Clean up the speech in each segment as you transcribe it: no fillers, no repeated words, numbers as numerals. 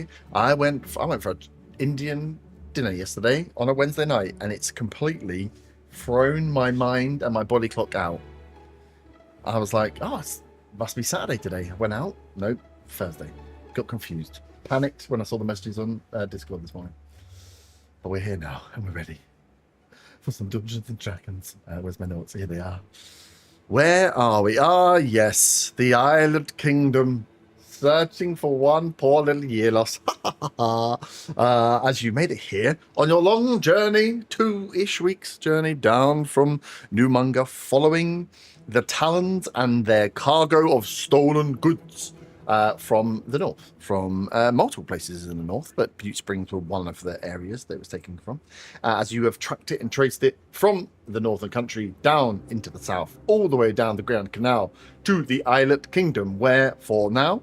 yesterday. I went for an Indian dinner yesterday on a Wednesday night, and it's completely thrown my mind and my body clock out. I was like, oh, it must be Saturday today. I went out. Nope, Thursday. Got confused. Panicked when I saw the messages on Discord this morning. But we're here now, and we're ready for some Dungeons and Dragons. Where's my notes? Here they are. Where are we? Ah, yes, the Island Kingdom. Searching for one poor little Yierlos. As you made it here on your long journey, 2-ish weeks journey down from Newmunga, following the Talons and their cargo of stolen goods from the north, from multiple places in the north, but Butte Springs were one of the areas that it was taken from. As you have tracked it and traced it from the northern country down into the south, all the way down the Grand Canal to the Islet Kingdom, where for now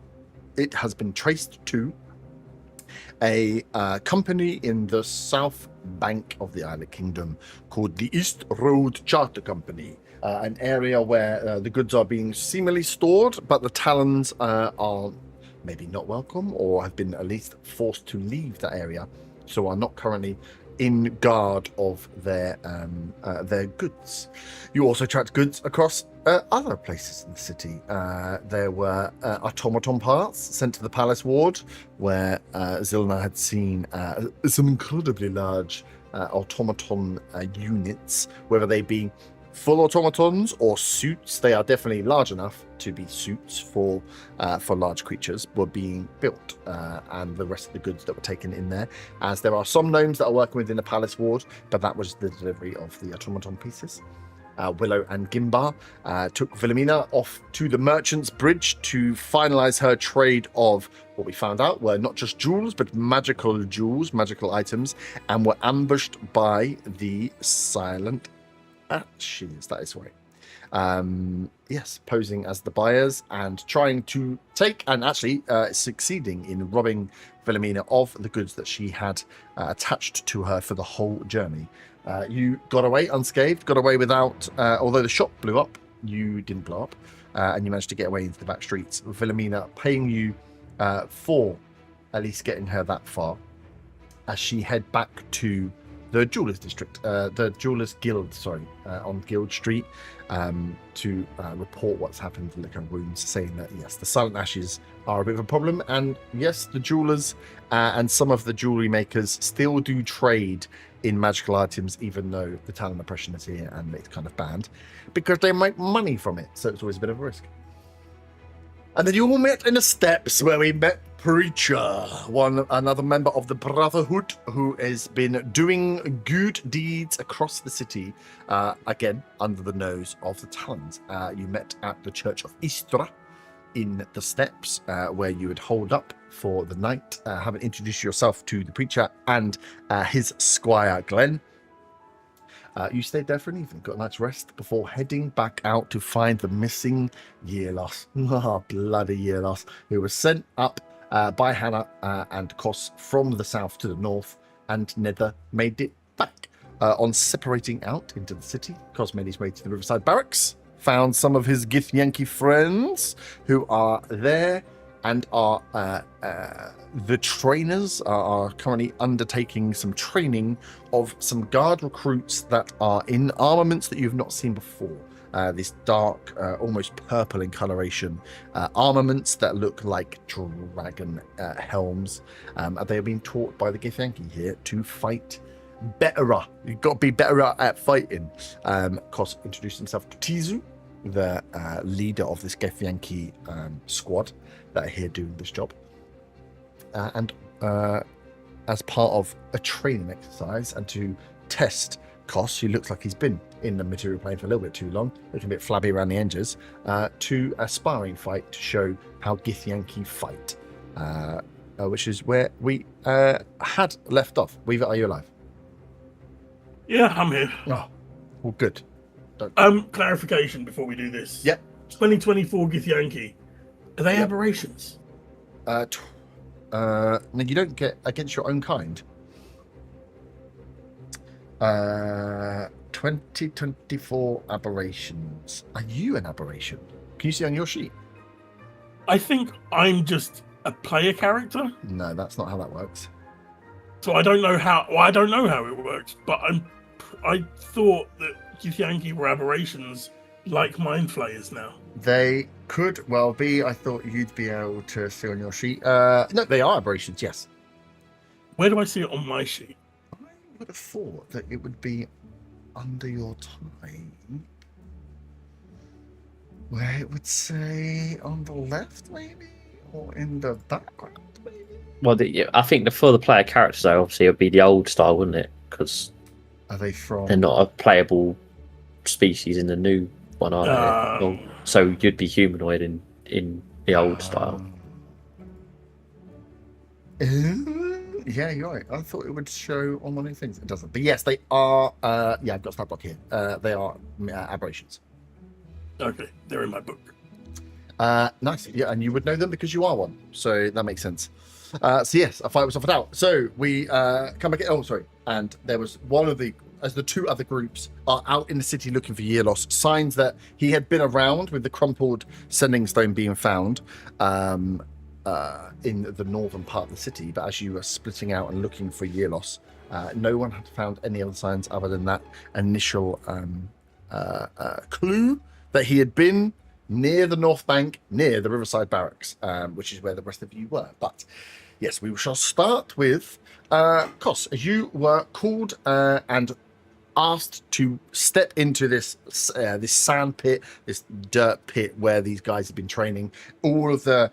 it has been traced to a company in the south bank of the Islet Kingdom called the East Road Charter Company, an area where the goods are being seemingly stored, but the Talons are maybe not welcome or have been at least forced to leave that area, so are not currently in guard of their goods. You also tracked goods across other places in the city. There were automaton parts sent to the palace ward, where Zilna had seen some incredibly large automaton units, whether they be full automatons or suits. They are definitely large enough to be suits for large creatures, were being built, and the rest of the goods that were taken in there, as there are some gnomes that are working within the palace ward, but that was the delivery of the automaton pieces. Willow and Gimbar took Wilhelmina off to the Merchant's Bridge to finalize her trade of what we found out were not just jewels, but magical jewels, magical items, and were ambushed by the Silent Ashes. That is right. Yes, posing as the buyers and trying to take, and actually succeeding in robbing Wilhelmina of the goods that she had attached to her for the whole journey. You got away unscathed, got away without, although the shop blew up, you didn't blow up, and you managed to get away into the back streets, with Wilhelmina paying you for at least getting her that far, as she head back to the Jewelers District, the Jewelers Guild, on Guild Street, to report what's happened to Liquor Wounds, saying that, yes, the Silent Ashes are a bit of a problem, and yes, the jewelers and some of the jewelry makers still do trade in magical items, even though the Talon oppression is here and it's kind of banned, because they make money from it, so it's always a bit of a risk. And then you all met in the steps, where we met Preacher, another member of the Brotherhood, who has been doing good deeds across the city, again, under the nose of the Talons. You met at the Church of Istra in the steps, where you would hold up for the night, having introduced yourself to the Preacher and his squire, Glenn. You stayed there for an evening, got a night's rest before heading back out to find the missing Yierlos. Oh, bloody Yierlos, who was sent up by Hannah and Kos from the south to the north, and never made it back. On separating out into the city, Kos made his way to the Riverside Barracks, found some of his Githyanki friends who are there, and are the trainers are currently undertaking some training of some guard recruits that are in armaments that you've not seen before. This dark, almost purple in coloration armaments that look like dragon helms. They are being taught by the Githyanki here to fight betterer. You've got to be better at fighting. Kos introduced himself to Tizu, the leader of this Githyanki squad that are here doing this job. And as part of a training exercise and to test Kos, who looks like he's been in the material plane for a little bit too long, looking a bit flabby around the edges, to a sparring fight to show how Githyanki fight, which is where we had left off. Weaver, are you alive? Yeah, I'm here. Oh, well, good. Clarification before we do this. Yep. 2024 Githyanki. Are they aberrations? No, you don't get against your own kind. 2024 aberrations. Are you an aberration? Can you see on your sheet? I think I'm just a player character? No, that's not how that works. So I don't know how. Well, I don't know how it works, but I thought that Githyanki were aberrations like mind flayers now. They could well be. I thought you'd be able to see on your sheet. No, they are aberrations, yes. Where do I see it on my sheet? I would have thought that it would be under your time, where it would say on the left, maybe, or in the background, maybe. Well, I think for the player characters, though, obviously, it would be the old style, wouldn't it? Because are they from? They're not a playable species in the new one, are they? So you'd be humanoid in the old style. Yeah, you're right. I thought it would show on one of the things. It doesn't. But yes, they are. Yeah, I've got stat block here. They are aberrations. Okay, they're in my book. Nice. Yeah, and you would know them because you are one. So that makes sense. So yes, a fight was offered out. So we come back. Oh, sorry. And there was one of the, as the two other groups are out in the city looking for Yierlos, signs that he had been around with the crumpled sending stone being found in the northern part of the city. But as you were splitting out and looking for Yierlos, no one had found any other signs other than that initial clue that he had been near the North Bank, near the Riverside Barracks, which is where the rest of you were. But yes, we shall start with Kos. You were called and asked to step into this sand pit, this dirt pit where these guys have been training. All of the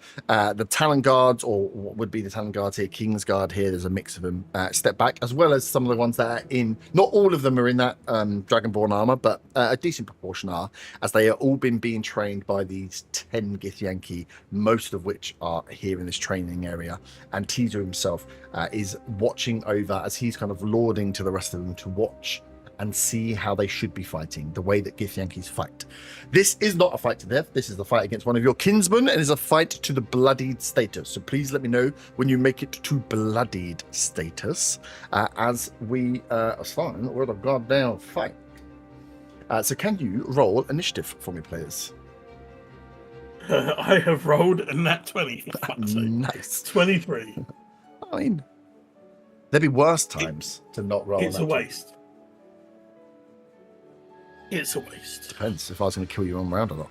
Talon Guards, or what would be the Talon Guards here, King's Guard here, there's a mix of them, step back, as well as some of the ones that are in, not all of them are in that Dragonborn armor, but a decent proportion are, as they are all being trained by these 10 Githyanki, most of which are here in this training area. And Tizu himself is watching over, as he's kind of lording to the rest of them to watch and see how they should be fighting, the way that Githyankis fight. This is not a fight to death. This is the fight against one of your kinsmen, and is a fight to the bloodied status. So please let me know when you make it to bloodied status, as we assign or the goddamn fight. So can you roll initiative for me, players? I have rolled a nat 20. Nice. 23. I mean, there'd be worse times to not roll. It's a waste. It's a waste. Depends if I was going to kill you on round or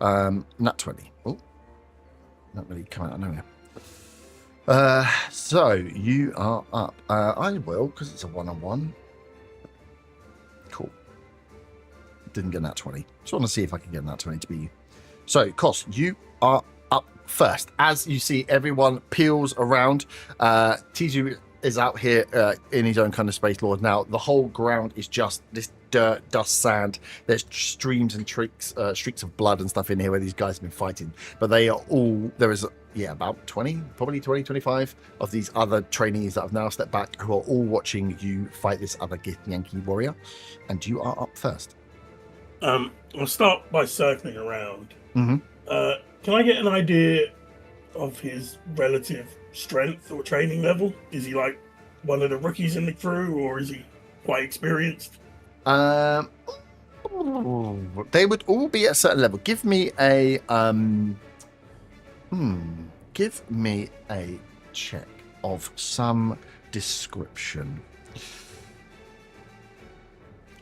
not. Nat 20. Oh, not really come out of nowhere. So you are up. I will, because it's a one-on-one. Cool. Didn't get nat 20. Just want to see if I can get nat 20 to be you. So, Kos, you are up first. As you see, everyone peels around. Tizu is out here in his own kind of space lord. Now the whole ground is just this dirt, dust, sand. There's streams and streaks of blood and stuff in here where these guys have been fighting, but they are all, there is about 20, probably 20, 25 of these other trainees that have now stepped back, who are all watching you fight this other Githyanki warrior, and you are up first. I'll start by circling around. Mm-hmm. Can I get an idea of his relative strength or training level? Is he like one of the rookies in the crew, or is he quite experienced? They would all be at a certain level. Give me a check of some description.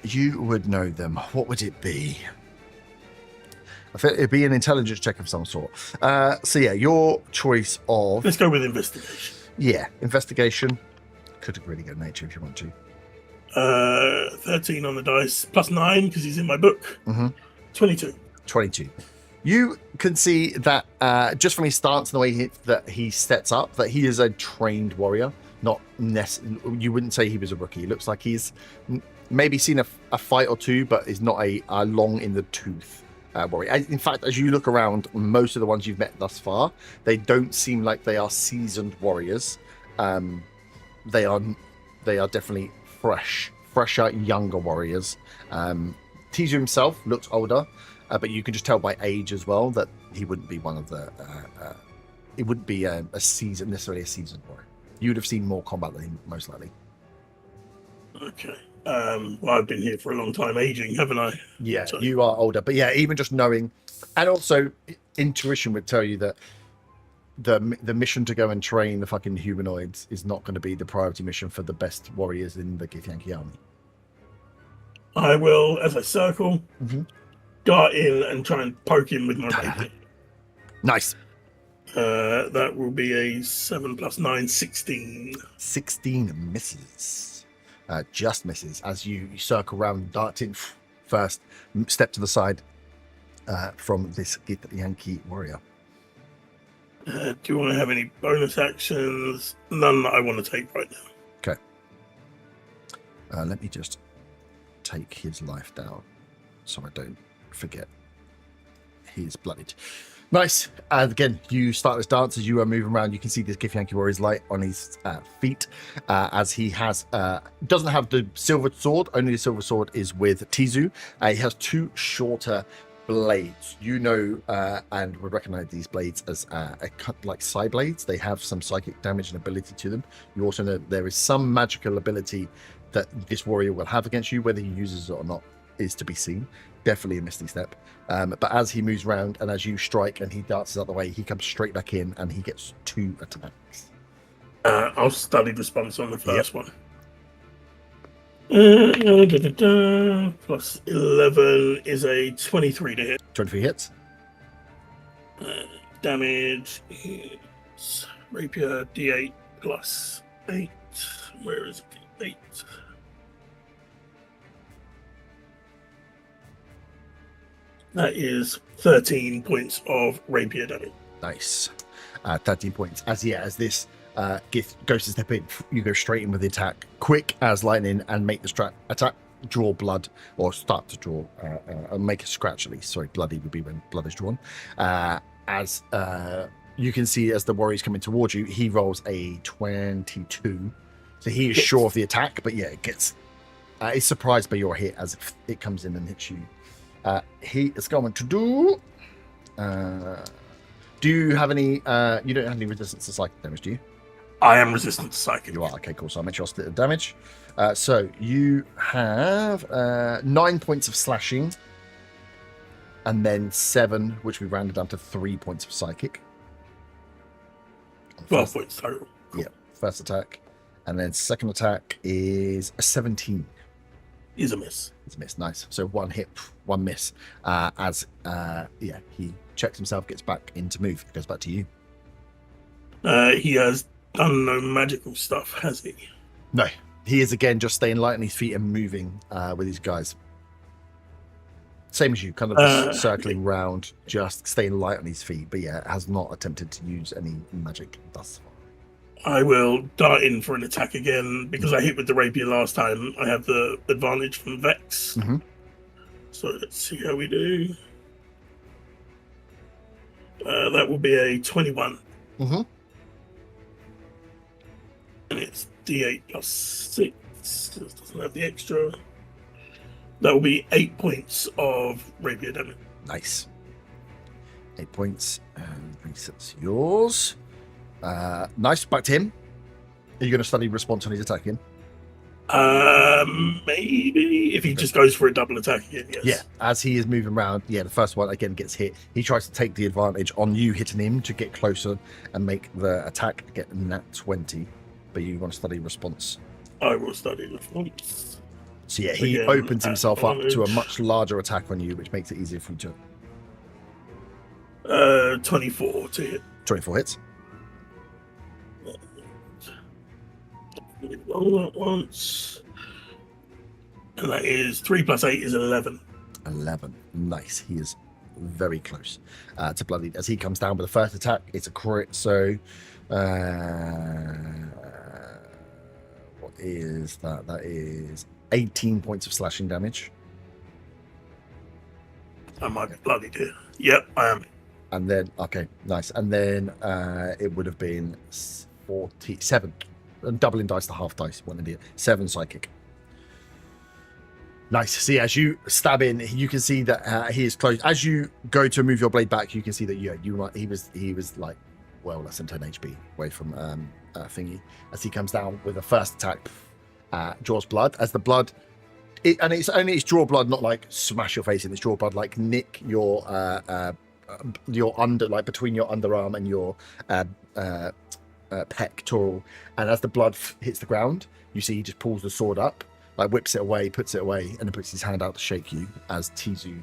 You would know them. What would it be? I feel it'd be an intelligence check of some sort. So yeah, your choice of... Let's go with investigation. Yeah, investigation. Could really go nature if you want to. 13 on the dice, plus 9 because he's in my book. Mm-hmm. 22. 22. You can see that just from his stance and the way that he steps up, that he is a trained warrior. Not you wouldn't say he was a rookie. It looks like he's maybe seen a fight or two, but is not a long in the tooth warrior. In fact, as you look around, most of the ones you've met thus far, they don't seem like they are seasoned warriors. They are definitely fresher, younger warriors. Tizu himself looks older, but you can just tell by age as well that he wouldn't be one of the. It wouldn't be necessarily a seasoned warrior. You would have seen more combat than him, most likely. Okay. Well, I've been here for a long time, aging, haven't I? Yeah, so you are older, but yeah, even just knowing And also, intuition would tell you that the mission to go and train the fucking humanoids is not going to be the priority mission for the best warriors in the Githyanki army. I will, as I circle, Mhm. dart in and try and poke him with my rapier. Nice. That will be a 7 + 9, 16. 16 misses. Just misses as you circle around, dart in first, step to the side from this Githyanki warrior. Do I have any bonus actions? None that I want to take right now. Okay. Let me just take his life down so I don't forget. He's bloodied. Nice. And again, you start this dance as you are moving around. You can see this Githyanki warrior's light on his feet as he has doesn't have the silver sword. Only the silver sword is with Tizu. He has 2 shorter blades. You know and would recognize these blades as like psi blades. They have some psychic damage and ability to them. You also know there is some magical ability that this warrior will have against you. Whether he uses it or not is to be seen. Definitely a misty step. But as he moves around and as you strike and he dances out the way, he comes straight back in and he gets 2 attacks. I'll study response on the first one. Plus 11 is a 23 to hit. 23 hits. Damage is rapier D8 plus 8. Where is it? 8. That is 13 points of rapier damage. Nice. 13 points. As this Gith goes to step in, you go straight in with the attack, quick as lightning, and make the attack draw blood, or start to draw, make a scratch at least. Sorry, bloody would be when blood is drawn. As you can see, as the warrior's coming towards you, he rolls a 22. So he is sure of the attack, but yeah, it gets... he's surprised by your hit as it comes in and hits you. He is going to do... do you have any... you don't have any resistance to psychic damage, do you? I am resistant to psychic. You are. Okay, cool. So I'll make sure I'll split the damage. So you have 9 points of slashing, and then 7, which we rounded down to 3 points of psychic. 12 points total. Cool. Yeah, first attack. And then second attack is a 17. Is a miss. It's a miss. Nice. So 1 hit, 1 miss. He checks himself, gets back into move. Goes back to you. He has done no magical stuff, has he? No. He is again just staying light on his feet and moving with these guys. Same as you, kind of just circling round, just staying light on his feet. But yeah, has not attempted to use any magic thus far. I will dart in for an attack again. Because I hit with the rapier last time, I have the advantage from Vex. Mm-hmm. So let's see how we do. That will be a 21. Mm-hmm. And it's D8 plus 6. It doesn't have the extra. That will be 8 points of rapier damage. Nice. 8 points. And resets yours. Nice. Back to him. Are you going to study response on his attack again? Maybe. If he just goes for a double attack again, yes. Yeah. As he is moving around, the first one again gets hit. He tries to take the advantage on you hitting him to get closer and make the attack get nat 20. But you want to study response. I will study response. So yeah, he Again, opens himself up to a advantage. much larger attack on you, which makes it easier for you to... 24 to hit. 24 hits. Roll that once. And that is 3 plus 8 is 11. 11. Nice. He is very close to bloody. As he comes down with the first attack, it's a crit. So, what is that? That is 18 points of slashing damage. I might be bloody dear. Yep, I am. And then, okay, nice. And then it would have been 47. And doubling dice to half dice. One idiot. 7 psychic. Nice. See, as you stab in, you can see that he is close. As you go to move your blade back, you can see that he was like well less than 10 HP away from Thingy. As he comes down with the first attack, draws blood. As the blood it's only it's draw blood, not like smash your face in. It's draw blood, like nick your under, like between your underarm and your pectoral. And as the blood hits the ground, you see he just pulls the sword up, like whips it away, puts it away, and then puts his hand out to shake you. As Tizu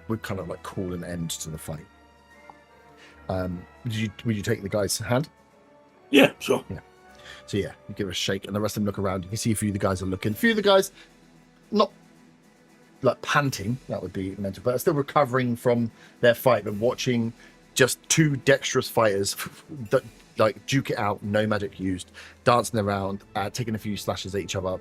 would kind of like call an end to the fight. Would you take the guy's hand? Yeah, sure. Yeah. So yeah, you give it a shake, and the rest of them look around. You can see a few of the guys are looking. A few of the guys, not like panting, that would be mental, but are still recovering from their fight, but watching just two dexterous fighters that like duke it out, no magic used, dancing around, taking a few slashes at each other,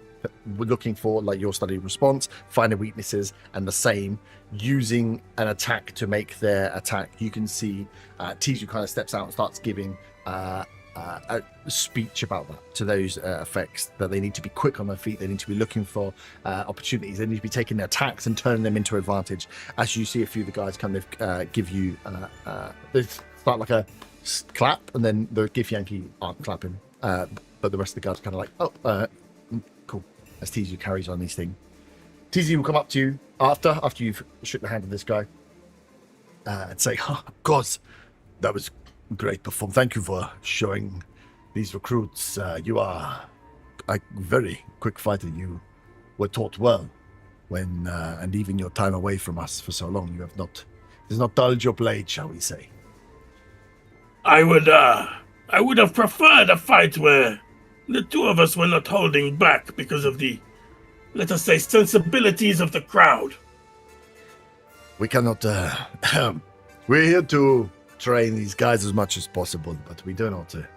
looking for like your studied response, finding weaknesses, and the same, using an attack to make their attack. You can see Tizu kind of steps out and starts giving a speech about that to those effects, that they need to be quick on their feet, they need to be looking for opportunities, they need to be taking their attacks and turning them into advantage. As you see a few of the guys kind of give you they start like a clap, and then the Gif Yankee aren't clapping, but the rest of the guys are kind of like, cool, as Tizu carries on these things. Tizu will come up to you after you've shook the hand of this guy and say, gods, that was great performance. Thank you for showing these recruits. You are a very quick fighter. You were taught well when, and even your time away from us for so long, does not dulled your blade, shall we say. I would have preferred a fight where the two of us were not holding back because of the, let us say, sensibilities of the crowd. We cannot, we're here to train these guys as much as possible, but we don't want to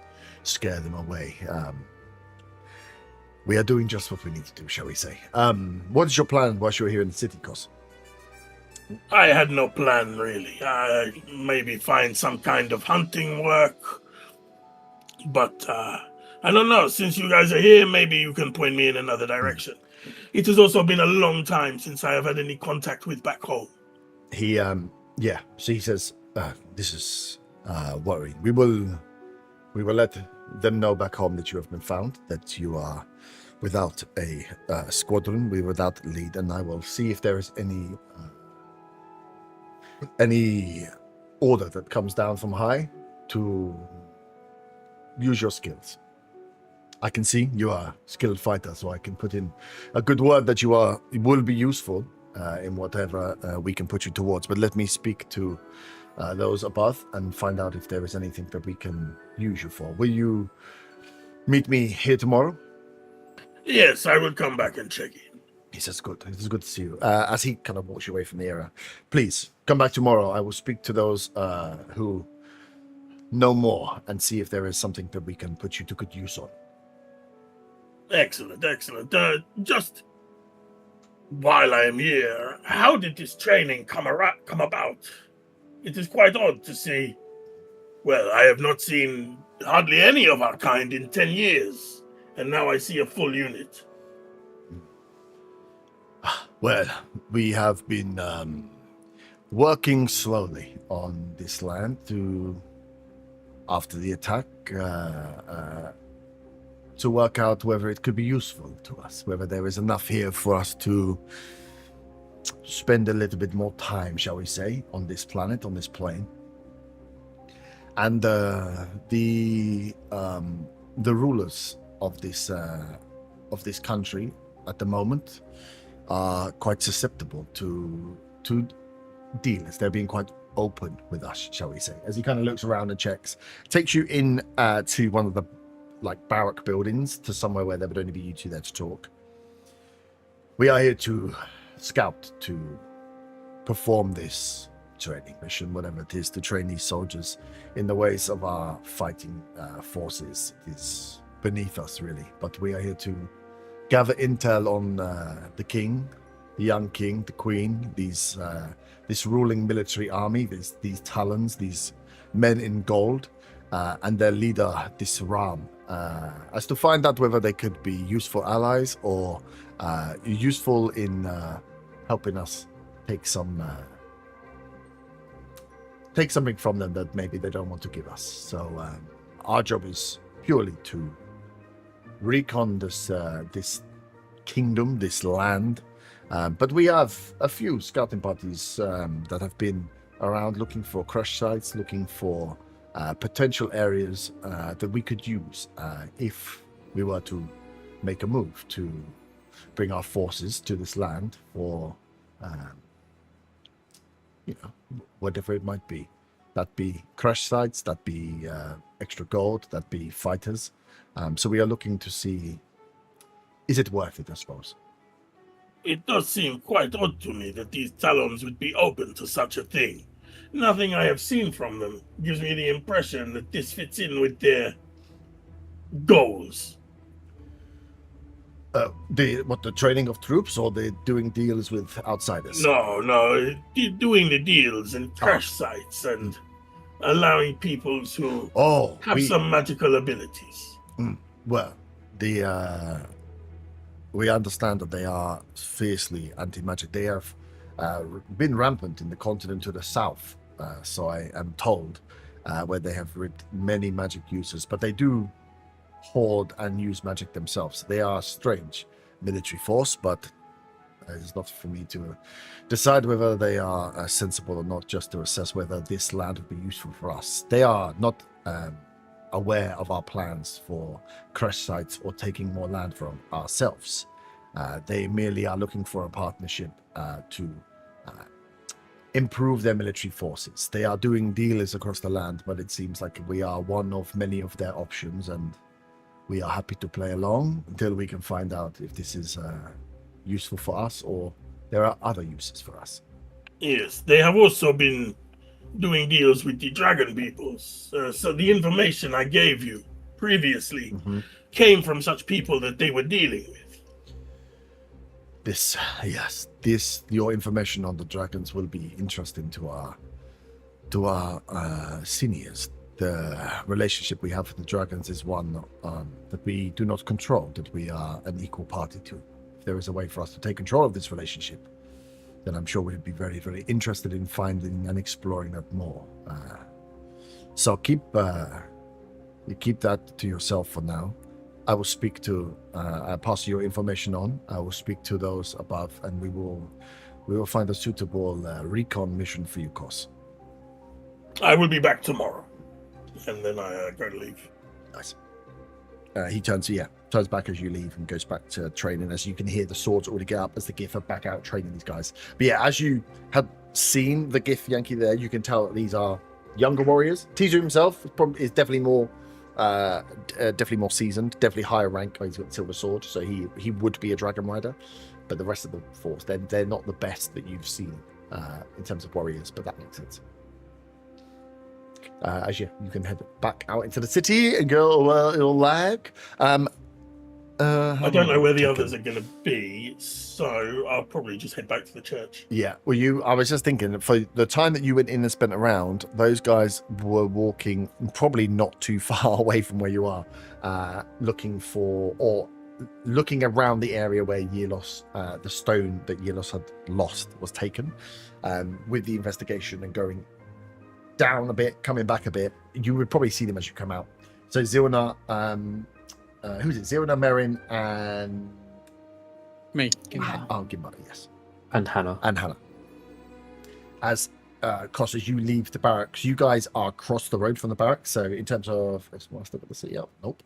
scare them away. We are doing just what we need to do, shall we say. What is your plan whilst you're here in the city, Kos? I had no plan, really. Maybe find some kind of hunting work. But, I don't know. Since you guys are here, maybe you can point me in another direction. It has also been a long time since I have had any contact with back home. He, yeah. So he says, this is worrying. We will let them know back home that you have been found, that you are without a squadron, we're without a lead, and I will see if there is any order that comes down from high to use your skills. I can see you are a skilled fighter, so I can put in a good word that you will be useful in whatever we can put you towards. But let me speak to those above and find out if there is anything that we can use you for. Will you meet me here tomorrow? Yes, I will come back and check in. He says, good. It is good to see you. As he kind of walks you away from the area, please come back tomorrow. I will speak to those who know more and see if there is something that we can put you to good use on. Excellent, excellent. Just while I am here, how did this training come about? It is quite odd to see. Well, I have not seen hardly any of our kind in 10 years, and now I see a full unit. Well, we have been working slowly on this land after the attack, to work out whether it could be useful to us, whether there is enough here for us to spend a little bit more time, shall we say, on this planet, on this plane. And the rulers of this country at the moment are quite susceptible to dealers. They're being quite open with us, shall we say. As he kind of looks around and checks, takes you in to one of the barrack buildings, to somewhere where there would only be you two there to talk. We are here to scout, to perform this training mission, whatever it is, to train these soldiers in the ways of our fighting forces. It is beneath us, really, but we are here to gather intel on the king, the young king, the queen, this ruling military army, these Talons, these men in gold, and their leader, this Ram, as to find out whether they could be useful allies or useful in helping us take something from them that maybe they don't want to give us. So our job is purely to recon this kingdom, this land. But we have a few scouting parties that have been around looking for crush sites, looking for potential areas that we could use if we were to make a move to bring our forces to this land for, whatever it might be. That be crush sites, that be extra gold, that be fighters. So we are looking to see, is it worth it, I suppose? It does seem quite odd to me that these Talons would be open to such a thing. Nothing I have seen from them gives me the impression that this fits in with their goals. The training of troops, or the doing deals with outsiders? No, doing the deals and crash sites and allowing people to have some magical abilities. Well, we understand that they are fiercely anti-magic. They have been rampant in the continent to the south, so I am told, where they have rid many magic users, but they do hoard and use magic themselves. They are a strange military force, but it's not for me to decide whether they are sensible or not, just to assess whether this land would be useful for us. They are not aware of our plans for crush sites or taking more land from ourselves. They merely are looking for a partnership to improve their military forces. They are doing deals across the land, but it seems like we are one of many of their options, and we are happy to play along until we can find out if this is useful for us or there are other uses for us. Yes, they have also been doing deals with the dragon peoples. So the information I gave you previously came from such people that they were dealing with. Your information on the dragons will be interesting to our seniors. The relationship we have with the dragons is one that we do not control, that we are an equal party to. If there is a way for us to take control of this relationship, then I'm sure we'd be very, very interested in finding and exploring that more. So keep that to yourself for now. I will speak to, I'll pass your information on. I will speak to those above, and we will find a suitable recon mission for you, Kos. I will be back tomorrow. And then I go to leave. Nice. He turns back as you leave and goes back to training. As you can hear the swords already get up as the Gith are back out training these guys. But yeah, as you had seen the Gith Yankee there, you can tell that these are younger warriors. Tizu himself is definitely more seasoned, definitely higher rank. He's got the silver sword, so he would be a dragon rider. But the rest of the force, they're not the best that you've seen in terms of warriors. But that makes sense. As you can head back out into the city and go a little lag. I don't know where the others are going to be, so I'll probably just head back to the church. Yeah, I was just thinking, for the time that you went in and spent around, those guys were walking probably not too far away from where you are, looking around the area where Yierlos, the stone that Yierlos had lost, was taken, with the investigation and going down a bit, coming back a bit. You would probably see them as you come out. So Zilna, who's it? Zilna, Merin, and me. Gimba, yes. And Hannah. As Kos, as you leave the barracks, you guys are across the road from the barracks. So in terms of, I'll still got the city up. Nope.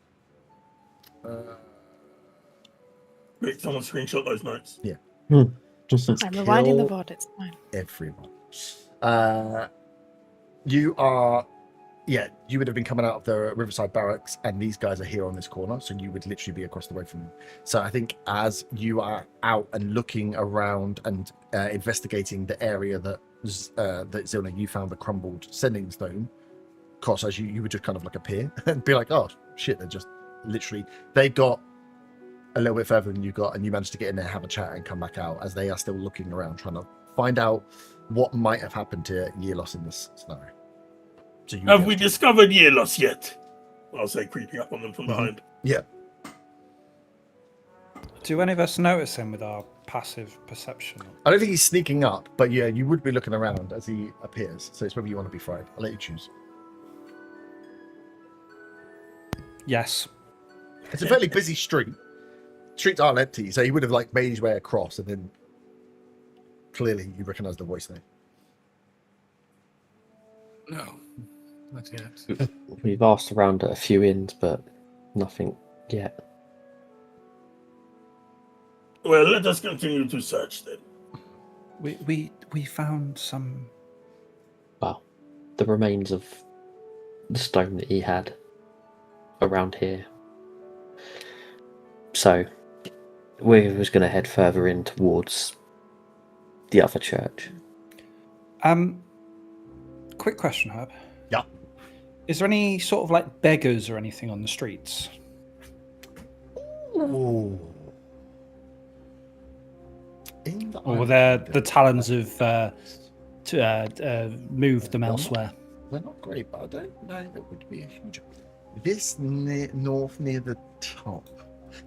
Wait, someone screenshot those notes. Yeah. I'm rewinding the VOD. It's fine. Everyone. You would have been coming out of the Riverside Barracks, and these guys are here on this corner, so you would literally be across the way from them. So I think as you are out and looking around and investigating the area that Zilna, you found the crumbled sending stone, Kos, as you would just kind of like appear and be like, oh shit, they're just literally, they got a little bit further than you got, and you managed to get in there, have a chat, and come back out as they are still looking around, trying to find out what might have happened to Yierlos in this scenario. So have we discovered Yierlos yet? I'll say, creeping up on them from behind. Yeah. Do any of us notice him with our passive perception? I don't think he's sneaking up, but yeah, you would be looking around as he appears. So it's whether you want to be fried. I'll let you choose. Yes. It's a fairly busy street. streets aren't empty, so he would have like made his way across, and then clearly you recognise the voice there. No, not yet. We've asked around at a few inns, but nothing yet. Well, let us continue to search then. We found some. Well, the remains of the stone that he had around here. So we was going to head further in towards the other church. Quick question, Herb. Yeah. Is there any sort of like beggars or anything on the streets? Ooh. Or were there the talons of moved them elsewhere? They're not great, but I don't know that would be a huge. This north near the top.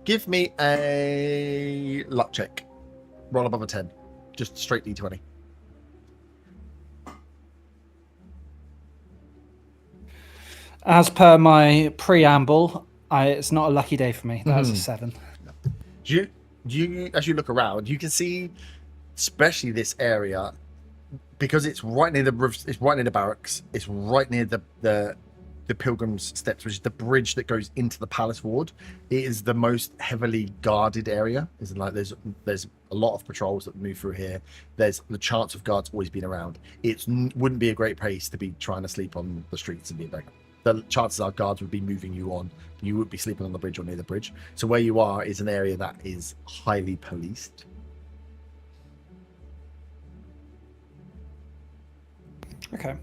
Give me a luck check. Roll above a 10. Just straight D20. As per my preamble, it's not a lucky day for me. That's a 7. You, as you look around, you can see, especially this area, because it's right near it's right near the barracks. It's right near the pilgrims' steps, which is the bridge that goes into the palace ward. It is the most heavily guarded area. Isn't like there's a lot of patrols that move through here. There's the chance of guards always being around. It wouldn't be a great place to be trying to sleep on the streets and be a beggar. The chances are guards would be moving you on. You would be sleeping on the bridge or near the bridge. So where you are is an area that is highly policed. Okay.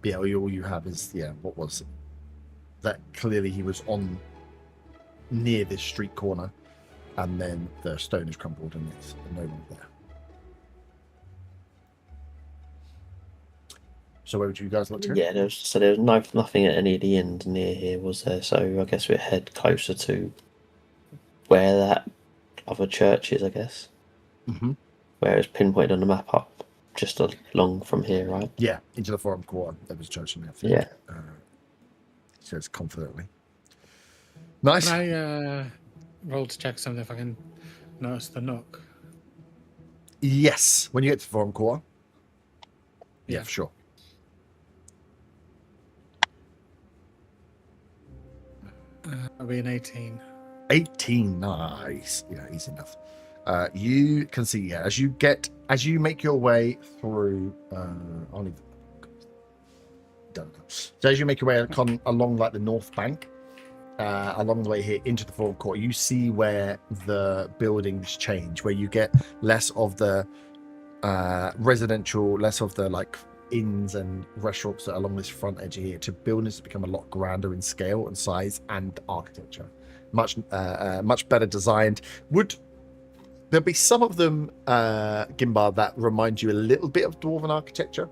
But yeah, all you have is, what was that? Clearly he was on near this street corner, and then the stone is crumbled and it's no longer there. So where would you guys look to? Yeah, there was nothing at any of the inns near here, was there? So I guess we'd head closer to where that other church is, I guess. Mm-hmm. Where it's pinpointed on the map up just along from here, right? Yeah, into the forum quarter. There was a church in there. Yeah. Says confidently. Nice. Can I roll to check something if I can notice the knock? Yes, when you get to the forum quarter. Yeah. For sure. I'll be an 18. 18, nice. Yeah, easy enough. You can see, as you make your way through, so as you make your way along like the north bank, along the way here into the forum court, you see where the buildings change, where you get less of the residential, less of the like inns and restaurants that are along this front edge here, to buildings that become a lot grander in scale and size and architecture, much better designed. There'll be some of them, Gimbar, that remind you a little bit of dwarven architecture.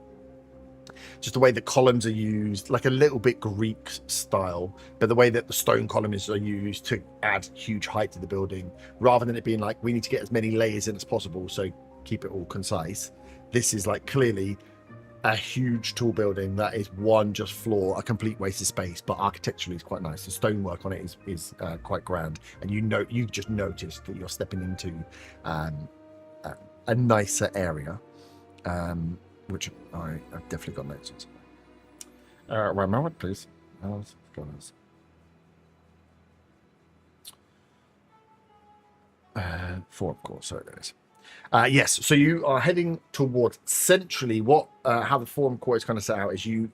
Just the way the columns are used, like a little bit Greek style, but the way that the stone columns are used to add huge height to the building, rather than it being like, we need to get as many layers in as possible, so keep it all concise. This is like clearly a huge tall building that is one just floor, a complete waste of space, but architecturally is quite nice. The stonework on it is quite grand, and you just noticed that you're stepping into a nicer area, which I've definitely got notes on. One moment, please. Four, of course. So there is. Yes, so you are heading towards centrally. How the forum court is kind of set out is you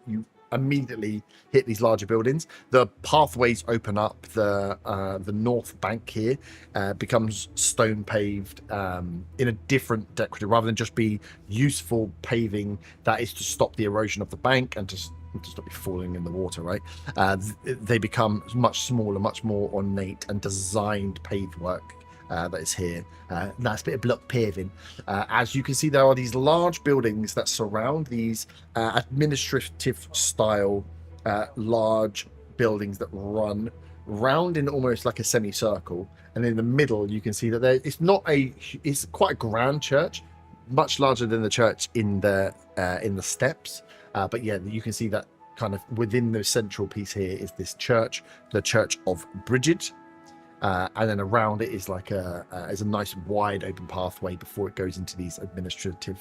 immediately hit these larger buildings. The pathways open up. The north bank here becomes stone paved in a different decorative, rather than just be useful paving that is to stop the erosion of the bank and to stop you falling in the water, right? They become much smaller, much more ornate and designed paved work. That is here. Nice bit of block paving. As you can see, there are these large buildings that surround these administrative style large buildings that run round in almost like a semicircle. And in the middle, you can see that it's quite a grand church, much larger than the church in the steps. But yeah, you can see that kind of within the central piece here is this church, the Church of Brigid. And then around it is like a nice wide open pathway before it goes into these administrative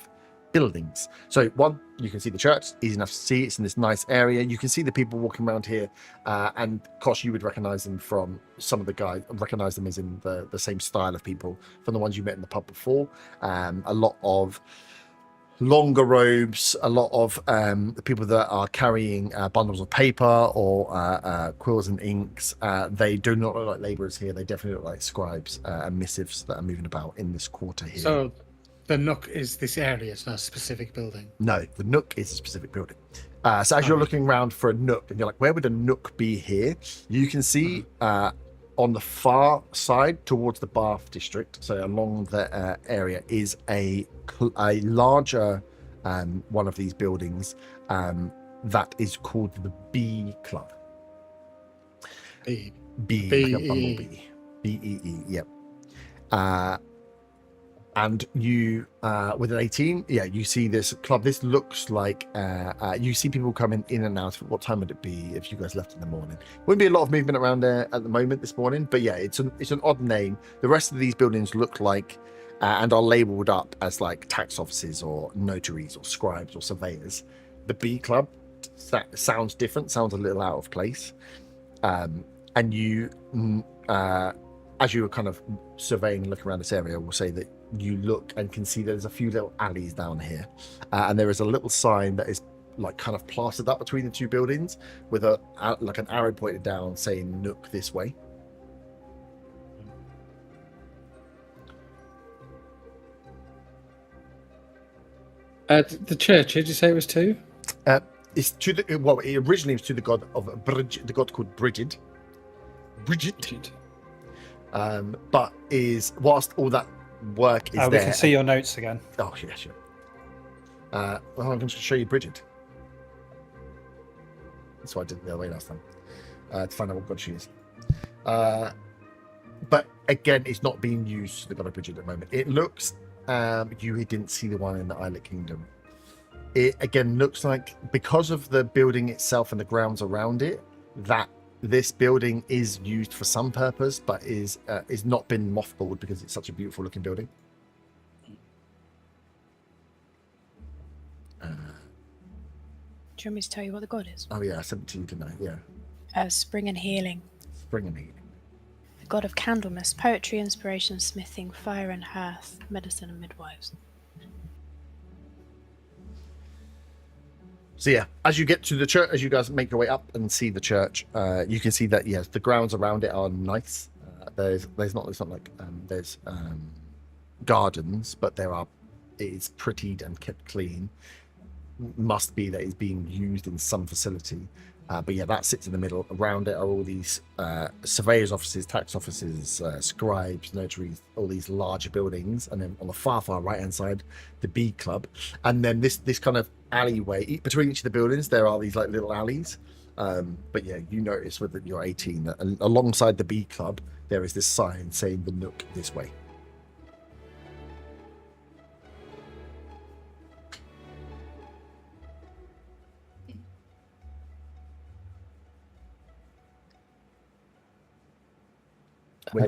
buildings. So one, you can see the church, easy enough to see. It's in this nice area. You can see the people walking around here, and Kosh, you would recognize them from some of the guys. Recognize them as in the same style of people from the ones you met in the pub before. A lot of longer robes, a lot of the people that are carrying bundles of paper or quills and inks. They do not look like laborers here. They definitely look like scribes and missives that are moving about in this quarter here. So the Nook is this area, it's not a specific building. No, the Nook is a specific building. So as you're looking around for a Nook, and you're like, where would a Nook be here? You can see on the far side towards the Bath district, so along the area, is a larger one of these buildings that is called the Bee Club. B. Bee, like a bumblebee. B-E-E, yep. And you, with an 18, you see this club. This looks like you see people coming in and out. What time would it be if you guys left in the morning? Wouldn't be a lot of movement around there at the moment this morning, but yeah, it's an odd name. The rest of these buildings look like and are labelled up as like tax offices or notaries or scribes or surveyors. The Bee Club sounds different, sounds a little out of place, and you, as you were kind of surveying and looking around this area, will say that you look and can see there's a few little alleys down here, and there is a little sign that is like kind of plastered up between the two buildings with like an arrow pointed down saying Nook this way. The church, did you say it was to? It's to the it originally was to the god of the god called Brigid. But is whilst all that work is we there. can see your notes again. Oh yeah, sure. Well, I'm going to show you Brigid. That's what I did the other way last time, to find out what god she is. But again, it's not being used, the god of Brigid, at the moment. It looks, you didn't see the one in the Islet Kingdom. It again looks like, because of the building itself and the grounds around it, that this building is used for some purpose, but is not been mothballed because it's such a beautiful looking building. Do you want me to tell you what the god is? Oh yeah, I sent it to you, didn't I? Yeah. Spring and healing. Spring and healing. The god of Candlemas, poetry, inspiration, smithing, fire and hearth, medicine and midwives. So yeah, as you get to the church, as you guys make your way up and see the church, you can see that yes, the grounds around it are nice. There's not like there's gardens, but it is prettied and kept clean. Must be that it's being used in some facility. But yeah, that sits in the middle. Around it are all these surveyors' offices, tax offices, scribes, notaries, all these larger buildings. And then on the far right hand side, the Bee Club. And then this kind of alleyway between each of the buildings, there are these like little alleys. But yeah, you notice with your 18 that alongside the Bee Club, there is this sign saying the Nook this way.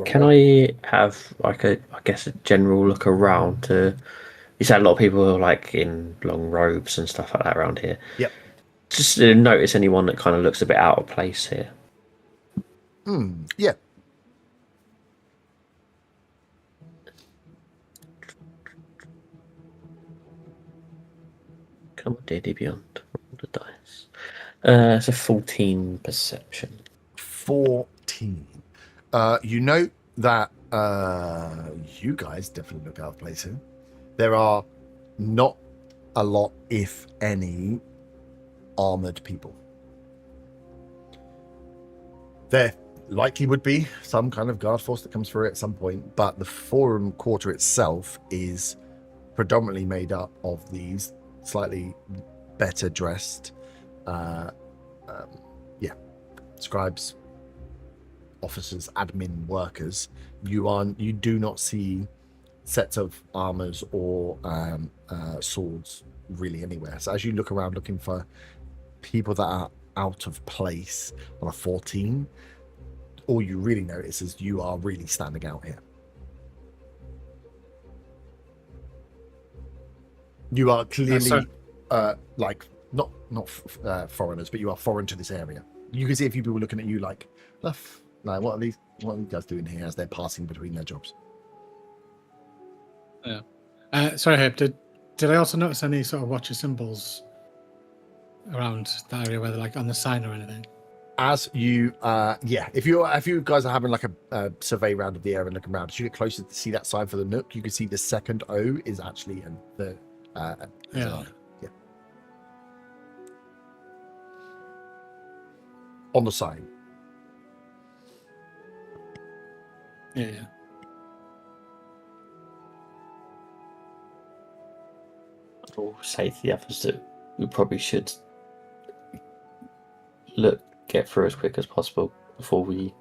Can I have like a general look around to? You said a lot of people are like in long robes and stuff like that around here. Yep. Just to notice anyone that kind of looks a bit out of place here. Yeah. Come on, D&D Beyond. Roll the dice. It's a 14 perception. 14. You note that you guys definitely look out of place here. There are not a lot, if any, armored people. There likely would be some kind of guard force that comes through at some point, but the Forum Quarter itself is predominantly made up of these slightly better dressed, scribes, officers, admin workers. You do not see sets of armors or swords really anywhere. So as you look around looking for people that are out of place on a 14, all you really notice is you are really standing out here. You are clearly like not foreigners, but you are foreign to this area. You can see a few people looking at you like what are you guys doing here as they're passing between their jobs? Yeah. Sorry, Hope, did I also notice any sort of watcher symbols around that area, whether like on the sign or anything? As you if you guys are having like a survey round of the area and looking around, as you get closer to see that sign for the Nook, you can see the second O is actually in the on the sign. Yeah. I'll say to the others that we probably should get through as quick as possible before we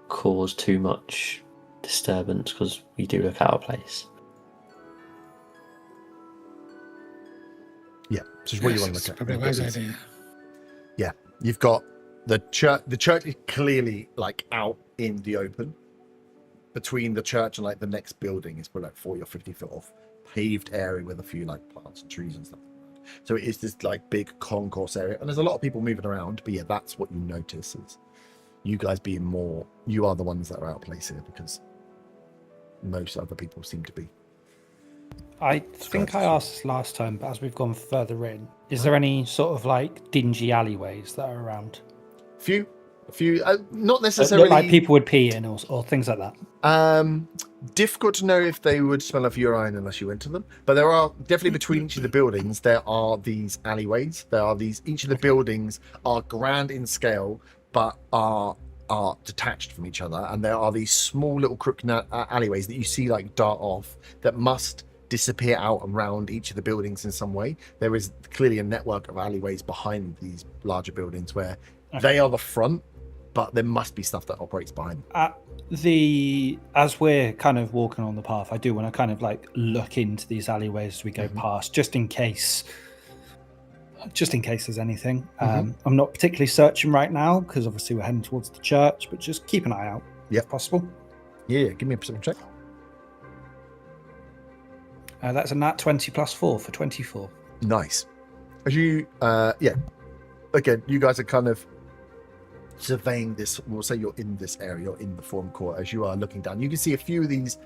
cause too much disturbance, because we do look out of place. Yeah, which is what you want to look at. Probably a wise idea. Yeah, you've got the church. The church is clearly like out in the open. Between the church and like the next building is probably like 40 or 50 foot off paved area with a few like plants and trees and stuff. So it is this like big concourse area, and there's a lot of people moving around. But yeah, that's what you notice is you guys being more. You are the ones that are out of place here because most other people seem to be. I think I asked this last time, but as we've gone further in, is there any sort of like dingy alleyways that are around? A few, not necessarily like people would pee in or things like that. Difficult to know if they would smell of urine unless you went to them. But there are definitely between each of the buildings, there are these alleyways. Each of the buildings are grand in scale, but are detached from each other. And there are these small little crooked alleyways that you see like dart off that must disappear out around each of the buildings in some way. There is clearly a network of alleyways behind these larger buildings where they are the front, but there must be stuff that operates behind them. As we're kind of walking on the path, I do want to kind of like look into these alleyways as we go past, just in case there's anything. I'm not particularly searching right now because obviously we're heading towards the church, but just keep an eye out if possible. Yeah, give me a perception check. That's a nat 20 plus 4 for 24. Nice. As you again, you guys are kind of surveying this. We'll say you're in this area, you're in the forum court. As you are looking down, you can see a few of these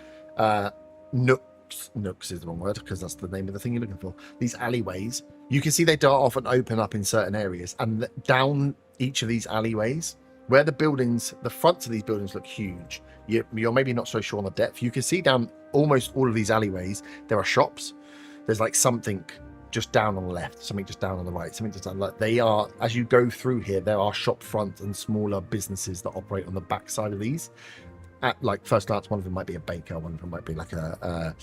nooks is the wrong word because that's the name of the thing you're looking for. These alleyways, you can see they dart off and open up in certain areas, and down each of these alleyways where the fronts of these buildings look huge, you're maybe not so sure on the depth. You can see down almost all of these alleyways there are shops. There's like something just down on the left, something just down on the right, something just down. Like they are, as you go through here, there are shop fronts and smaller businesses that operate on the back side of these. At like first glance, one of them might be a baker, one of them might be like a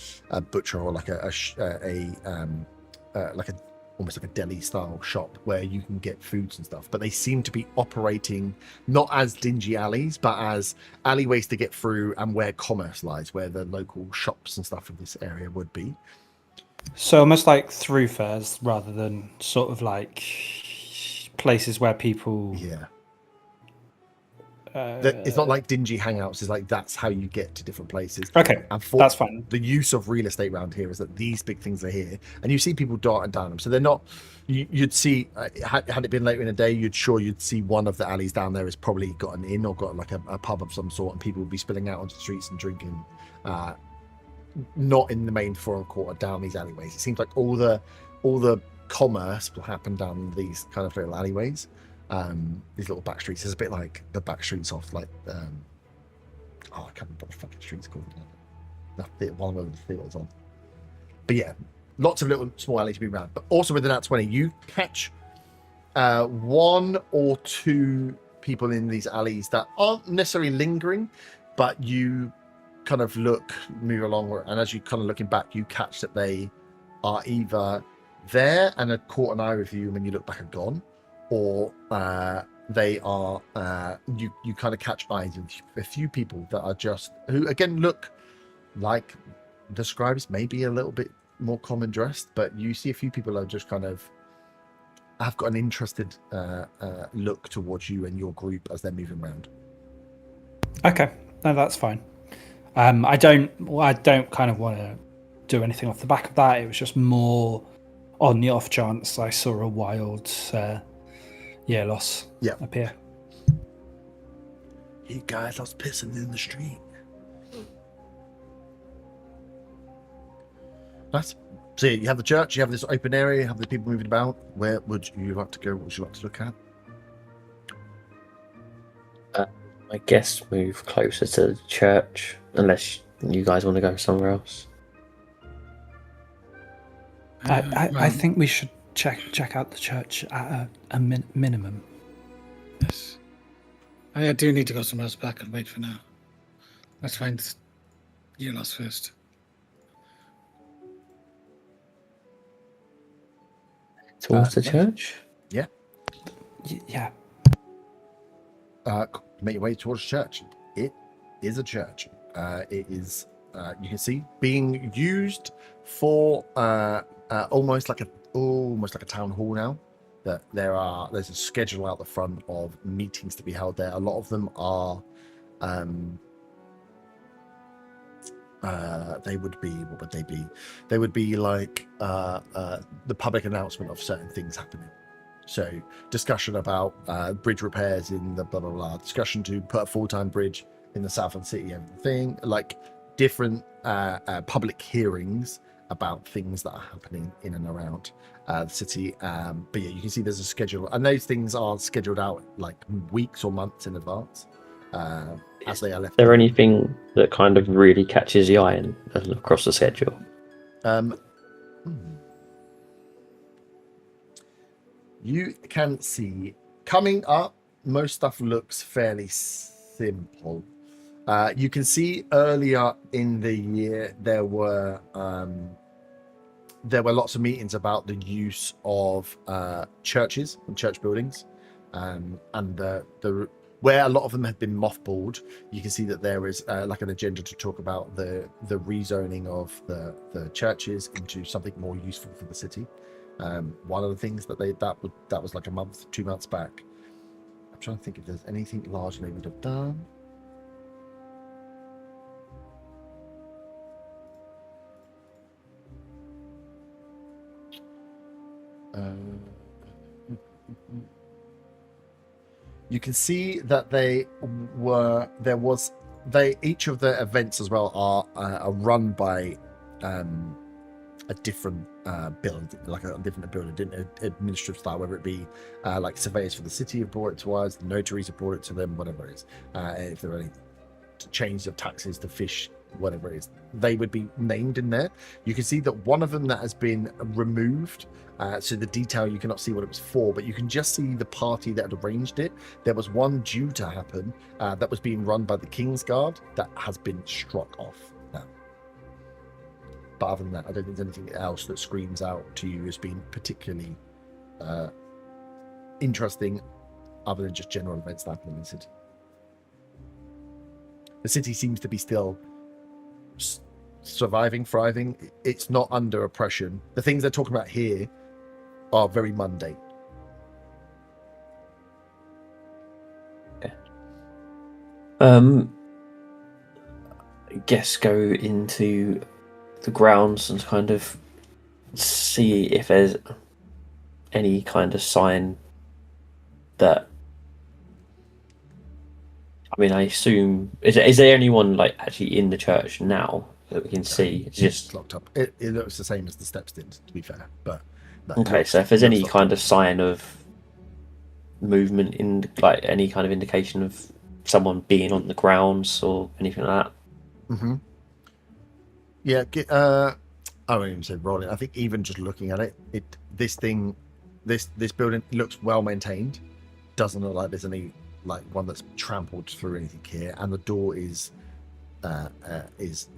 butcher, or like almost like a deli style shop where you can get foods and stuff. But they seem to be operating not as dingy alleys, but as alleyways to get through and where commerce lies, where the local shops and stuff in this area would be. So almost like thoroughfares rather than sort of like places where people... Yeah. It's not like dingy hangouts. It's like that's how you get to different places. Okay, and that's fine. The use of real estate around here is that these big things are here, and you see people darting down them. So they're not. You'd see had it been later in the day, you'd see one of the alleys down there has probably got an inn or got like a pub of some sort, and people would be spilling out onto the streets and drinking. Not in the main forum quarter, down these alleyways. It seems like all the commerce will happen down these kind of little alleyways. These little back streets. It's a bit like the back streets off like I can't remember what the fucking street's called. One of the theaters on. But yeah, lots of little small alleys to be around. But also with the nat 20, you catch one or two people in these alleys that aren't necessarily lingering, but you kind of move along, and as you kind of looking back, you catch that they are either there and had caught an eye with you, and when you look back are gone, or they are you kind of catch eyes with a few people that are just, who again look like described as maybe a little bit more common dressed, but you see a few people are just kind of have got an interested look towards you and your group as they're moving around. Okay, no, that's fine. I don't kind of want to do anything off the back of that. It was just more on the off chance I saw a wild Yierlos appear. You guys lost pissing in the street. Nice. So you have the church, you have this open area, you have the people moving about. Where would you like to go? What would you like to look at? I guess move closer to the church, unless you guys want to go somewhere else. I think we should check out the church at a minimum. Yes. I do need to go somewhere else, but I can wait for now. Let's find Yierlos first. Towards the church? Yeah. Yeah. Make your way towards church. It is a church. It is, you can see, being used for almost like a town hall now. That there's a schedule out the front of meetings to be held there. A lot of them are they would be, what would they be? They would be like the public announcement of certain things happening. So discussion about bridge repairs in the blah blah blah, discussion to put a full-time bridge in the southern city, everything like different public hearings about things that are happening in and around the city. But yeah, you can see there's a schedule, and those things are scheduled out like weeks or months in advance as they are left. Is there anything that kind of really catches the eye across the schedule? You can see coming up, most stuff looks fairly simple. You can see earlier in the year there were lots of meetings about the use of churches and church buildings, and the where a lot of them have been mothballed. You can see that there is like an agenda to talk about the rezoning of the churches into something more useful for the city. One of the things that was like a month, 2 months back. I'm trying to think if there's anything large they would have done. You can see that each of the events as well are run by a different building, like a different building, administrative style, whether it be like surveyors for the city have brought it to us, the notaries have brought it to them, whatever it is. If there are any changes of taxes to fish, whatever it is, they would be named in there. You can see that one of them that has been removed, so the detail you cannot see what it was for, but you can just see the party that had arranged it. There was one due to happen that was being run by the King's Guard that has been struck off now. But other than that, I don't think there's anything else that screams out to you as being particularly interesting, other than just general events that happen in the city. The city seems to be still surviving, thriving. It's not under oppression. The things they're talking about here are very mundane. Okay. I guess go into the grounds and kind of see if there's any kind of sign that, I mean, I assume, is there anyone like actually in the church now that we can see? It's just locked up. It looks the same as the steps did, to be fair. But okay, so if there's any kind of sign of movement in, like any kind of indication of someone being on the grounds or anything like that. Mm-hmm. Yeah, I won't even say rolling. I think even just looking at it, this building looks well maintained. Doesn't look like there's any like one that's trampled through anything here, and the door is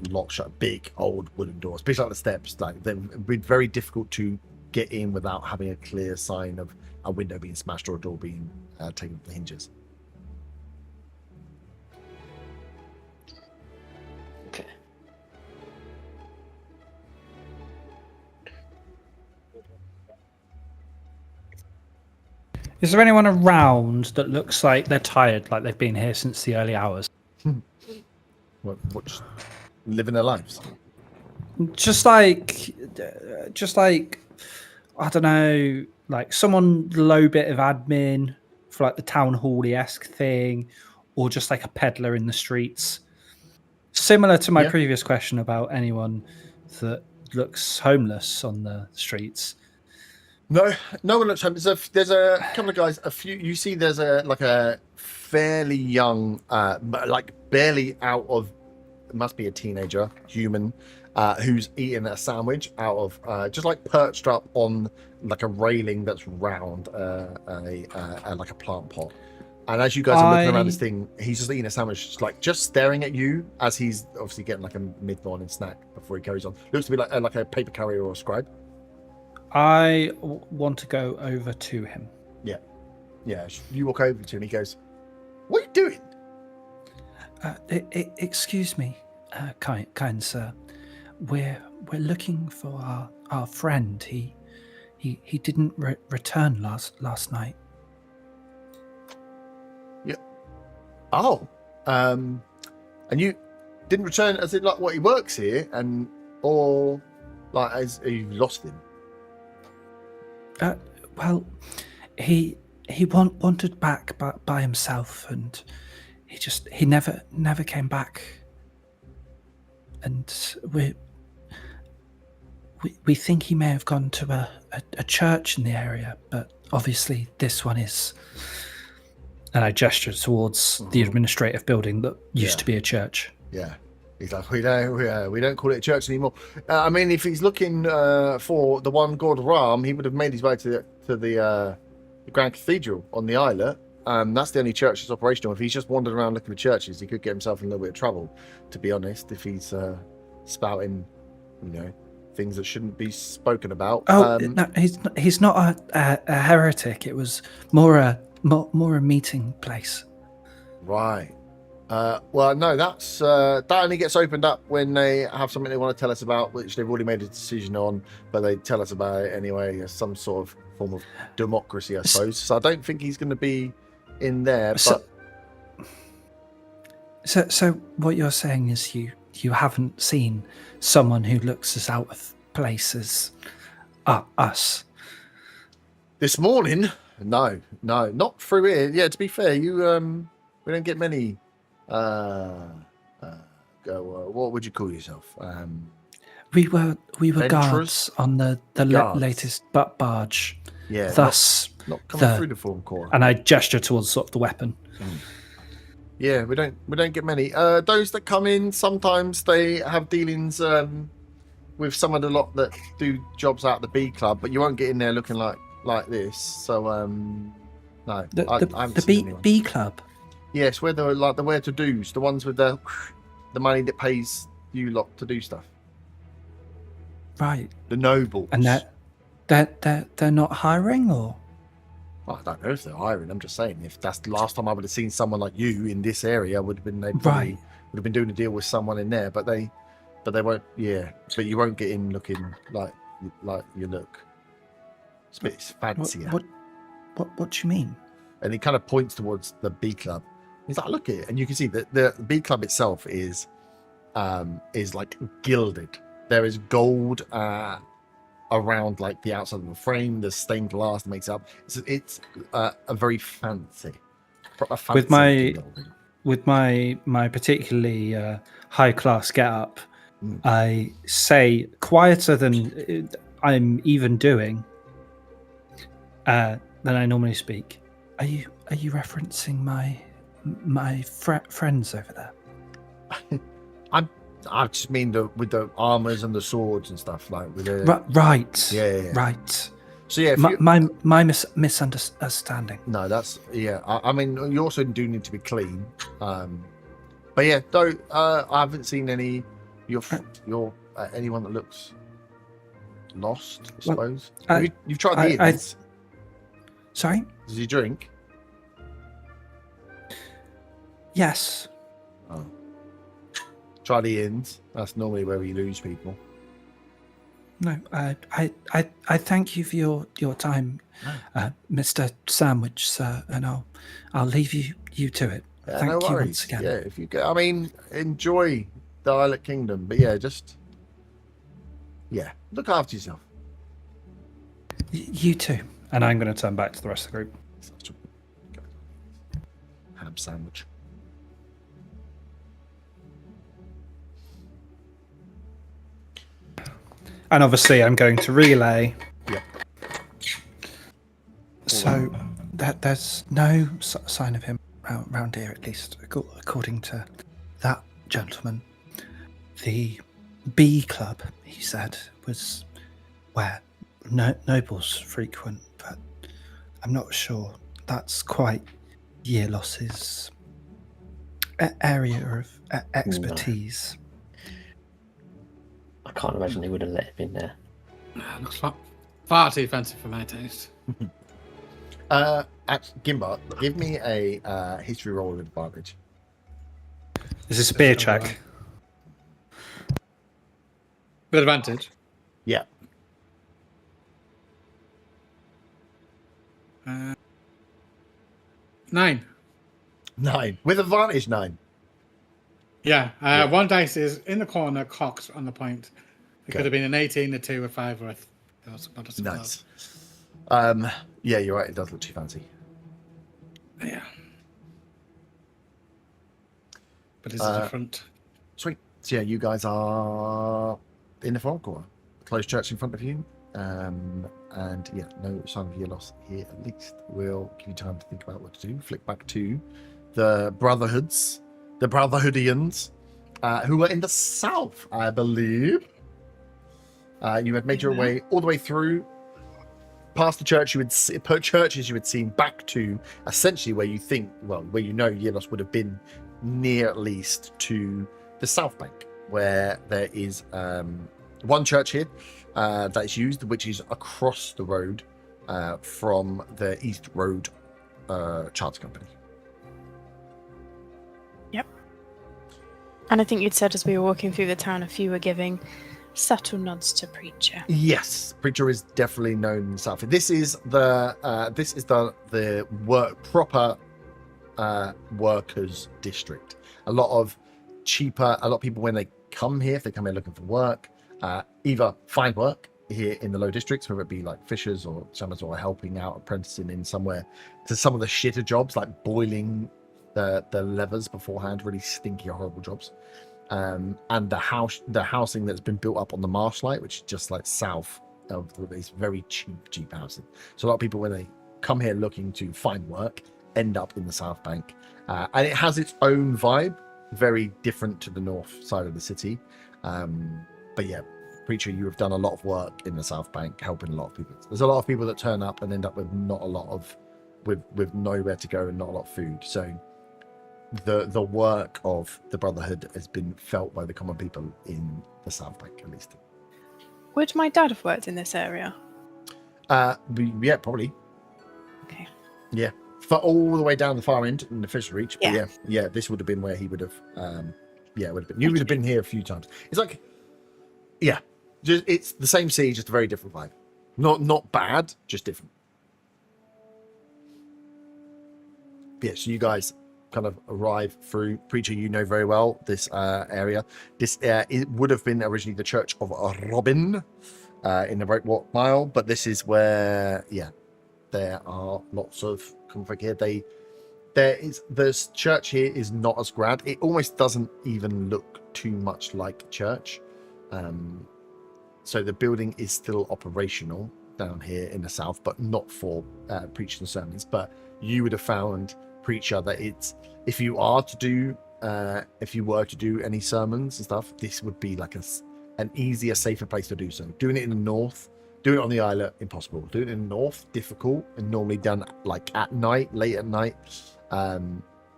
locked shut. Big old wooden door, especially like the steps. Like they'd be very difficult to get in without having a clear sign of a window being smashed or a door being taken off the hinges. Okay. Is there anyone around that looks like they're tired, like they've been here since the early hours? What, just living their lives? Just like, I don't know, like someone low bit of admin for like the town hall-esque thing, or just like a peddler in the streets. Similar to my previous question about anyone that looks homeless on the streets. No one looks home. There's a couple of guys. You see, there's a fairly young, like barely out of, it must be a teenager human, who's eating a sandwich out of just like perched up on like a railing that's round like a plant pot. And as you guys are looking around this thing, he's just eating a sandwich, just staring at you as he's obviously getting like a mid-morning snack before he carries on. Looks to be like a paper carrier or a scribe. I want to go over to him. Yeah. You walk over to him. He goes, "What are you doing?" Excuse me, kind sir. We're looking for our friend. He didn't return last night. Yeah. Oh. And you didn't return as in like what he works here, or like as you lost him? Well, he wandered back by himself, and he never came back. And we think he may have gone to a church in the area, but obviously this one is. And I gesture towards the administrative building that used to be a church. Yeah. He's like, we don't call it a church anymore. I mean, if he's looking for the one god Ram, he would have made his way to the Grand Cathedral on the islet. That's the only church that's operational. If he's just wandered around looking for churches, he could get himself in a little bit of trouble, to be honest, if he's spouting, things that shouldn't be spoken about. Oh, no, he's not a heretic. It was more a meeting place. Right. Well, no, that only gets opened up when they have something they want to tell us about, which they've already made a decision on, but they tell us about it anyway, as some sort of form of democracy, I suppose. So I don't think he's going to be in there. But so what you're saying is you haven't seen someone who looks as out of place as us? This morning? No, not through here. Yeah, to be fair, we don't get many. What would you call yourself? We were Venturers? guards on the Guards. Latest barge. Yeah, Thus, not coming through the form core. And I gesture towards sort of the weapon. Yeah, we don't get many. Those that come in, sometimes they have dealings with some of the lot that do jobs out at the B Club, but you won't get in there looking like this. So no, the B Club. Yes, where they're like the where to do's, the ones with the money that pays you lot to do stuff. Right. The nobles. And they're not hiring, or? Well, I don't know if they're hiring. I'm just saying, if that's the last time I would have seen someone like you in this area, would have been would have been doing a deal with someone in there, but they won't. Yeah, but you won't get in looking like you look. It's a bit fancier. What do you mean? And he kind of points towards the B Club. He's like, look at it, and you can see that the B Club itself is like gilded. There is gold around like the outside of the frame. There's stained glass that makes it up. It's a very fancy, proper fancy with my particularly high class get up. I say quieter than I'm even doing than I normally speak. Are you referencing my friends over there? I just mean with the armors and the swords and stuff like with the right. Yeah. Right. So yeah, my misunderstanding. No, that's I mean, you also do need to be clean. But yeah, though I haven't seen any your anyone that looks lost. I suppose you've tried the inns. Sorry. Does he drink? Yes. Oh. Try the inns. That's normally where we lose people. No, I thank you for your time, Mr. Sandwich, sir, and I'll leave you to it. Yeah, Thank no you worries. once again. Yeah, if you go, I mean, enjoy the Islet Kingdom, but yeah, just look after yourself. You too. And I'm going to turn back to the rest of the group. Ham sandwich. And obviously, I'm going to relay. Yep. So there's no sign of him around here, at least according to that gentleman. The B Club, he said, was where nobles frequent, but I'm not sure. That's quite Yierlos's area of expertise. I can't imagine they would have let him in there. Looks far too fancy for my taste. Gimbart, give me a history roll with advantage. Is this a spear check? With advantage? Yeah. 9. 9. With advantage, 9. Yeah, one dice is in the corner, cocked on the point. It Okay. could have been an 18, a 2, a 5, or a... Nice. Yeah, you're right. It does look too fancy. Yeah. But it's different. Sweet. So yeah, you guys are in the Folklore. Closed church in front of you. And yeah, no sign of Yierlos here at least. We'll give you time to think about what to do. Flick back to the Brotherhoods, the Brotherhoodians, who are in the south, I believe. You had made your way all the way through, past the church churches you had seen, back to essentially where you think, well, where you know Yierlos would have been, near at least to the South Bank, where there is one church here that is used, which is across the road from the East Road Charter Company. Yep. And I think you'd said as we were walking through the town, a few were giving subtle nods to Preacher. Yes, Preacher is definitely known in the South. This is the proper workers district. A lot of people when they come here, if they come here looking for work, either find work here in the low districts, whether it be like fishers or shammers or helping out, apprenticing in somewhere, to some of the shitter jobs like boiling the levers beforehand, really stinky, horrible jobs. And the housing that's been built up on the Marshlight, which is just like south of these very cheap housing. So a lot of people, when they come here looking to find work, end up in the South Bank, and it has its own vibe, very different to the north side of the city. But yeah, Preacher, you have done a lot of work in the South Bank, helping a lot of people. There's a lot of people that turn up and end up with not a lot of, with nowhere to go and not a lot of food. So the work of the Brotherhood has been felt by the common people in the South Bank, at least. Would my dad have worked in this area? Yeah, probably. Okay. Yeah, for all the way down the far end in the Fisher Reach. Yeah. But yeah, this would have been where he would have. It would have been. You would have been here a few times. It's like, yeah, it's the same sea, just a very different vibe. Not bad, just different. Yeah, so you guys kind of arrive through. Preacher, you know very well this area. This it would have been originally the Church of Robin in the Redvant Mile, but this is where there are lots of conflict here. This church here is not as grand. It almost doesn't even look too much like a church. So the building is still operational down here in the south, but not for preaching sermons. But you would have found, Preacher, that it's if you were to do any sermons and stuff, this would be like an easier, safer place to do so. Doing it in the north, doing it on the islet, impossible. Doing it in the north, difficult, and normally done like at night, late at night.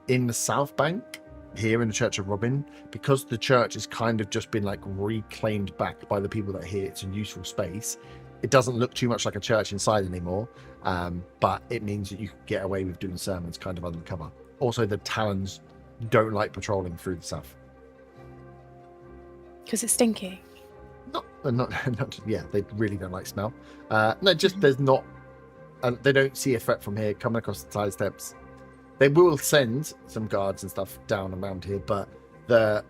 In the South Bank, here in the Church of Robin, because the church has kind of just been like reclaimed back by the people that are here, it's a useful space. It doesn't look too much like a church inside anymore, but it means that you can get away with doing sermons kind of under the cover. Also, the Talons don't like patrolling through the south. Because it's stinky. yeah, they really don't like smell. No, just there's not. They don't see a threat from here coming across the side steps. They will send some guards and stuff down around here, but the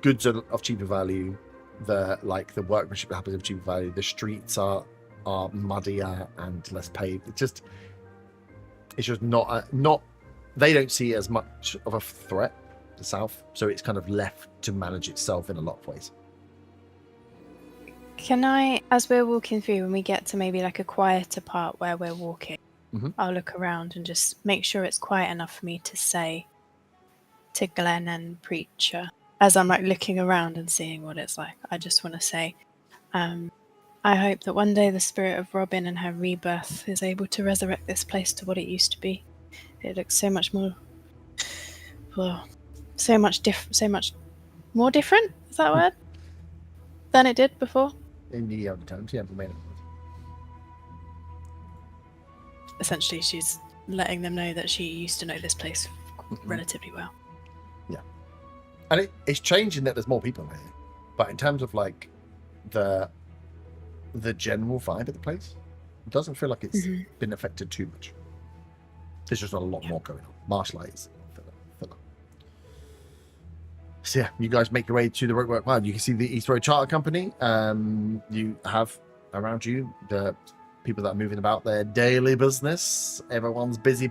goods are of cheaper value. The workmanship happens of cheaper value. The streets are muddier and less paved. It's just not. They don't see as much of a threat, the south, so it's kind of left to manage itself in a lot of ways. Can I, as we're walking through, when we get to maybe like a quieter part where we're walking, I'll look around and just make sure it's quiet enough for me to say to Glenn and Preacher, as I'm like looking around and seeing what it's like, I just want to say, I hope that one day the spirit of Robin and her rebirth is able to resurrect this place to what it used to be. It looks so much more, so much more different, is that a word? Than it did before? In the other times, yeah, but Essentially, she's letting them know that she used to know this place relatively well. Yeah. And it's changing that there's more people in here. But in terms of like the general vibe of the place, it doesn't feel like it's been affected too much. There's just a lot more going on. Marshlight is filler. So yeah, you guys make your way to the Roadwork Cloud. You can see the East Road Charter Company. You have around you the people that are moving about their daily business. Everyone's busy.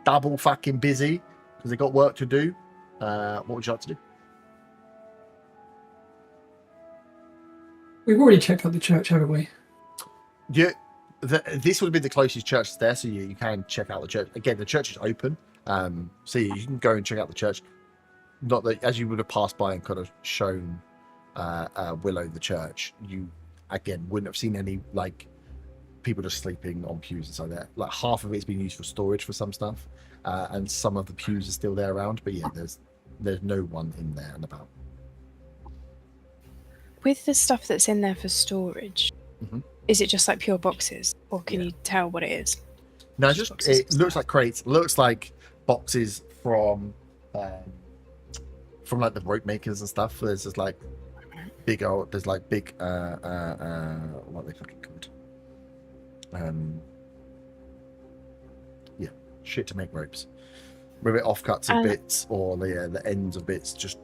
Double fucking busy because they got work to do. What would you like to do? We've already checked out the church, haven't we? Yeah, this would be the closest church there, so you can check out the church. Again, the church is open, so you can go and check out the church. Not that, as you would have passed by and kind of shown Willow the church, you again wouldn't have seen any like people just sleeping on pews and so there. Like half of it's been used for storage for some stuff, and some of the pews are still there around. But yeah, there's no one in there and about. With the stuff that's in there for storage, is it just like pure boxes, or can you tell what it is? No, it looks like crates. It looks like boxes from like the rope makers and stuff. There's just like big what are they fucking called? Shit to make ropes. With it offcuts of bits or the ends of bits. Just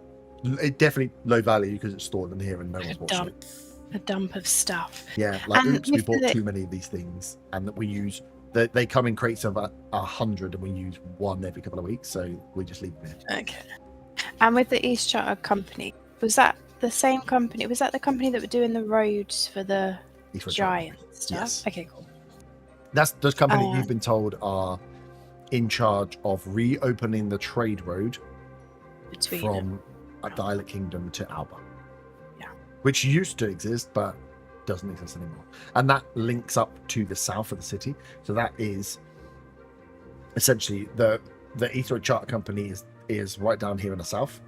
it definitely low value because it's stored in here and no one's watching it. A dump of stuff. Yeah, like oops, we bought too many of these things, and that we use. They come in crates of 100, and we use one every couple of weeks, so we just leave them here. Okay. And with the East Charter Company, was that the same company? Was that the company that were doing the roads for the giant stuff? Yes. Okay, cool. That's those companies you've been told are in charge of reopening the trade road from the Islet Kingdom to Alba. Yeah. Which used to exist, but doesn't exist anymore. And that links up to the south of the city. So that is essentially the East Road Charter Company is right down here in the south.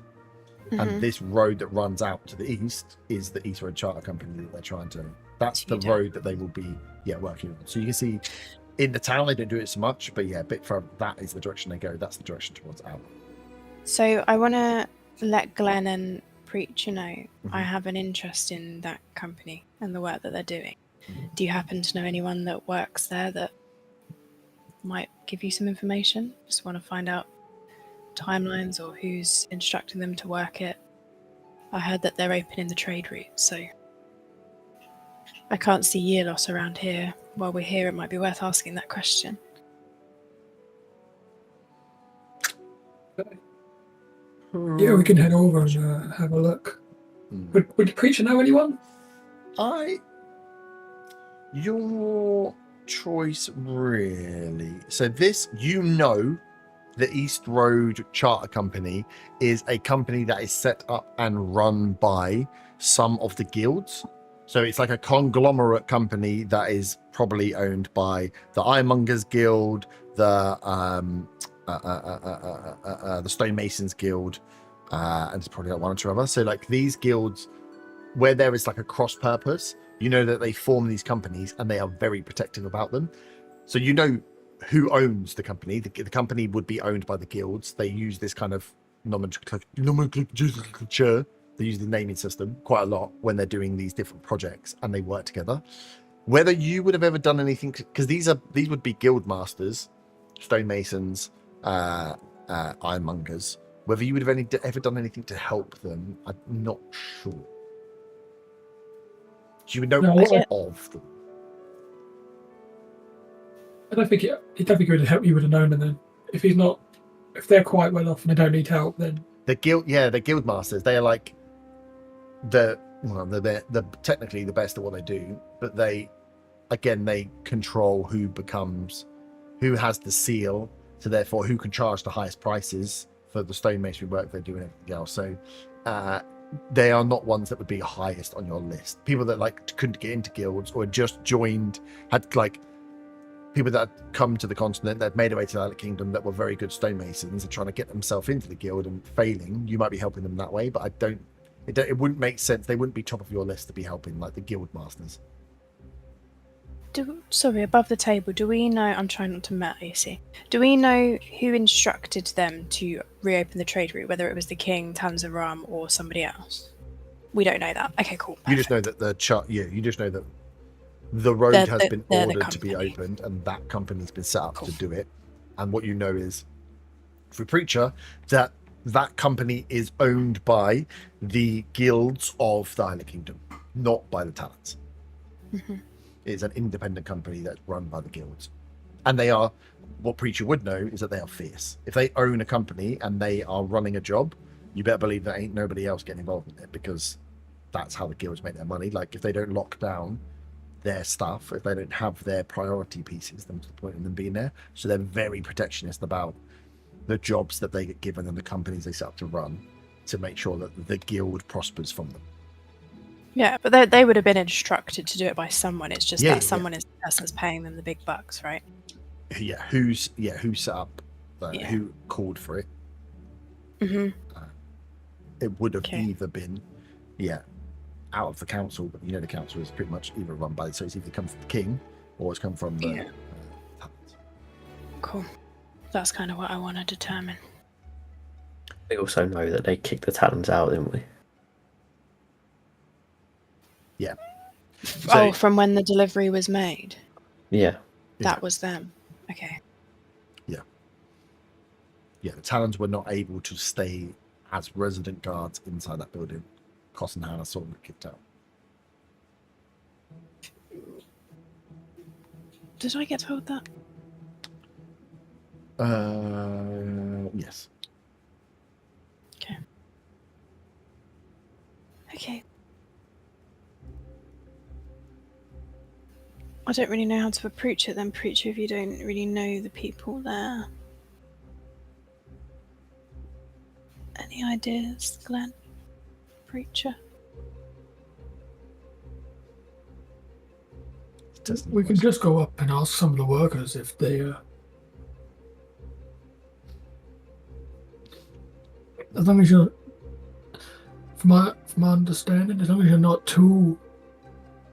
And this road that runs out to the east is the East Road Charter Company that they're trying to. That's the road that they will be working on. So you can see in the town they don't do it so much, but a bit further, that is the direction they go. That's the direction towards Alba. So I want to let Glenn and Preacher know I have an interest in that company and the work that they're doing. Do you happen to know anyone that works there that might give you some information? Just want to find out timelines or who's instructing them to work it. I heard that they're opening the trade route, so I can't see Yierlos around here. While we're here, it might be worth asking that question. Yeah, we can head over and have a look. Would the Preacher know anyone? Your choice, really. So this, the East Road Charter Company is a company that is set up and run by some of the guilds. So it's like a conglomerate company that is probably owned by the Ironmongers Guild, the Stonemasons Guild, and it's probably like one or two others. So like these guilds, where there is like a cross purpose, that they form these companies and they are very protective about them. So who owns the company. The company would be owned by the guilds. They use this kind of nomenclature They use the naming system quite a lot when they're doing these different projects and they work together. Whether you would have ever done anything, because these would be guild masters, stonemasons, ironmongers. Whether you would have ever done anything to help them, I'm not sure. You would know of them. I don't think he would have helped. You would have known, and then if they're quite well off and they don't need help, then the guild masters. They are like they're technically the best at what they do, but they control who has the seal, so therefore who can charge the highest prices for the stonemasonry work they do and everything else. So they are not ones that would be highest on your list. People that couldn't get into guilds or just joined, had people that had come to the continent, that had made their way to the Island Kingdom, that were very good stonemasons and trying to get themselves into the guild and failing. You might be helping them that way, but it wouldn't make sense. They wouldn't be top of your list to be helping like the guild masters. Above the table, do we know, I'm trying not to matter, you see, do we know who instructed them to reopen the trade route, whether it was the king, Talons of Ram, or somebody else? We don't know that. Okay, cool. Perfect. You just know that you just know that the road has been ordered to be opened and that company's been set up to do it. And what you know is, for Preacher, that company is owned by the guilds of the Island Kingdom, not by the Talons. Mm-hmm. It's an independent company that's run by the guilds. And they are, what Preacher would know is that they are fierce. If they own a company and they are running a job, you better believe there ain't nobody else getting involved in it, because that's how the guilds make their money. Like, if they don't lock down their stuff, if they don't have their priority pieces, then what's the point in them being there? So they're very protectionist about the jobs that they get given and the companies they set up to run, to make sure that the guild prospers from them. Yeah, but they would have been instructed to do it by someone. It's just that someone is the person that's paying them the big bucks, right? Yeah, who set up, who called for it. Mm-hmm. It would have either been, out of the council, but the council is pretty much either run by, so it's either come from the king or it's come from the Talons. Cool. That's kind of what I want to determine. We also know that they kicked the Talons out, didn't we? Yeah. So, from when the delivery was made? Yeah. That was them. Okay. Yeah. Yeah, the Talons were not able to stay as resident guards inside that building. Koss and Hannah saw them kicked out. Did I get told that? Yes. Okay. I don't really know how to approach it then, Preacher, if you don't really know the people there. Any ideas, Glenn? Preacher? we can just go up and ask some of the workers if they as long as you're, from my understanding, as long as you're not too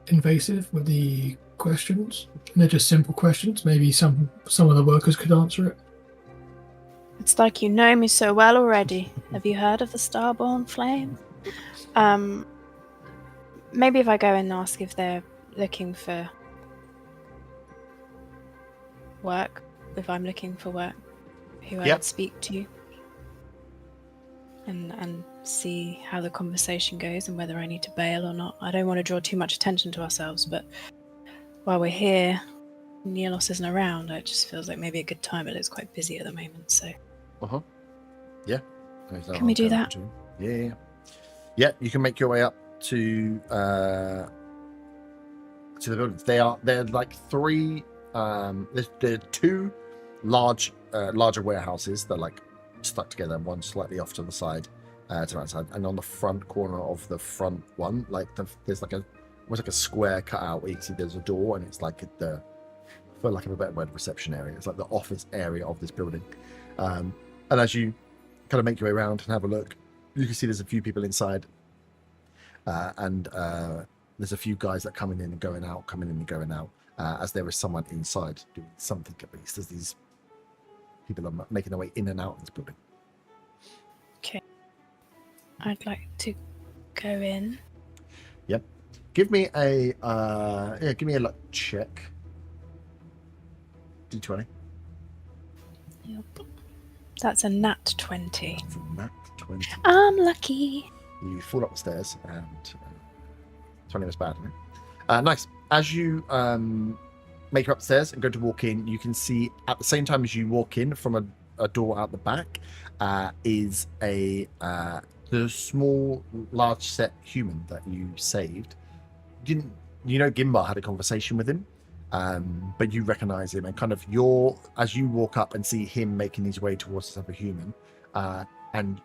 invasive with the questions, and they're just simple questions, maybe some of the workers could answer it. It's like you know me so well already. Have you heard of the Starborn Flame? Maybe if I go and ask if they're looking for work, if I'm looking for work, who I would speak to, and see how the conversation goes and whether I need to bail or not. I don't want to draw too much attention to ourselves, but while we're here, Yierlos isn't around. It just feels like maybe a good time, but it's quite busy at the moment. So, Yeah. Can we do that? Yeah. You can make your way up to the buildings. They're like three. They're two larger warehouses that are like stuck together, and one slightly off to the side, to the right side. And on the front corner of the front one, there's like almost like a square cut out where you can see there's a door, and it's like for lack of a better word, reception area. It's like the office area of this building. And as you kind of make your way around and have a look, you can see there's a few people inside, and there's a few guys that coming in and going out, as there is someone inside doing something, at least, as these people are making their way in and out of this building. Okay. I'd like to go in. Yep. Give me a luck check. D20. Yep. That's a nat 20. It's a nat 20. I'm lucky. You fall up the stairs, and 20 was bad, isn't it? Nice. As you make it upstairs and go to walk in, you can see at the same time as you walk in from a door out the back is the small, large set human that you saved. Gimbar had a conversation with him, but you recognize him, and kind of as you walk up and see him making his way towards this other human, and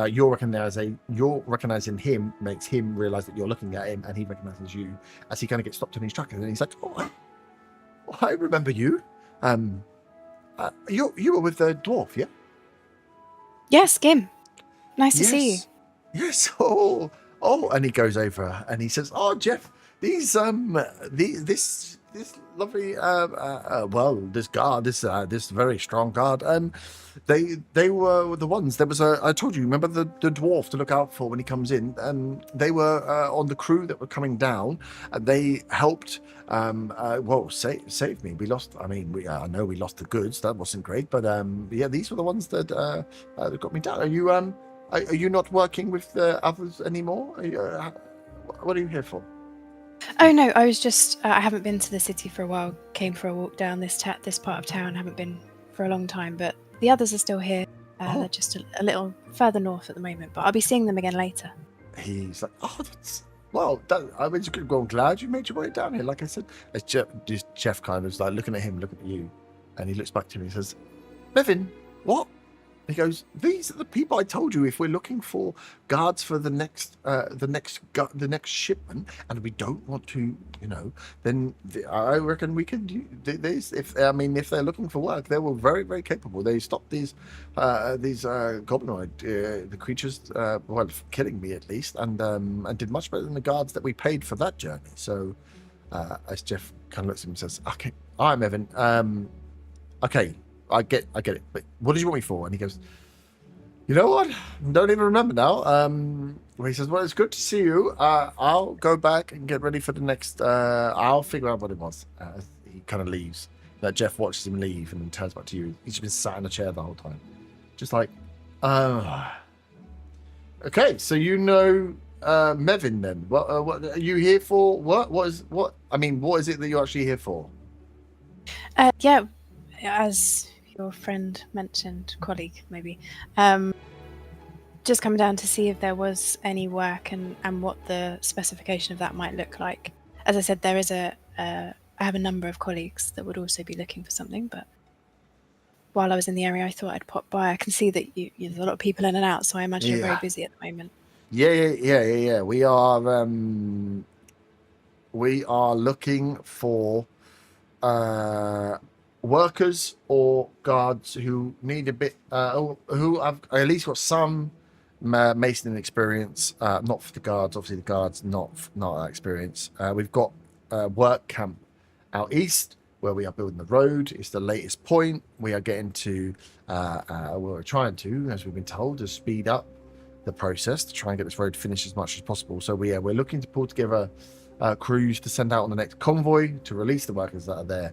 you're recognizing him makes him realize that you're looking at him, and he recognizes you as he kind of gets stopped in his tracks, and he's like, I remember you. You were with the dwarf, yeah? Yes, Gim. Nice to see you. Yes. Oh, and he goes over and he says, "Oh, Jeff, this lovely this very strong guard, they were the ones. There was I told you, remember the dwarf to look out for when he comes in, and they were on the crew that were coming down, and they helped save me. We lost, I know we lost the goods, that wasn't great, but these were the ones that got me down. Are you not working with the others anymore? What are you here for?" Oh no, I was just I haven't been to the city for a while. Came for a walk down this part of town. Haven't been for a long time, but the others are still here. They're just a little further north at the moment, but I'll be seeing them again later. He's like, I'm glad you made your way down here. Like I said, as Jeff kind of is like looking at you, and he looks back to me and says, "Mevin, what?" He goes, "These are the people I told you. If we're looking for guards for the next shipment, and we don't want to, then I reckon we can do this. If they're looking for work, they were very, very capable. They stopped these goblinoid the creatures, killing me at least, and did much better than the guards that we paid for that journey." So, as Jeff kind of looks at him and says, "Okay, I'm Evan. Okay." I get it, but what did you want me for?" And he goes, "You know what? Don't even remember now." He says, "Well, it's good to see you. I'll go back and get ready for the next. I'll figure out what it was." He kind of leaves. That Jeff watches him leave and then turns back to you. He's just been sat in a chair the whole time, just like, okay. So Mevin then? What are you here for? What is it that you're actually here for? Yeah, as your friend mentioned, colleague maybe, just come down to see if there was any work and what the specification of that might look like. As I said, there is I have a number of colleagues that would also be looking for something, but while I was in the area, I thought I'd pop by. I can see that there's a lot of people in and out, so I imagine you're very busy at the moment. Yeah. We are looking for workers or guards who need a bit, who have at least got some masoning experience. Not for the guards, obviously the guards not that experience. We've got work camp out east where we are building the road. It's the latest point. We are getting to, we're trying to, as we've been told, to speed up the process to try and get this road finished as much as possible. So we're looking to pull together crews to send out on the next convoy to release the workers that are there.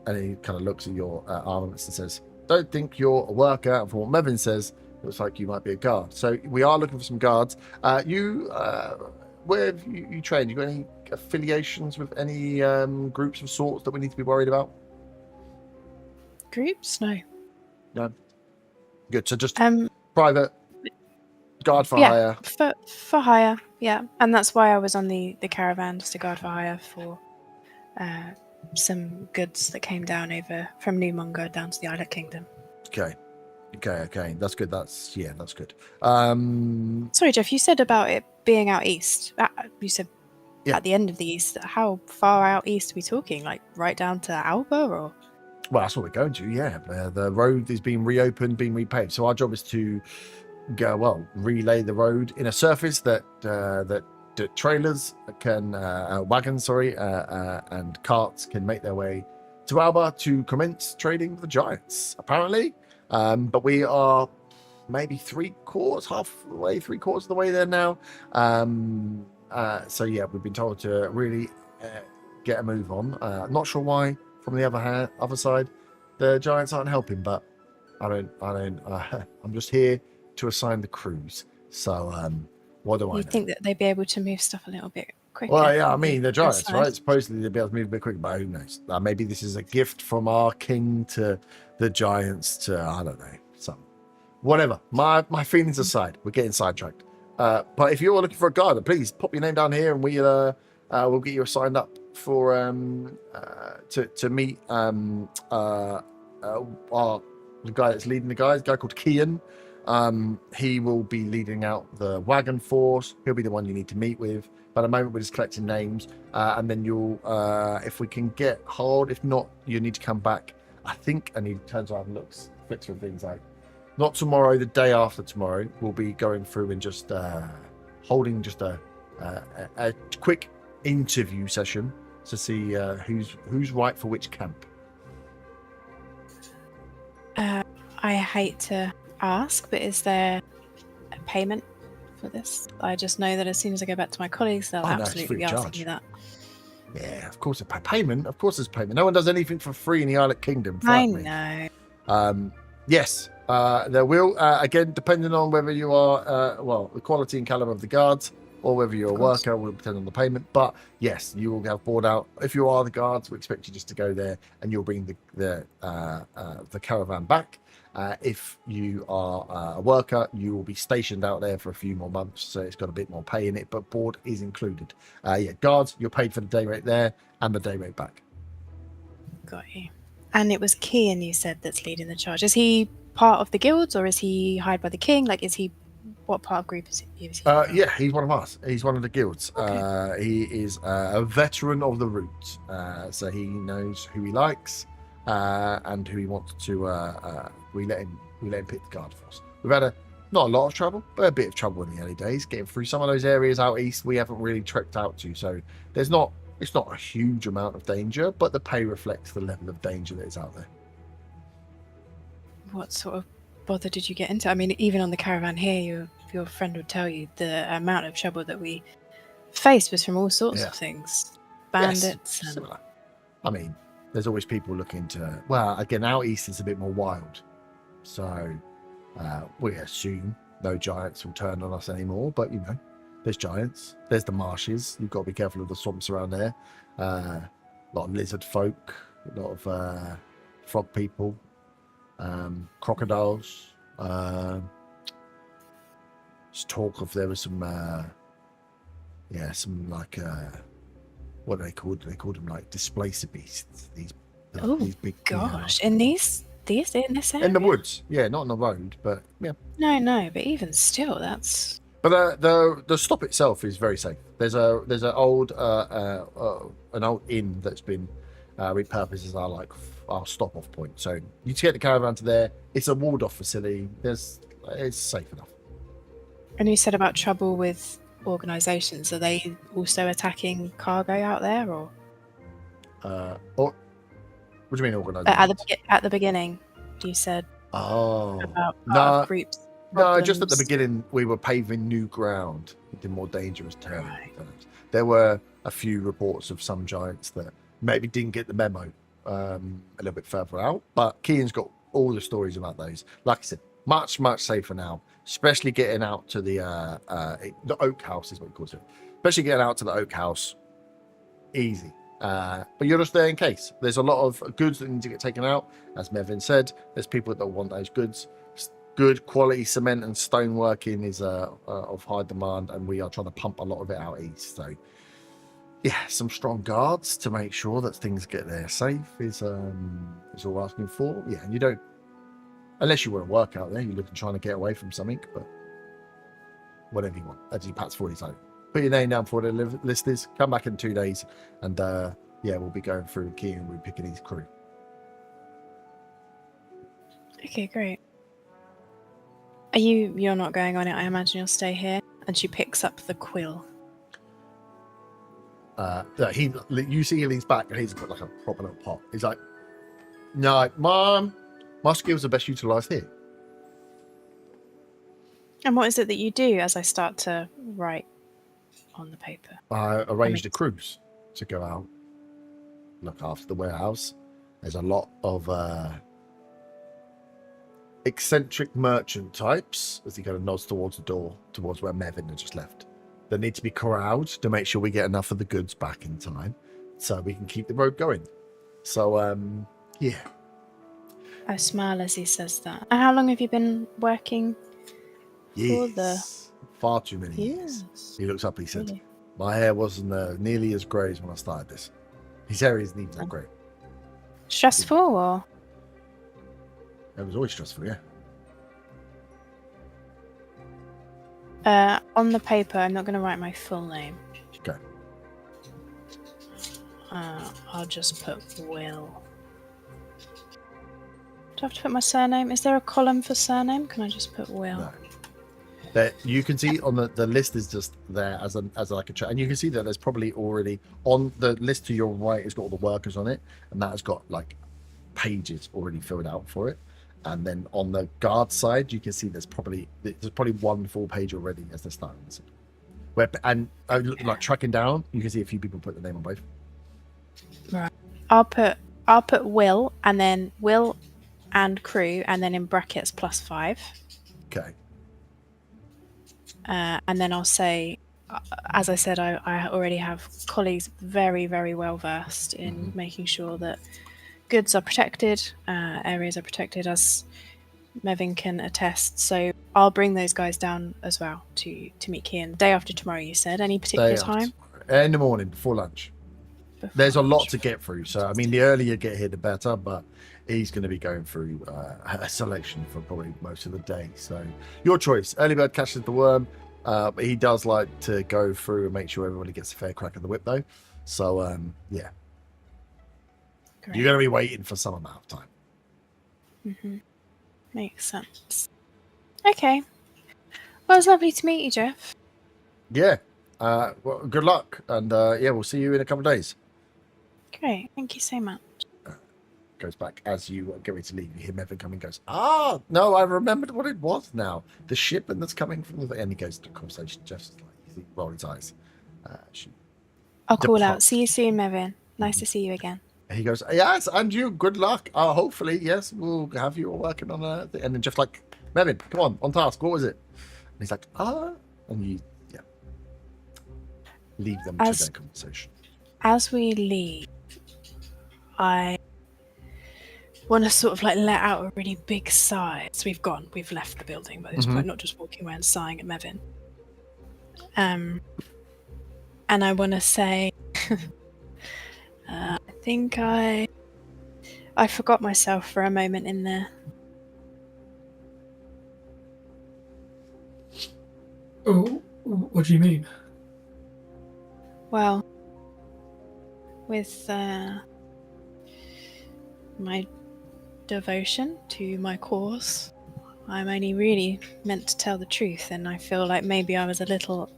And he kind of looks at your armaments and says, "Don't think you're a worker." And from what Mevin says, it looks like you might be a guard. So we are looking for some guards. Where have you trained? You got any affiliations with any groups of sorts that we need to be worried about? Groups? No. No. Good. So just private guard for hire. For hire, yeah. And that's why I was on the caravan, just a guard for hire for some goods that came down over from New Mongo down to the Islet Kingdom. Okay. That's good. That's good. Sorry, Jeff, you said about it being out east. You said at the end of the east. How far out east are we talking? Like right down to Alba, or? Well, that's what we're going to. Yeah, the road is being reopened, being repaved. So our job is to relay the road in a surface that trailers can, wagons, and carts can make their way to Alba to commence trading with the giants, apparently. But we are maybe three-quarters of the way there now. So yeah, we've been told to really get a move on. Not sure why. From the other side, the giants aren't helping, but I'm just here to assign the crews. So what do I know? You'd think that they'd be able to move stuff a little bit quicker. Well, yeah, I mean, they're giants, That's right? nice. Supposedly they'll be able to move a bit quicker, but who knows? Maybe this is a gift from our king to the giants to, I don't know, something. Whatever. My feelings aside, we're getting sidetracked. But if you're looking for a gardener, please pop your name down here and we'll get you signed up for to meet the guy that's leading the guys, a guy called Kian. He will be leading out the wagon force. He'll be the one you need to meet with. But at the moment, we're just collecting names, and then you'll, if we can get hold. If not, you need to come back. I think, and he turns around and flicks through things like, not tomorrow, the day after tomorrow, we'll be going through and just holding just a quick interview session to see who's right for which camp. I hate to ask, but is there a payment for this? I just know that as soon as I go back to my colleagues, they'll absolutely be asking me that. Yeah, of course, payment. Of course, there's payment. No one does anything for free in the Islet Kingdom. I know. Yes, there will. Again, depending on whether you are, the quality and caliber of the guards, or whether you're a worker, will depend on the payment. But yes, you will have board out. If you are the guards, we expect you just to go there, and you'll bring the caravan back. If you are a worker, you will be stationed out there for a few more months, so it's got a bit more pay in it, but board is included. Guards, you're paid for the day rate there and the day rate back. Got you. And it was Kian, you said, that's leading the charge. Is he part of the guilds, or is he hired by the king? Like, what part of group is he? Yeah, he's one of us. He's one of the guilds. Okay. He is a veteran of the route, so he knows who he likes and who he wants to. We let him pick the guard force. We've had not a lot of trouble, but a bit of trouble in the early days getting through some of those areas out east we haven't really trekked out to. So it's not a huge amount of danger, but the pay reflects the level of danger that is out there. What sort of bother did you get into? I mean, even on the caravan here, your friend would tell you the amount of trouble that we faced was from all sorts of things. Bandits. Yes, similar. I mean, there's always people looking to. Well, again, out east is a bit more wild, so we assume no giants will turn on us anymore. But there's giants. There's the marshes. You've got to be careful of the swamps around there. A lot of lizard folk. A lot of frog people. Crocodiles. Just talk of there was some like what are they called? They called them like displacer beasts. These big gosh, in this area? in the woods. Yeah, not on the road, but yeah. No, but even still, that's. But the stop itself is very safe. There's an old inn that's been repurposed as our stop off point. So you get the caravan to there. It's a walled off facility. It's safe enough. And you said about trouble with organisations. Are they also attacking cargo out there, or? What do you mean organisations? At the beginning, you said. Oh. About groups. No, just at the beginning, we were paving new ground into more dangerous terrain. Right. There were a few reports of some giants that maybe didn't get the memo a little bit further out, but Kian's got all the stories about those. Like I said, much safer now, especially getting out to the Oak House is what he calls it. Especially getting out to the Oak House, easy. But you're just there in case. There's a lot of goods that need to get taken out. As Mevin said, there's people that want those goods. Good quality cement and stoneworking is of high demand, and we are trying to pump a lot of it out east. So, yeah, some strong guards to make sure that things get there safe is all we're asking for. Yeah, and you don't, unless you want to work out there, you're looking trying to get away from something, but whatever you want. As he pats for his own. Put your name down for the list is. Come back in 2 days, and we'll be going through the key and we'll be picking his crew. Okay, great. You're not going on it? I imagine you'll stay here. And she picks up the quill. You see he leans back and he's got like a proper little pot. He's like, "No, Mom, my skills are best utilised here." And what is it that you do as I start to write on the paper? I arranged a cruise to go out, look after the warehouse. There's a lot of eccentric merchant types, as he kind of nods towards the door, towards where Mevin had just left. They need to be corralled to make sure we get enough of the goods back in time, so we can keep the road going. So, yeah. I smile as he says that. And how long have you been working for the... Far too many years. Yes. He looks up and he said, Really? my hair wasn't nearly as grey as when I started this. His hair isn't even that grey. Stressful or... It was always stressful, yeah. On the paper, I'm not going to write my full name. Okay. I'll just put Will. Do I have to put my surname? Is there a column for surname? Can I just put Will? No. That you can see on the list is just there as like a chat, and you can see that there's probably already on the list to your right. It's got all the workers on it, and that has got like pages already filled out for it. And then on the guard side, you can see there's probably one full page already as they're starting. Like tracking down, you can see a few people put the name on both. Right. I'll put Will, and then Will and crew, and then in brackets +5. Okay. And then I'll say, as I said, I already have colleagues very, very well versed in making sure that goods are protected, areas are protected, as Mevin can attest. So I'll bring those guys down as well to meet Kian. Day after tomorrow, you said. Any particular time? In the morning, before lunch. Before There's a lot lunch. to get through. So, I mean, the earlier you get here, the better. But he's going to be going through a selection for probably most of the day. So, your choice. Early bird catches the worm. He does like to go through and make sure everybody gets a fair crack of the whip, though. So, yeah. Great. You're going to be waiting for some amount of time. Mm-hmm. Makes sense. Okay. Well, it's lovely to meet you, Jeff. Yeah. Well, good luck. And, yeah, we'll see you in a couple of days. Great. Thank you so much. Goes back as you get ready to leave. You hear Mevin coming. Goes, no, I remembered what it was now. The shipment that's coming from the. And he goes to conversation. Jeff's like, he rolls his eyes. I'll call out. See you soon, Mevin. Nice to see you again. He goes, yes, and you. Good luck. Hopefully, yes, we'll have you all working on a thing. And then Jeff's like, Mevin, come on task. What was it? And he's like, and you, yeah, leave them to their conversation. As we leave, I want to sort of like let out a really big sigh. So we've left the building by this point, not just walking around sighing at Mevin. And I want to say, I think I forgot myself for a moment in there. Oh, what do you mean? Well, with my devotion to my cause, I'm only really meant to tell the truth, and I feel like maybe I was a little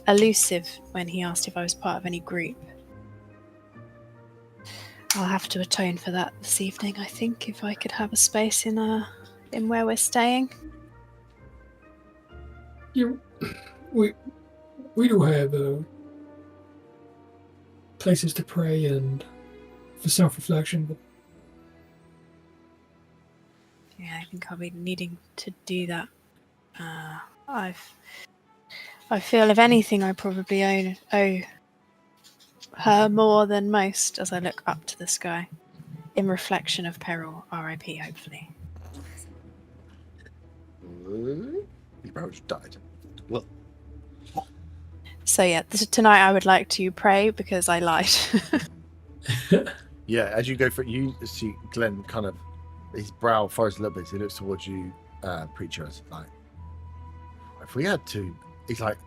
elusive when he asked if I was part of any group. I'll have to atone for that this evening, I think, if I could have a space in where we're staying. We do have places to pray and for self-reflection, but Yeah, I think I'll be needing to do that. I feel, if anything, I probably owe her more than most as I look up to the sky, in reflection of peril. R.I.P. Hopefully. Your bro just died. Well, So yeah, tonight I would like to pray because I lied. yeah, as you go for it, you see Glenn kind of, his brow furrows a little bit. So he looks towards you, preacher, as like, if we had to, he's like,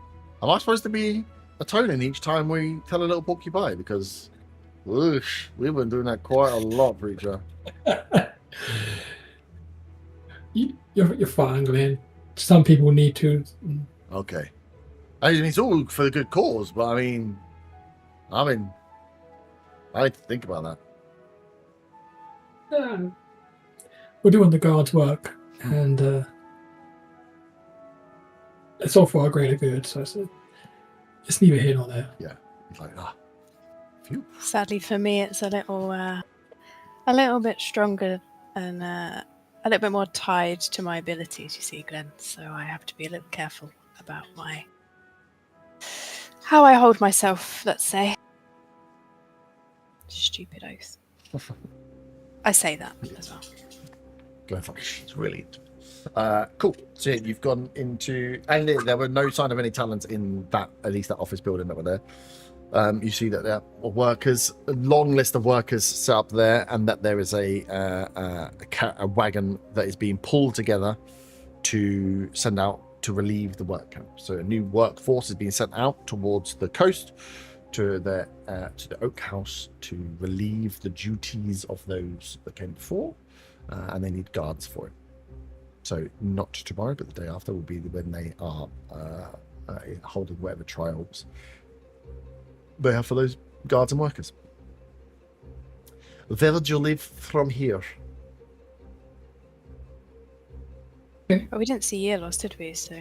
am I supposed to be atoning each time we tell a little porcupine? Because, whoosh, we've been doing that quite a lot, preacher. you're fine, Glenn. Some people need to. Okay. I mean, it's all for the good cause, but I mean, I need to think about that. We're doing the guard's work, and it's all for our greater good. So it's neither here nor there. Yeah. He's like, phew. Sadly for me, it's a little bit stronger and a little bit more tied to my abilities, you see, Glenn. So I have to be a little careful about how I hold myself, let's say. Stupid oath. I say that as well. Go for it. It's brilliant. Cool. So yeah, you've gone into, and there were no sign of any talent in that, at least that office building that were there. You see that there are workers, a long list of workers set up there, and that there is a wagon that is being pulled together to send out to relieve the work camp. So a new workforce is being sent out towards the coast to the Oak House to relieve the duties of those that came before, and they need guards for it. So not tomorrow, but the day after will be when they are holding whatever trials they have for those guards and workers. Where would you live from here? But we didn't see Yierlos, did we? So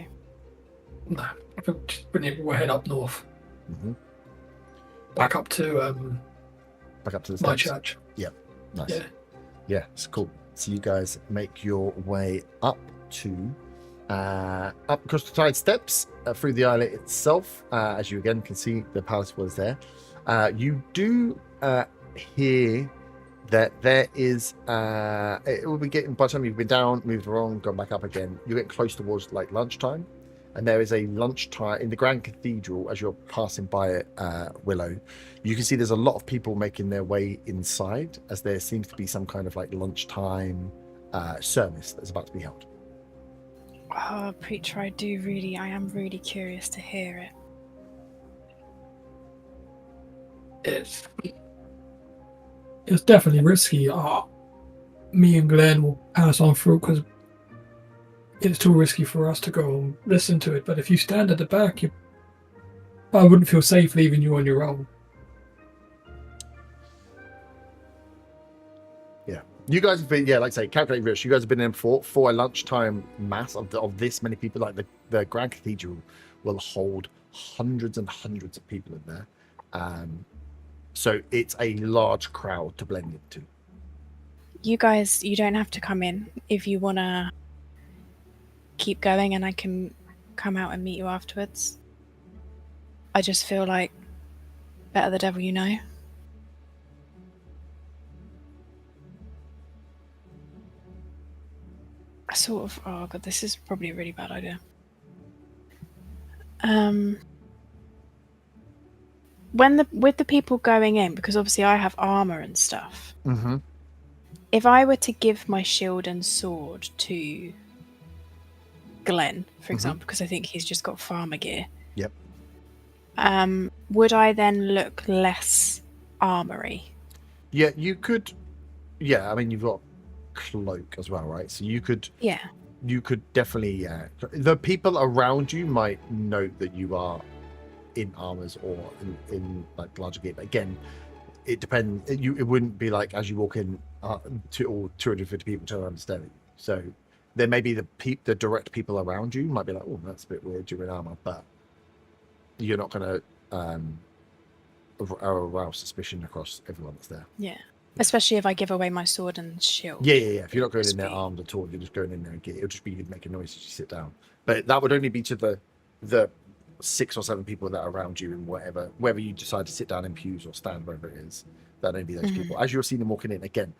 No, I think we'll head up north. Mm-hmm. Back up to Back up to the my steps. church. Nice. Yeah. Yeah, it's cool. So you guys make your way up to up across the tide steps through the islet itself. As you again can see, the palace was there. You do hear that there is it will be getting, by the time you've been down, moved around, gone back up again, you get close towards like lunchtime, and there is a lunchtime in the Grand Cathedral. As you're passing by it, Willow, you can see there's a lot of people making their way inside, as there seems to be some kind of like lunchtime service that's about to be held. oh, preacher, I am really curious to hear it. It's definitely risky. Me and Glenn will pass on through because it's too risky for us to go and listen to it. But if you stand at the back, I wouldn't feel safe leaving you on your own. Yeah, you guys have been, like I say, calculate risk. You guys have been in for a lunchtime mass of this many people. Like the Grand Cathedral will hold hundreds and hundreds of people in there. So it's a large crowd to blend into. You guys, you don't have to come in if you want to keep going, and I can come out and meet you afterwards. I just feel like better the devil you know. I sort of, oh god, this is probably a really bad idea. With the people going in, because obviously I have armor and stuff. Mm-hmm. If I were to give my shield and sword to Glenn, for example, because I think he's just got farmer gear. Yep. Would I then look less armory? Yeah, you could. Yeah, I mean, you've got cloak as well, right? So you could. Yeah. You could definitely. Yeah. The people around you might note that you are in armors or in like larger gear. But again, it depends. It wouldn't be like as you walk in, or 250 people turn around and stare at you. So there may be the direct people around you might be like, oh, that's a bit weird, you're in armor, but you're not going to arouse suspicion across everyone that's there. Yeah. Especially if I give away my sword and shield. Yeah. If you're not going in there armed at all, you're just going in there and it'll just be you'd make a noise as you sit down. But that would only be to the 6 or 7 people that are around you and whether you decide to sit down in pews or stand wherever it is. That'd only be those people. As you'll see them walking in, again,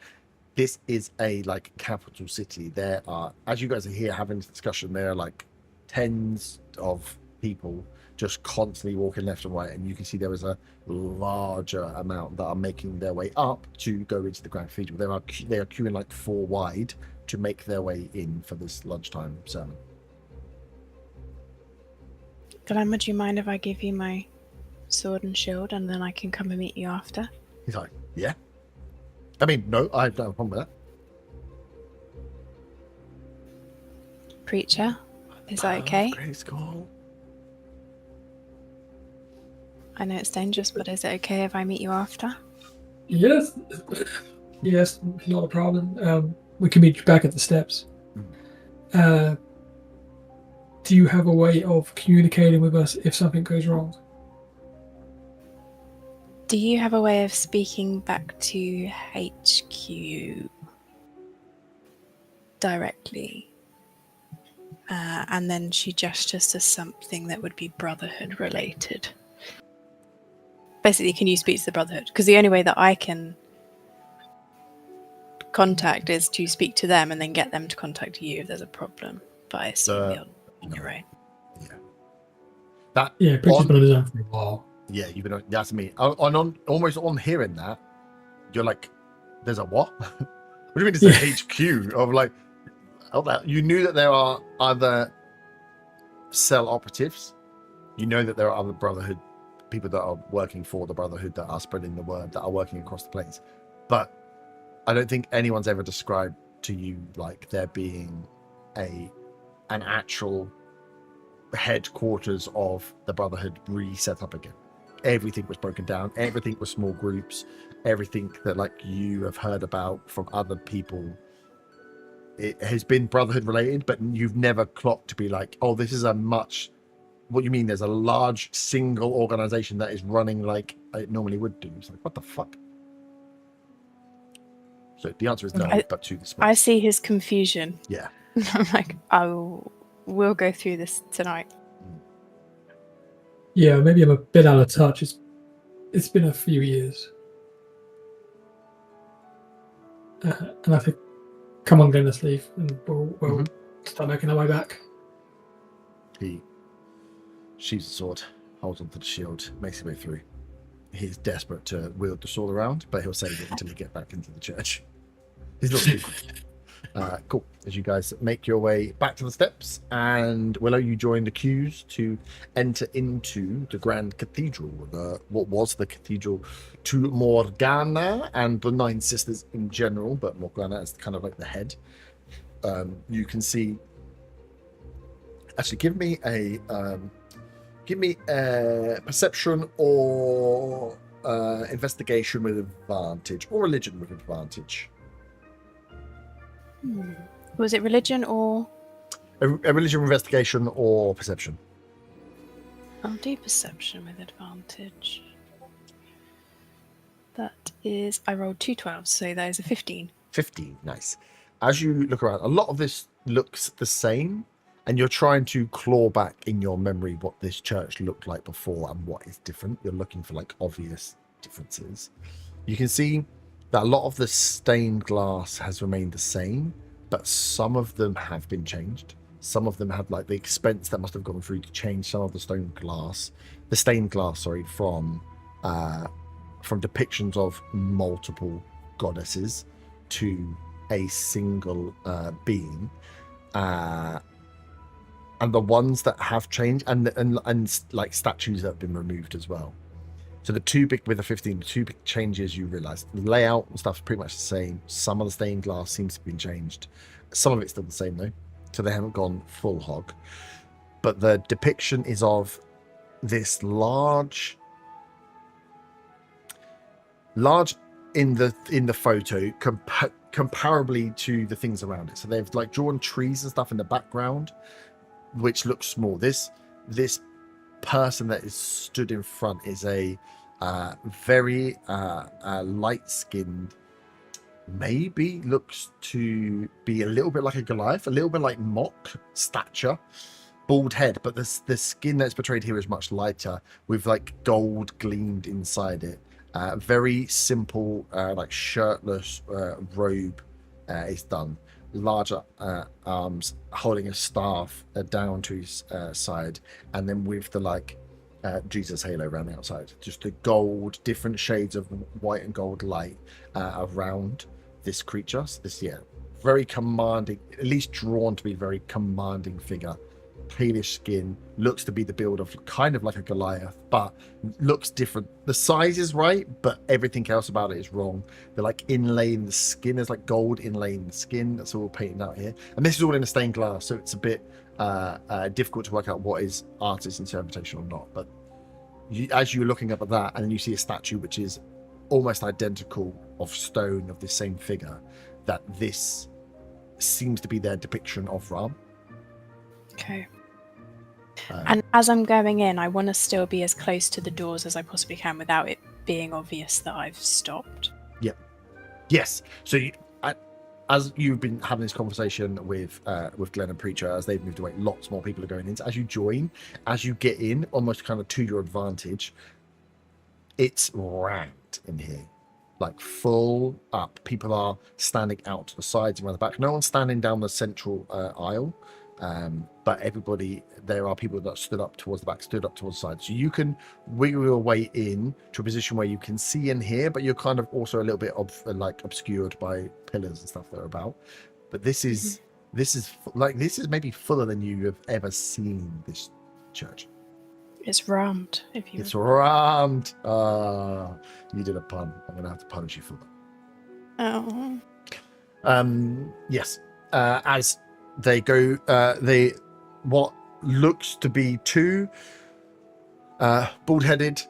this is a like capital city. There are, as you guys are here having this discussion, there are like tens of people just constantly walking left and right, and you can see there is a larger amount that are making their way up to go into the Grand Cathedral. They are queuing like 4 wide to make their way in for this lunchtime sermon. Glenn, would you mind if I give you my sword and shield and then I can come and meet you after? He's like, yeah. I mean, no, I don't have a problem with that. Preacher, is that okay? Grace call. I know it's dangerous, but is it okay if I meet you after? Yes, not a problem. We can meet you back at the steps. do you have a way of communicating with us if something goes wrong? Do you have a way of speaking back to HQ directly? And then she gestures to something that would be Brotherhood related. Basically, can you speak to the Brotherhood? Because the only way that I can contact is to speak to them and then get them to contact you if there's a problem. But I assume you're on your own. Yeah, Pritchard's been on his own for a while. Yeah, you've been. That's me. On almost on hearing that, you're like, "There's a what? What do you mean? It's a HQ of like." You knew that there are other cell operatives. You know that there are other Brotherhood people that are working for the Brotherhood that are spreading the word, that are working across the plains. But I don't think anyone's ever described to you like there being an actual headquarters of the Brotherhood reset up again. Everything was broken down. Everything was small groups. Everything that like you have heard about from other people, it has been Brotherhood related, but you've never clocked to be like, oh, this is a much. What you mean? There's a large single organization that is running like it normally would do. It's like, what the fuck? So the answer is no, but to this. I see his confusion. Yeah. I'm like, we'll go through this tonight. Yeah, maybe I'm a bit out of touch. It's been a few years. And I think, come on, Glen, let's leave, and we'll start making our way back. He sheathes the sword, holds onto the shield, makes his way through. He's desperate to wield the sword around, but he'll save it until he gets back into the church. He's not stupid. Cool. As you guys make your way back to the steps, and Willow, you join the queues to enter into the Grand Cathedral, what was the Cathedral to Morgana and the Nine Sisters in general, but Morgana is kind of like the head. You can see. Actually, give me a perception or investigation with advantage, or religion with advantage. Was it religion or A religion investigation or perception? I'll do perception with advantage. That is, I rolled 2 12s, so that is a 15. 15, nice. As you look around, a lot of this looks the same, and you're trying to claw back in your memory what this church looked like before and what is different. You're looking for like obvious differences. You can see that a lot of the stained glass has remained the same, but some of them have been changed. Some of them have like the expense that must have gone through to change some of the stained glass, from depictions of multiple goddesses to a single being. And the ones that have changed, and like statues that have been removed as well. So the two big changes, you realize the layout and stuff's pretty much the same. Some of the stained glass seems to have been changed. Some of it's still the same though, so they haven't gone full hog. But the depiction is of this large in the photo, comparably to the things around it. So they've like drawn trees and stuff in the background, which looks small. This person that is stood in front is a very light-skinned, maybe looks to be a little bit like a Goliath, a little bit like Mock stature, bald head, but the skin that's portrayed here is much lighter, with like gold gleamed inside it. Very simple, like shirtless robe is done. Larger arms, holding a staff down to his side, and then with the like Jesus halo around the outside. Just the gold, different shades of white and gold light around this creature. So this, very commanding, at least drawn to be very commanding figure. Palish skin, looks to be the build of kind of like a Goliath, but looks different. The size is right, but everything else about it is wrong. They're like inlaying the skin, there's like gold inlaying the skin. That's all painted out here, and this is all in a stained glass, so it's a bit difficult to work out what is artist interpretation or not. But as you're looking up at that, and then you see a statue which is almost identical of stone of the same figure, that this seems to be their depiction of Ram. Okay. And as I'm going in, I want to still be as close to the doors as I possibly can without it being obvious that I've stopped. Yes. So as you've been having this conversation with Glenn and Preacher, as they've moved away, lots more people are going in. So as you join, as you get in, almost kind of to your advantage, it's rammed in here, like full up. People are standing out to the sides and around the back. No one's standing down the central aisle, but there are people that stood up towards the back, stood up towards the side. So you can wiggle your way in to a position where you can see and hear, but you're kind of also a little bit obscured by pillars and stuff that are about. But this is maybe fuller than you have ever seen this church. It's rammed, if you It's rammed. You did a pun. I'm gonna have to punish you for that. Oh. Yes. As they go, what looks to be two bald-headed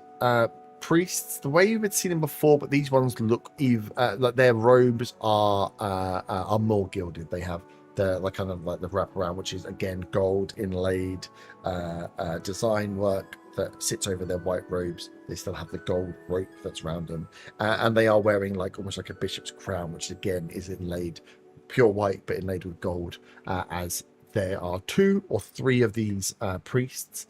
priests, the way you've seen them before, but these ones look like their robes are more gilded. They have the the wraparound, which is again gold inlaid design work that sits over their white robes. They still have the gold rope that's around them, and they are wearing almost like a bishop's crown, which again is inlaid pure white but inlaid with gold. As there are 2 or 3 of these priests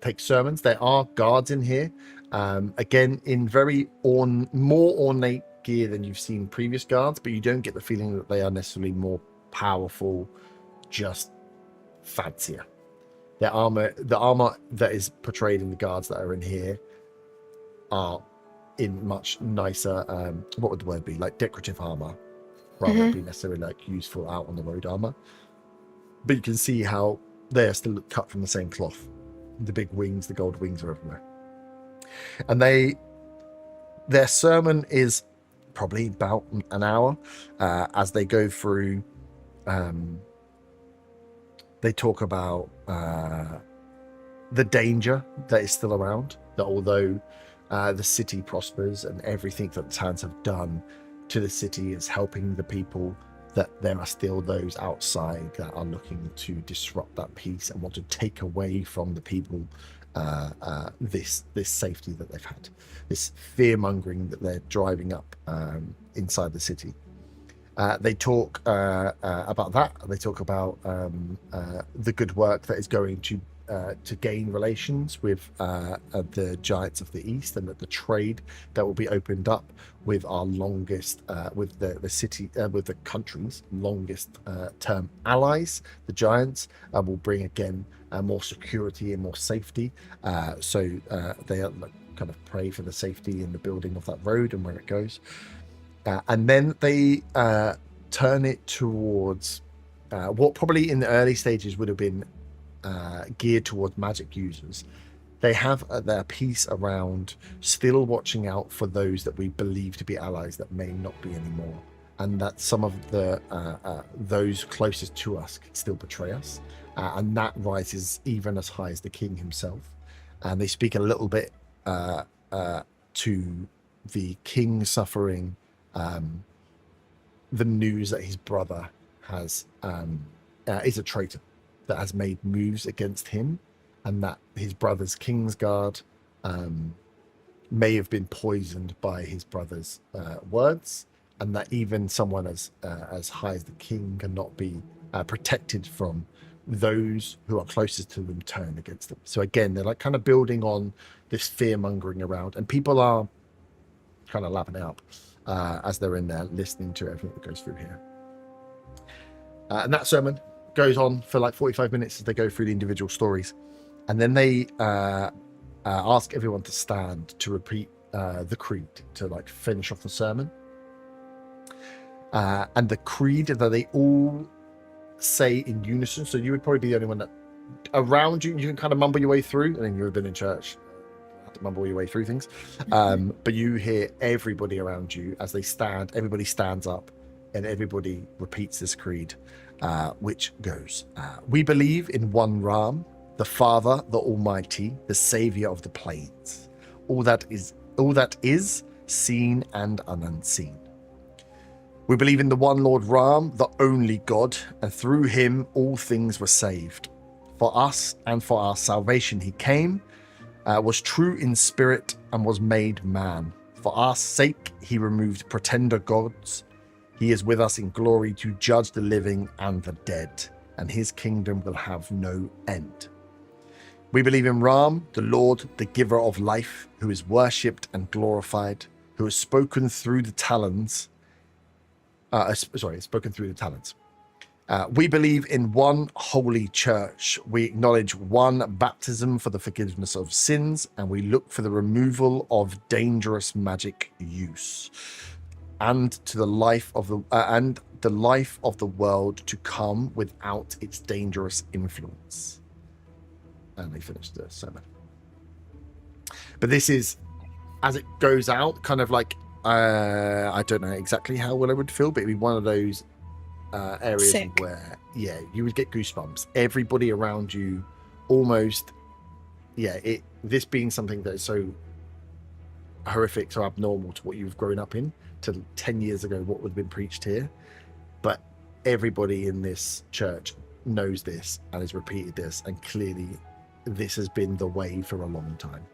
take sermons. There are guards in here, again in very more ornate gear than you've seen previous guards, but you don't get the feeling that they are necessarily more powerful, just fancier. The armor that is portrayed in the guards that are in here are in much nicer, what would the word be, like decorative armor, rather than be necessarily useful out on the road armor. But you can see how they are still cut from the same cloth. The big wings, the gold wings are everywhere. And their sermon is probably about an hour, as they go through. They talk about the danger that is still around, that although the city prospers and everything that the Tans have done to the city is helping the people, that there are still those outside that are looking to disrupt that peace and want to take away from the people this safety that they've had, this fear-mongering that they're driving up inside the city. They talk about that. They talk about the good work that is going to gain relations with the giants of the east, and that the trade that will be opened up with our longest, with the city, with the country's longest term allies, the giants, will bring again more security and more safety. So they kind of pray for the safety in the building of that road and where it goes. And then they turn it towards what probably in the early stages would have been geared towards magic users. They have their piece around still watching out for those that we believe to be allies that may not be anymore, and that some of the those closest to us can still betray us, and that rises even as high as the king himself. And they speak a little bit to the king suffering the news that his brother has is a traitor, that has made moves against him, and that his brother's Kingsguard may have been poisoned by his brother's words, and that even someone as high as the king cannot be protected from those who are closest to them turn against them. So again, they're kind of building on this fear-mongering around, and people are kind of lapping it up as they're in there listening to everything that goes through here. And that sermon goes on for 45 minutes as they go through the individual stories, and then they ask everyone to stand to repeat the creed to finish off the sermon. And the creed that they all say in unison, so you would probably be the only one that around you can kind of mumble your way through. I mean, you've been in church, you have to mumble your way through things, but you hear everybody around you as they stand. Everybody stands up and everybody repeats this creed, which goes, we believe in one Ram, the Father, the Almighty, the Savior of the plains, all that is seen and unseen. We believe in the one Lord Ram, the only God, and through him all things were saved. For us and for our salvation he came, was true in spirit, and was made man. For our sake he removed pretender gods. He is with us in glory to judge the living and the dead, and his kingdom will have no end. We believe in Ram, the Lord, the giver of life, who is worshipped and glorified, who has spoken through the talons. We believe in one holy church. We acknowledge one baptism for the forgiveness of sins, and we look for the removal of dangerous magic use, and to the life of the world to come without its dangerous influence. And they finished the sermon. But this is, as it goes out, kind of like I don't know exactly how well I would feel, but it'd be one of those areas Sick. where you would get goosebumps. Everybody around you almost this being something that is so horrific, so abnormal to what you've grown up in, to 10 years ago what would have been preached here, but everybody in this church knows this and has repeated this, and clearly this has been the way for a long time.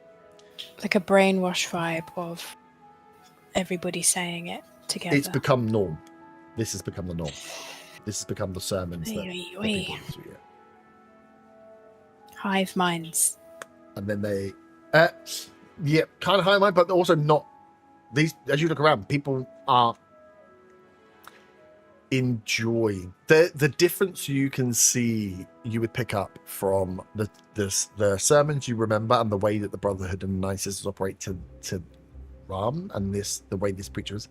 Like a brainwash vibe of everybody saying it together. It's become norm. This has become the norm. This has become the sermons that Oy, oy, people oy. listen to, Hive minds. And then they kind of high mind, but also not. These, as you look around, people are enjoying the difference. You can see, you would pick up from the sermons you remember, and the way that the Brotherhood and the Nine Sisters operate to Ram, and the way this preacher is,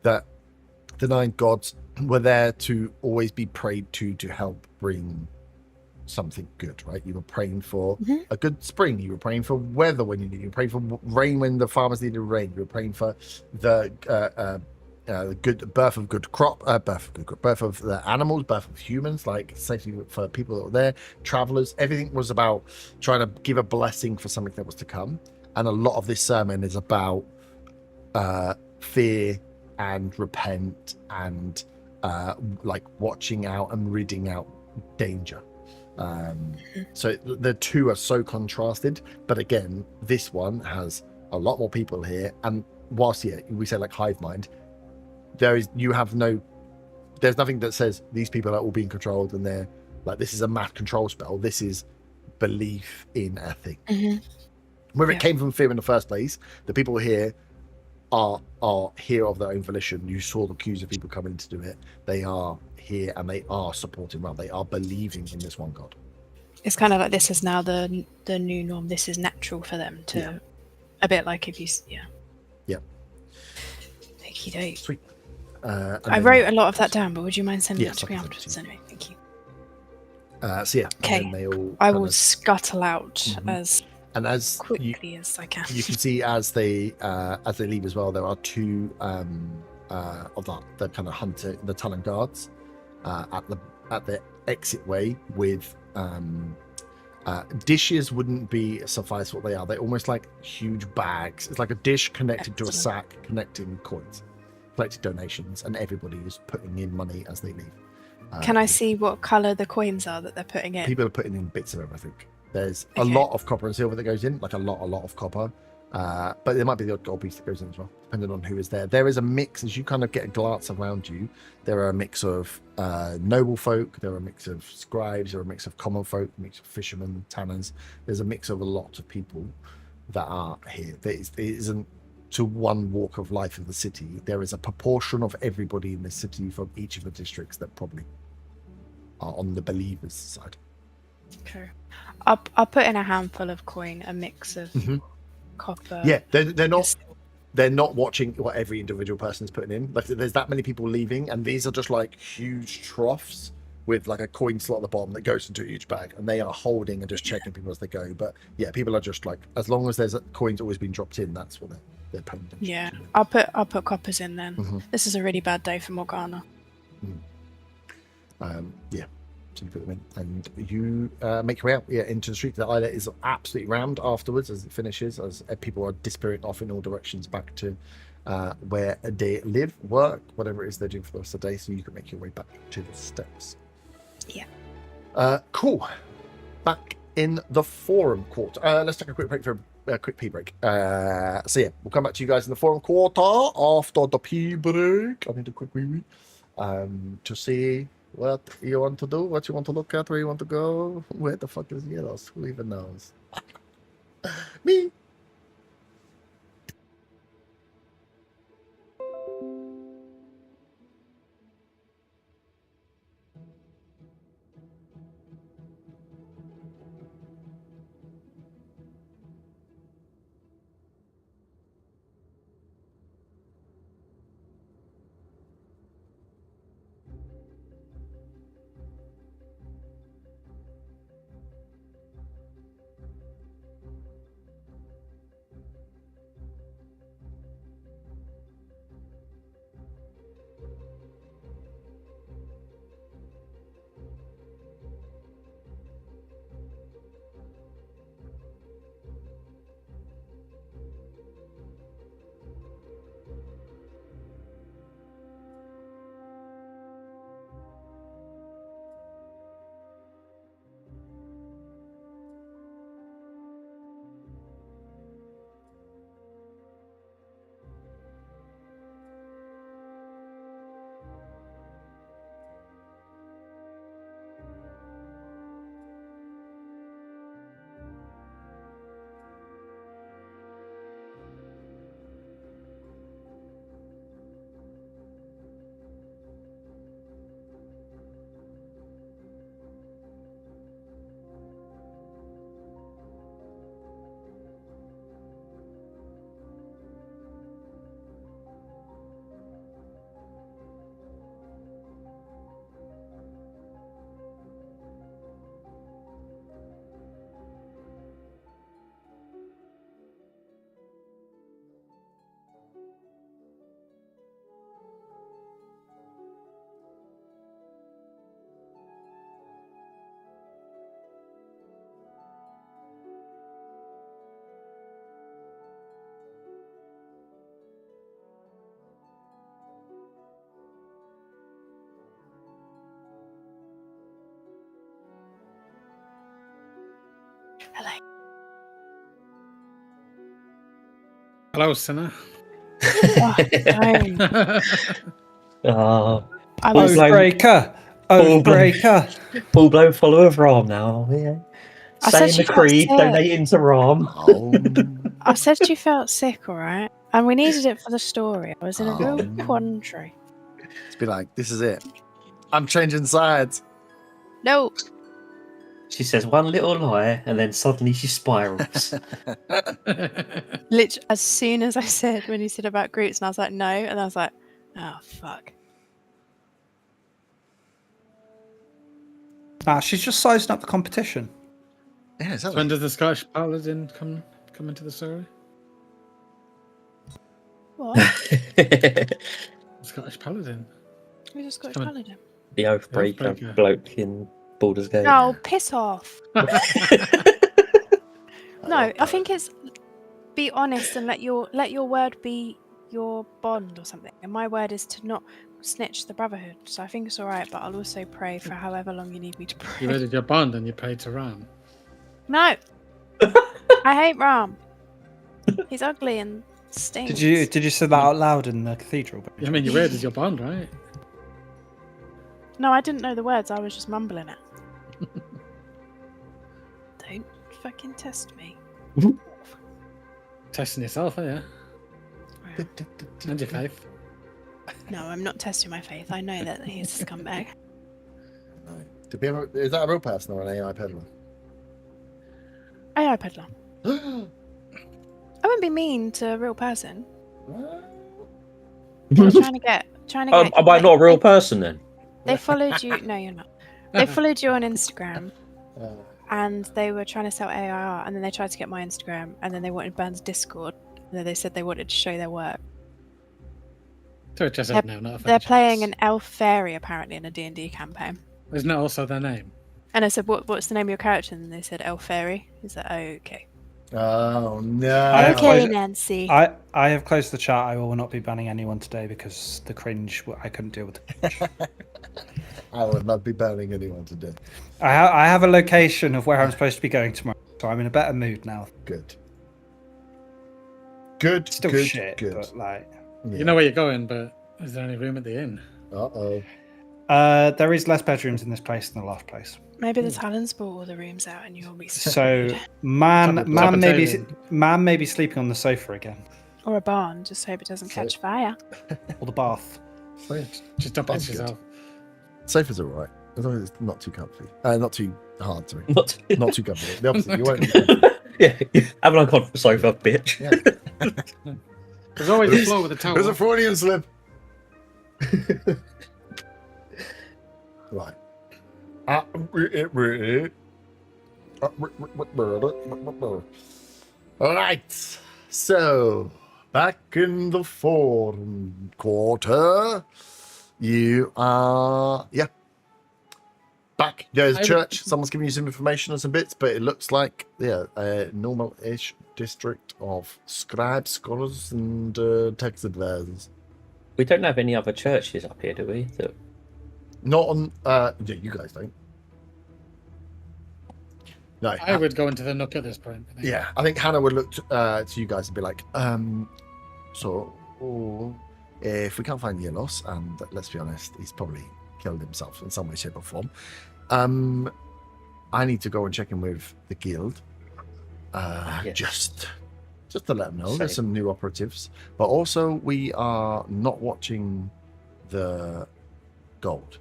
that the nine gods were there to always be prayed to help bring something good, right? You were praying for a good spring. You were praying for weather when you needed. You were praying for rain when the farmers needed rain. You were praying for the good birth of good crop, birth of the animals, birth of humans, like safety for people that were there, travelers. Everything was about trying to give a blessing for something that was to come. And a lot of this sermon is about fear and repent and like watching out and ridding out danger. So the two are so contrasted, but again, this one has a lot more people here, and whilst we say like hive mind, there's nothing that says these people are all being controlled and they're like, this is a math control spell. This is belief in a thing. Whether it came from fear in the first place, the people here are here of their own volition. You saw the queues of people coming to do it. They are here and they are supporting Ram. They are believing in this one God. It's kind of like this is now the new norm. This is natural for them to, a bit like if you, Okie doke. Sweet. I wrote a lot of that down, but would you mind sending it to me afterwards anyway? Thank you. Okay. They all I will scuttle out as quickly as I can. You can see as they leave as well, there are two of the kind of hunter, the Talon guards at the exit way with dishes. Wouldn't be suffice what they are. They're almost like huge bags. It's like a dish connected to a sack, connecting coins, collecting donations, and everybody is putting in money as they leave. Can I see what colour the coins are that they're putting in? People are putting in bits of everything. There's a lot of copper and silver that goes in, like a lot of copper. But there might be the odd gold piece that goes in as well, depending on who is there. There is a mix, as you kind of get a glance around you, there are a mix of noble folk, there are a mix of scribes, there are a mix of common folk, a mix of fishermen, tanners. There's a mix of a lot of people that are here. It isn't to one walk of life of the city. There is a proportion of everybody in the city from each of the districts that probably are on the believers' side. Okay. I'll put in a handful of coin, a mix of copper. Yeah, they're not watching what every individual person's putting in. Like, there's that many people leaving, and these are just like huge troughs with like a coin slot at the bottom that goes into a huge bag, and they are holding and just checking people as they go. But yeah, people are just like, as long as there's coins always being dropped in, that's what they're paying attention Yeah, to. I'll put coppers in then. This is a really bad day for Morgana. Yeah. So you put them in, and you make your way out into the street. The islet is absolutely rammed afterwards as it finishes, as people are disappearing off in all directions back to where they live, work, whatever it is they're doing for the rest of the day. So you can make your way back to the steps. Yeah. Cool. back in the forum quarter. Let's take a quick break for a quick pee break. So yeah, we'll come back to you guys in the forum quarter after the pee break. I need a quick wee to see what you want to do, what you want to look at, where you want to go. Where the fuck is Yierlos? Who even knows? Me. Hello. Hello, sinner. Oh, I Full was blown- Oathbreaker. Full blown- Oathbreaker. full-blown follower of Ram now. Yeah. I said Saying she the felt creed, sick. donating to Ram. Oh. I said you felt sick, all right? And we needed it for the story. I was in a real Oh. quandary. It's be like, this is it. I'm changing sides. No. She says one little lie, and then suddenly she spirals. Literally, as soon as I said, when you said about groups, and I was like, no. And I was like, oh, fuck. She's just sizing up the competition. Yeah, When exactly. does the Scottish Paladin come into the story? What? The Scottish Paladin. We just got Come on. Paladin. The Oathbreaker Oathbreaker. bloke in Baldur's Gate. Oh, piss off. No, I think it's be honest and let your word be your bond or something. And my word is to not snitch the Brotherhood. So I think it's all right, but I'll also pray for however long you need me to pray. You raided your bond and you paid to Ram. No, I hate Ram. He's ugly and stinks. Did you say that out loud in the cathedral? I mean, you raided your bond, right? No, I didn't know the words. I was just mumbling it. Don't fucking test me. Testing yourself, are you? Well, And your faith. no, I'm not testing my faith. I know that he's a scumbag. Is that a real person or an AI peddler? AI peddler. I wouldn't be mean to a real person. They're trying to get. Am I not a real person then? They followed you. No, you're not. They followed you on Instagram, and they were trying to sell AIR, and then they tried to get my Instagram, and then they wanted Burn's Discord, and then they said they wanted to show their work. So just said no, not a They're fair playing chance. an elf fairy apparently in a D&D campaign. Isn't that also their name? And I said, what's the name of your character? And they said elf fairy. Is that okay? Oh no! I have Okay, closed- Nancy. I have closed the chat. I will not be banning anyone today because the cringe. I couldn't deal with it. I would not be banning anyone today. I have a location of where I'm supposed to be going tomorrow, so I'm in a better mood now. Good. Good. Still good, shit, Good. but like. Yeah. You know where you're going, but is there any room at the inn? Uh-oh. There is less bedrooms in this place than the last place. Maybe the Talons bought all the rooms out and you'll be So man Top may be Italian. sleeping on the sofa again, or a barn. Just hope it doesn't catch fire. or the bath. Just dump it That's yourself. Sofa's all right. As long as it's not too comfy. Not too hard, sorry. Not Not too comfy. The opposite. You won't be comfy. yeah, have an uncomfortable sofa, bitch. Yeah. There's always a floor with a towel. There's a Freudian slip. Right. Right. So, back in the fourth quarter, you are, back. There's a church. Someone's giving you some information on some bits, but it looks like, a normal-ish district of scribes, scholars, and text advisors. We don't have any other churches up here, do we? That... Not on. You guys don't. No. I would go into the nook at this point. I think. Yeah, I think Hannah would look to you guys and be like, so if we can't find Yierlos, and let's be honest, he's probably killed himself in some way, shape, or form. I need to go and check in with the guild. Yes. Just to let them know there's some new operatives, but also we are not watching the gold.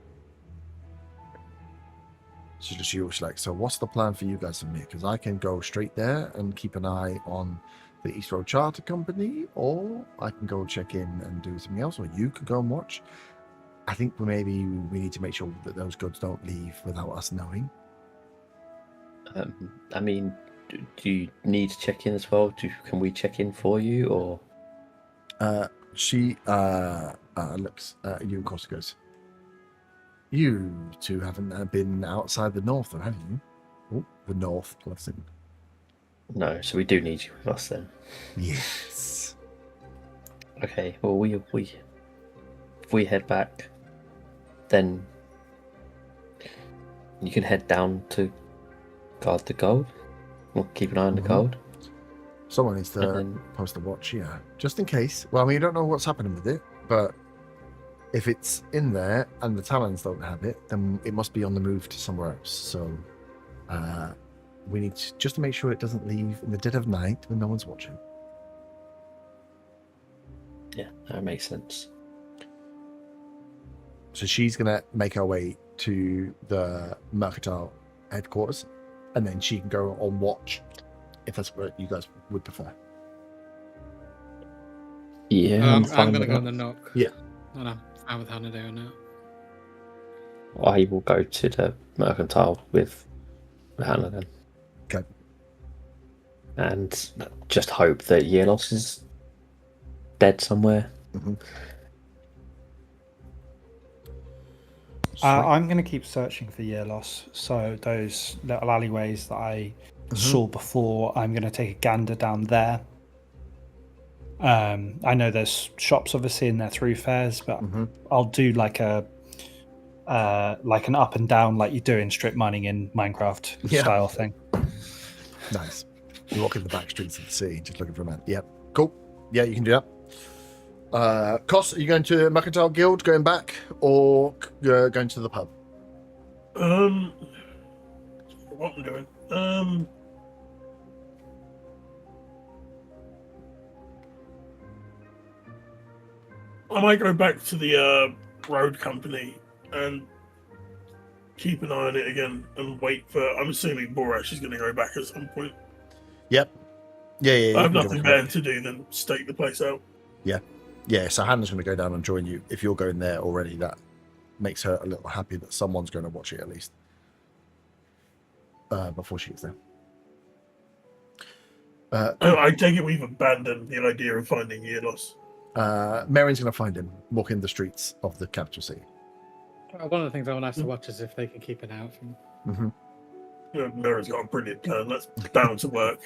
So just you like, so what's the plan for you guys from here? Because I can go straight there and keep an eye on the East Road Charter Company, or I can go check in and do something else, or you can go and watch. I think maybe we need to make sure that those goods don't leave without us knowing. I mean, do you need to check in as well? Can we check in for you, or? She looks at you and Costa goes, you two haven't been outside the north, have you? Oh, the north, blessing. No, so we do need you with us then. Yes. Okay, well, if we head back, then you can head down to guard the gold. We'll keep an eye on the gold. Someone needs to post a watch, just in case. Well, I mean, you don't know what's happening with it, but if it's in there and the Talons don't have it, then it must be on the move to somewhere else. So we need to, just to make sure it doesn't leave in the dead of night when no one's watching. Yeah, that makes sense. So she's going to make her way to the Mercantile headquarters, and then she can go on watch if that's what you guys would prefer. Yeah, I'm fine going to with go on that. the nook. Yeah. And I'm fine with Hannah doing that. I will go to the Mercantile with Hannah then. Okay. And just hope that Yierlos is dead somewhere. Mm-hmm. I'm going to keep searching for Yierlos. So those little alleyways that I saw before, I'm going to take a gander down there. I know there's shops obviously in their thoroughfares, but I'll do like an up and down like you do in strip mining in Minecraft style thing. Nice. You walk in the back streets of the city, just looking for a man. Yep. Cool. Yeah, you can do that. Cos, are you going to Mercantile Guild, going back, or going to the pub? What I'm doing? I might go back to the road company and keep an eye on it again and wait for. I'm assuming Borash is going to go back at some point. Yep. Yeah. I have nothing better to do than stake the place out. Yeah, so Hannah's going to go down and join you. If you're going there already, that makes her a little happy that someone's going to watch it at least before she gets there. I take it we've abandoned the idea of finding Yierlos. Merrin's going to find him walking the streets of the capital city. One of the things I want to have to watch is if they can keep an eye out for him. Mm-hmm. Mira's got a brilliant plan. That's bound to work.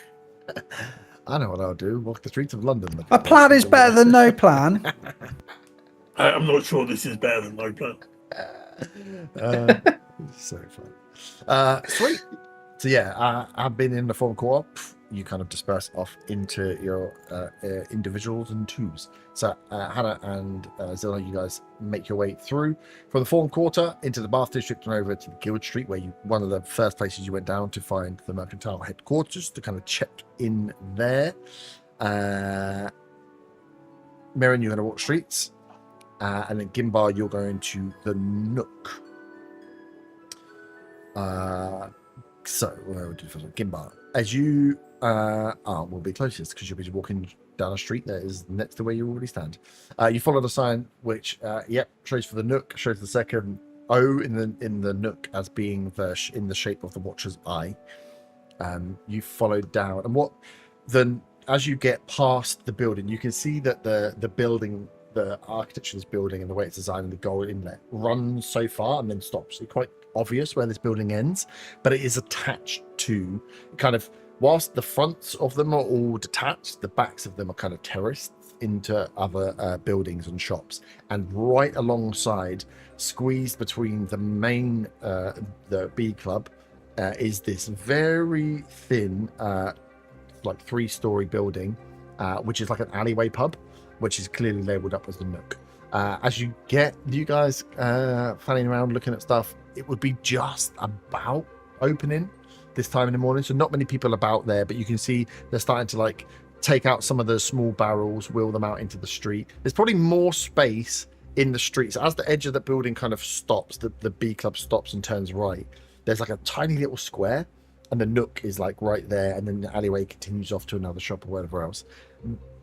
I know what I'll do. Walk the streets of London. A plan is better than no plan. I'm not sure this is better than no plan. So fun. Sweet. So yeah, I've been in the form co-op. You kind of disperse off into your individuals and twos. So Hannah and Zilla, you guys make your way through from the Forum Quarter into the Bath District and over to the Guild Street, where one of the first places you went down to find the Mercantile headquarters to kind of check in there. Mirren, you're going to walk streets. And then Gimbar, you're going to the Nook. So, where would you first? Gimbar. As you will be closest because you'll be walking down a street that is next to where you already stand. You follow the sign, which shows for the Nook, shows the second O in the Nook as being in the shape of the Watcher's Eye. You follow down, and as you get past the building, you can see that the building, the architecture of this building and the way it's designed and the gold inlet runs so far and then stops. It's quite obvious where this building ends, but it is attached to kind of, whilst the fronts of them are all detached, the backs of them are kind of terraced into other buildings and shops. And right alongside, squeezed between the main, the B Club, is this very thin, like 3-story building, which is like an alleyway pub, which is clearly labeled up as the Nook. As you guys fanning around looking at stuff, it would be just about opening this time in the morning, so not many people about there, but you can see they're starting to like take out some of the small barrels, wheel them out into the street. There's probably more space in the streets. As the edge of the building kind of stops, the B Club stops and turns right, there's like a tiny little square, and the Nook is like right there, and then the alleyway continues off to another shop or whatever else.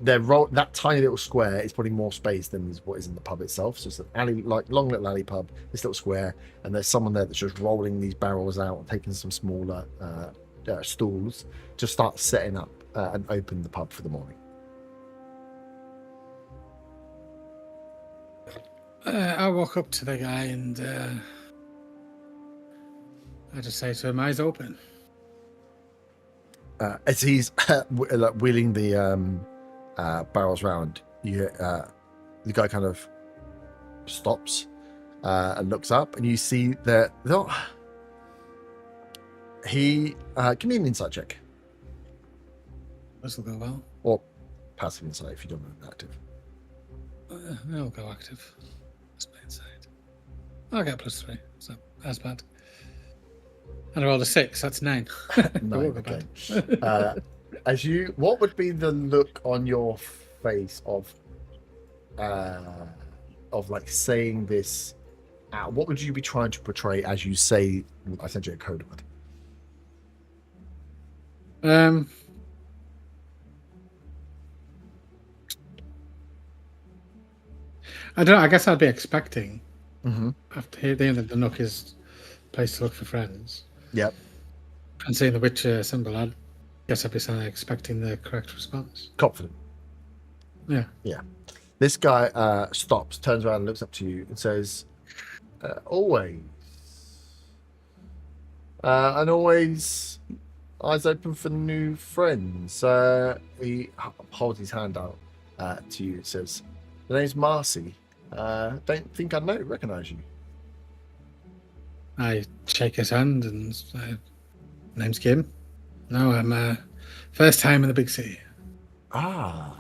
That tiny little square is probably more space than what is in the pub itself. So it's an alley, like long little alley pub, this little square, and there's someone there that's just rolling these barrels out and taking some smaller stools to start setting up and open the pub for the morning. I walk up to the guy and I just say to him, "Eyes open." As he's wheeling the barrels round, the guy kind of stops and looks up, and you see that he give me an insight check, This will go well. or passive insight if you don't want active. I'll go active. That's my insight. I'll get +3, so that's bad. And I rolled a 6, that's 9. No, okay. What would be the look on your face of like saying this? What would you be trying to portray as you say essentially a code word? I don't know, I guess I'd be expecting Mm-hmm. after hearing that the Nook is a place to look for friends. Yep. And seeing the Witcher symbol, I guess I'd be expecting the correct response. Confident. Yeah. Yeah. This guy stops, turns around and looks up to you and says, always. And always eyes open for new friends. He holds his hand out to you and says, the name's Marcy. Don't think I recognize you. I shake his hand and say, name's Kim. No, I'm first time in the big city. And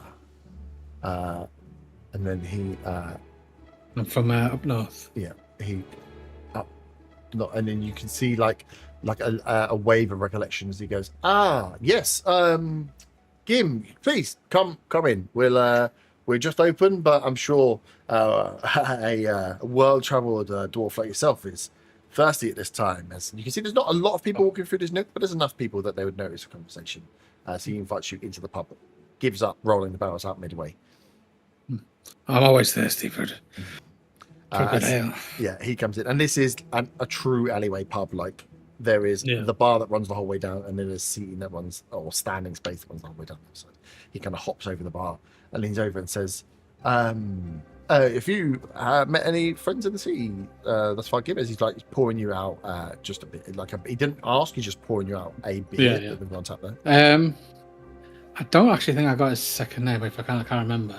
then he I'm from up north. and then you can see like a wave of recollection as he goes, yes, Gim, please come in. We're just open, but I'm sure a world-traveled dwarf like yourself is thirsty at this time. As you can see, there's not a lot of people walking through this nook, but there's enough people that they would notice a conversation. So he invites you into the pub, gives up rolling the barrels out midway. I'm always thirsty for good ale. Yeah, he comes in, and this is a true alleyway pub. Like there is the bar that runs the whole way down, and then there's seating that runs, or standing space that runs the whole way down the side. He kind of hops over the bar and leans over and says, if you met any friends in the city, that's fine. Give us. He's pouring you out just a bit. He didn't ask. He's just pouring you out a beer that we've got on tap there. I don't actually think I got his second name. If I can't remember.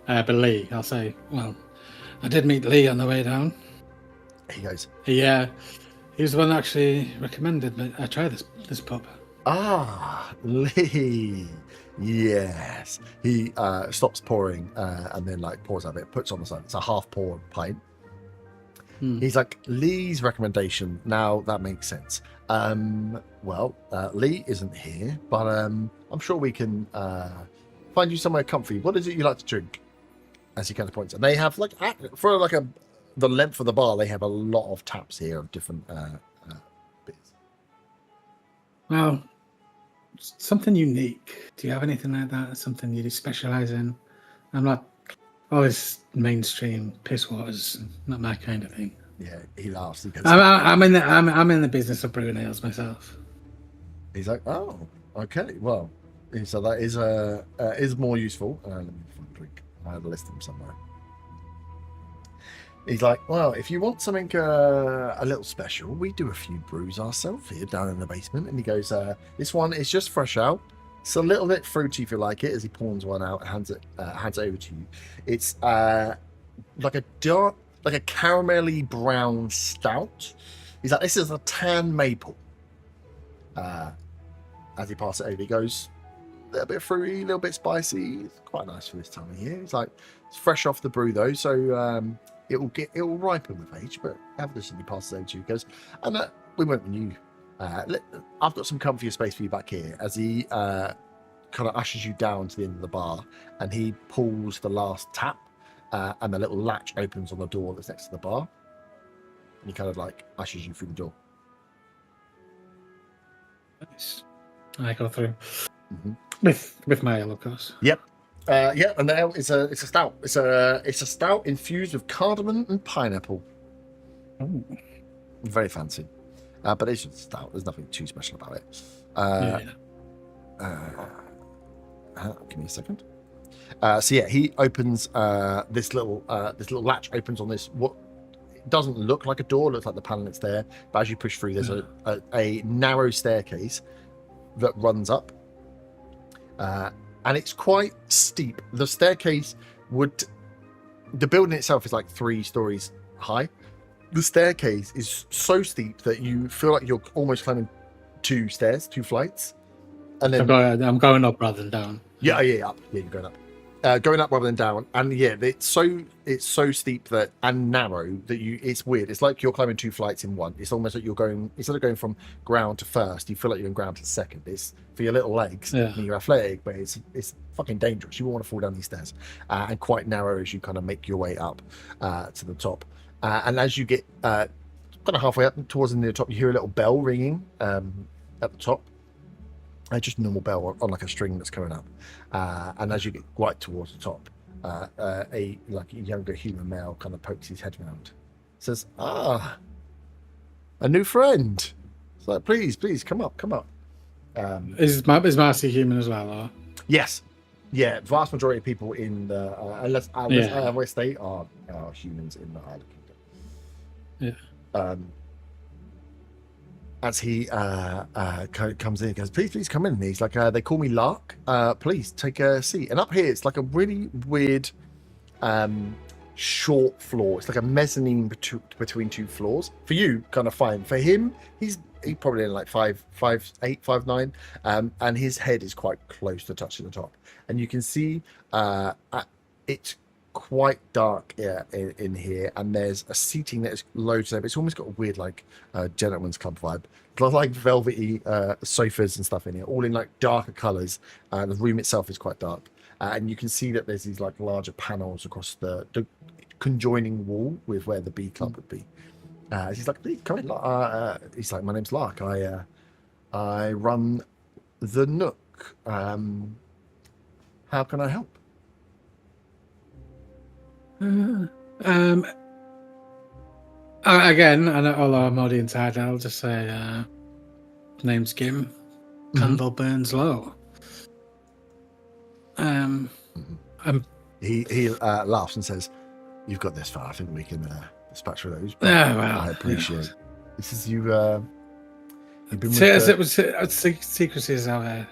But Lee, I'll say. Well, I did meet Lee on the way down. He goes, He was the one that actually recommended me I try this pub. "Ah, Lee, yes." He stops pouring and then like pours out a bit, puts on the side. It's a half pour pint. He's like, Lee's recommendation. Now that makes sense. Well, Lee isn't here, but I'm sure we can find you somewhere comfy. What is it you like to drink? As he kind of points, and they have like for like the length of the bar, they have a lot of taps here of different bits. Well, something unique. Do you have anything like that? Something you specialize in? I'm not always mainstream piss waters. Not my kind of thing. Yeah, he laughs. He goes, I'm in the business of brewing ales myself. He's like, oh, okay, well, so that is more useful. Let me find a drink. I have a list of them somewhere. He's like, well, if you want something a little special, we do a few brews ourselves here down in the basement. And he goes, this one is just fresh out. It's a little bit fruity if you like it. As he pours one out and hands it over to you. It's like a dark, like a caramelly brown stout. He's like, this is a tan maple. As he passes it over, he goes, a little bit fruity, a little bit spicy. It's quite nice for this time of year. It's like, it's fresh off the brew though, so it will ripen with age. But have this, and he passes over to you. He goes, and we won't renew. I've got some comfier space for you back here. As he kind of ushers you down to the end of the bar, and he pulls the last tap, and the little latch opens on the door that's next to the bar, and he kind of like ushers you through the door. Nice. I go through with my ale, of course. Yep. Yeah, and now it's a stout. It's a stout infused with cardamom and pineapple. Ooh. Very fancy. But it's just a stout. There's nothing too special about it. Give me a second. So yeah, he opens this little latch opens on this what doesn't look like a door. Looks like the panel that's there. But as you push through, there's a narrow staircase that runs up. And it's quite steep. The staircase the building itself is like 3 stories high. The staircase is so steep that you feel like you're almost climbing 2 flights. And then I'm going up rather than down. Yeah, up. Yeah, you're going up. Going up rather than down. And yeah, it's so steep that and narrow that it's weird. It's like you're climbing 2 flights in one. It's almost like you're going, instead of going from ground to first, you feel like you're going ground to second. It's for your little legs and you're athletic, but it's fucking dangerous. You won't want to fall down these stairs. And quite narrow as you kind of make your way up to the top. And as you get kind of halfway up towards the near top, you hear a little bell ringing at the top. Just a normal bell on like a string that's coming up. And as you get right towards the top, a younger human male kind of pokes his head around. Says, a new friend. It's like, please, come up. Is Marcy human as well? Or? Yes. Yeah, vast majority of people in the unless West State are humans in the Island Kingdom. Yeah. As he comes in, he goes, please come in. And he's like, they call me Lark. Please take a seat. And up here, it's like a really weird short floor. It's like a mezzanine between 2 floors. For you, kind of fine. For him, he's probably in like 5'8", 5'9", and his head is quite close to touching the top. And you can see it's quite dark in here, and there's a seating that is low to them. It's almost got a weird like gentleman's club vibe. Like velvety sofas and stuff in here, all in like darker colors. The room itself is quite dark, and you can see that there's these like larger panels across the conjoining wall with where the B club would be. He's like, please come in. He's like, my name's Lark. I run the Nook. How can I help? Again, although I'm already inside, I'll just say, name's Gim. Candle burns low. He laughs and says, "You've got this far. I think we can dispatch for those." Well, I appreciate it. This is you. You've been with secrecy is our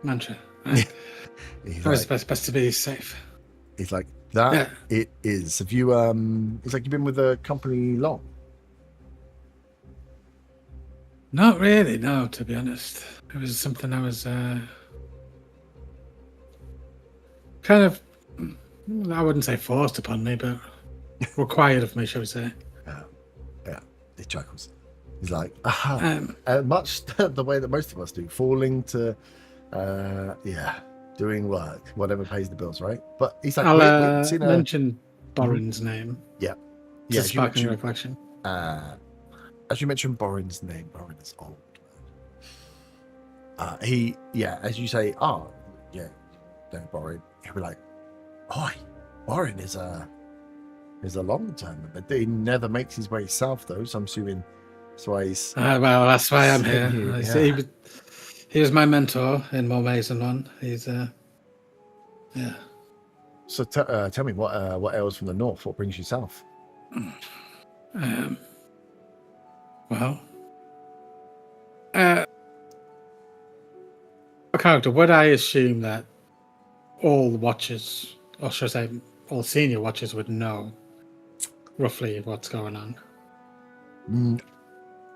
mantra. He's Always like, best to be safe. he's like, that Yeah. it is. Have you it's like you've been with the company long? Not really, no, to be honest. It was something I was kind of, I wouldn't say forced upon me, but required of me, shall we say. Yeah, he chuckles. He's like, much the way that most of us do, falling to, doing work, whatever pays the bills, right? But he's like, I'll seen mention Borin's name. Yeah, To as you spark any mentioned, reflection. as you mentioned Borin's name, Borin is old. As you say, no, Borin, he'll be like, oi, Borin is a long term, but he never makes his way south though, so I'm assuming that's why he's Well, that's why I'm here. here, I see yeah. he was my mentor in more ways than one. He's yeah. So tell me what ails from the north? What brings you south? A character, would I assume that all watchers, or should I say all senior watchers, would know roughly what's going on?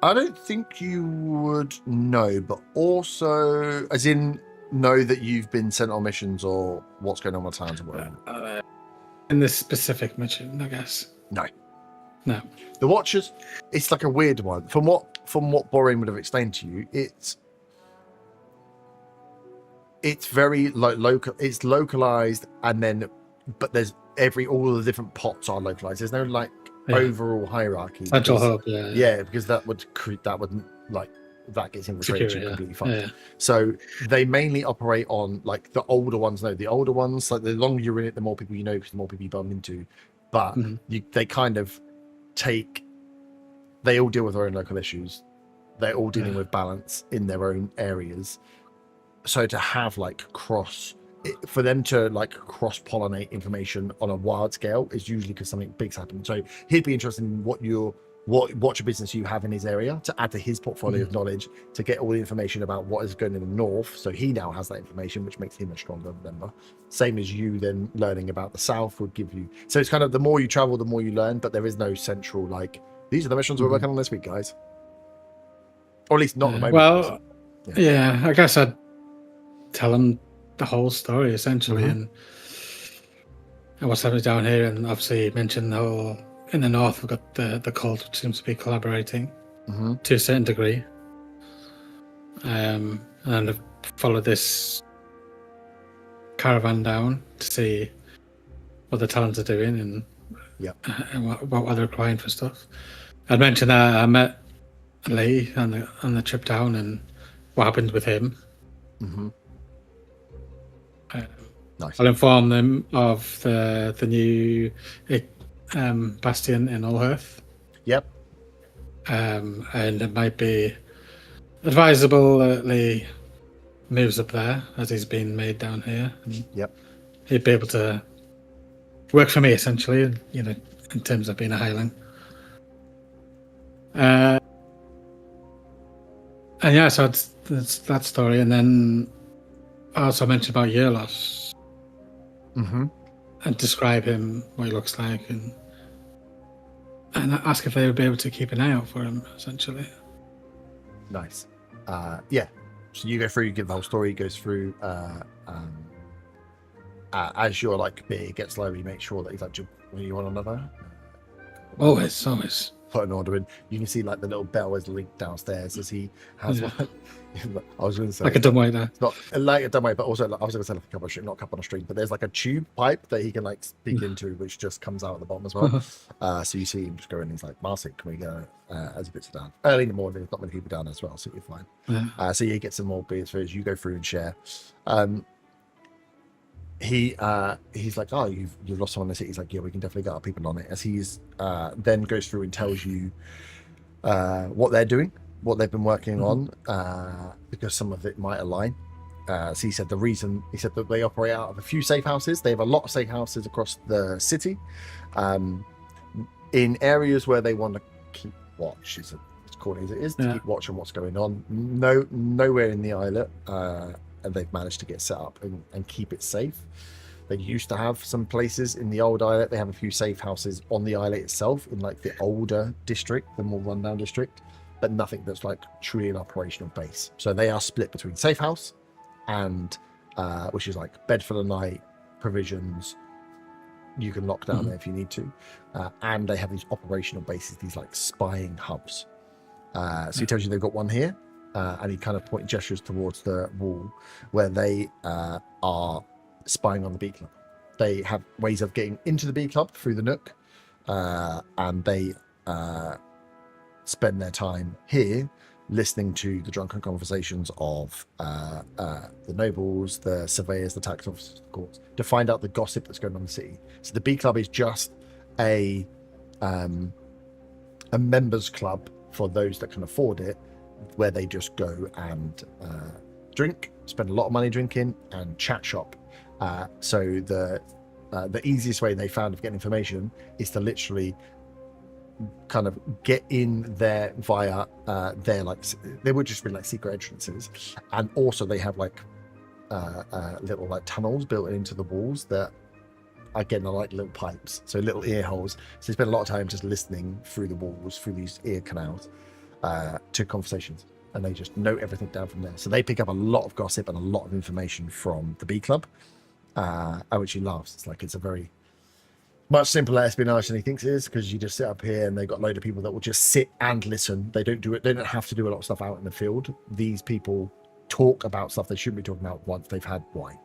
I don't think you would know, but also, as in, know that you've been sent on missions or what's going on with towns or whatever. In this specific mission, I guess. No. The Watchers, it's like a weird one. From what Borin would have explained to you, it's very local. It's localized, and then, but there's all the different pots are localized. There's no overall hierarchy. Central hub, yeah. Yeah, because that would that gets infiltrated completely fine. Yeah. So they mainly operate on the older ones. No, the older ones, the longer you're in it, the more people you know, because the more people you bump into. But they kind of they all deal with their own local issues. They're all dealing with balance in their own areas. So to have for them to cross-pollinate information on a wide scale is usually because something big's happened. So he'd be interested in what your business you have in his area to add to his portfolio of knowledge to get all the information about what is going in the north. So he now has that information, which makes him a stronger member. Same as you then learning about the south would give you. So it's kind of the more you travel, the more you learn, but there is no central these are the missions we're working on this week, guys. Or at least not at the moment. Well, yeah, I guess I'd tell him the whole story essentially, and what's happening down here, and obviously mention the whole in the north we've got the cult, which seems to be collaborating to a certain degree, and I've followed this caravan down to see what the talents are doing and what they're requiring for stuff. I'd mentioned that I met Lee on the trip down and what happened with him. Nice. I'll inform them of the new bastion in Ulhearth. Yep. And it might be advisable that Lee moves up there as he's been made down here. And he'd be able to work for me essentially, in terms of being a hireling. And yeah, so that's that story. And then I also mentioned about Yierlos. And describe him, what he looks like, and ask if they would be able to keep an eye out for him, essentially. Nice. So you go through, you give the whole story, it goes through, as your beer gets low, you make sure that he's you want another? Always. Put an order in. You can see the little bell is linked downstairs as he has one. I was going to say like a dumbwaiter. It's not like a dumbwaiter, but also I was going to say a cup on a string, not a cup on a string, but there's a tube pipe that he can speak into, which just comes out at the bottom as well. So you see him just go in. He's like, Marcy, can we go? As he puts it down early in the morning, there's not many people down as well, so you're fine. So you get some more beers for as you go through and share. He's like, oh, you've lost someone in the city. He's like, yeah, we can definitely get our people on it. As he's then goes through and tells you what they're doing, what they've been working on, because some of it might align. So he said that they operate out of a few safe houses. They have a lot of safe houses across the city, in areas where they want to keep watch. As corny as it is, to keep watch on what's going on. Nowhere in the islet they've managed to get set up and keep it safe. They used to have some places in the old islet. They have a few safe houses on the islet itself in like the older district, the more rundown district, but nothing that's like truly an operational base. So they are split between safe house and which is like bed for the night, provisions. You can lock down there if you need to, and they have these operational bases, these like spying hubs. So he tells you they've got one here, and he kind of gestures towards the wall where they are spying on the bee club. They have ways of getting into the bee club through the nook, and they spend their time here listening to the drunken conversations of the nobles, the surveyors, the tax officers, of course, to find out the gossip that's going on in the city. So the bee club is just a members club for those that can afford it, where they just go and drink, spend a lot of money drinking, and chat shop. So the easiest way they found of getting information is to literally kind of get in there via their like they would just be like secret entrances, and also they have like little like tunnels built into the walls that again are like little pipes, so little ear holes. So they spend a lot of time just listening through the walls, through these ear canals, to conversations, and they just note everything down from there. So they pick up a lot of gossip and a lot of information from the bee club, at which he laughs. It's like it's a very much simpler espionage than he thinks it is, because you just sit up here and they've got a load of people that will just sit and listen. They don't do it. They don't have to do a lot of stuff out in the field. These people talk about stuff they shouldn't be talking about once they've had wine.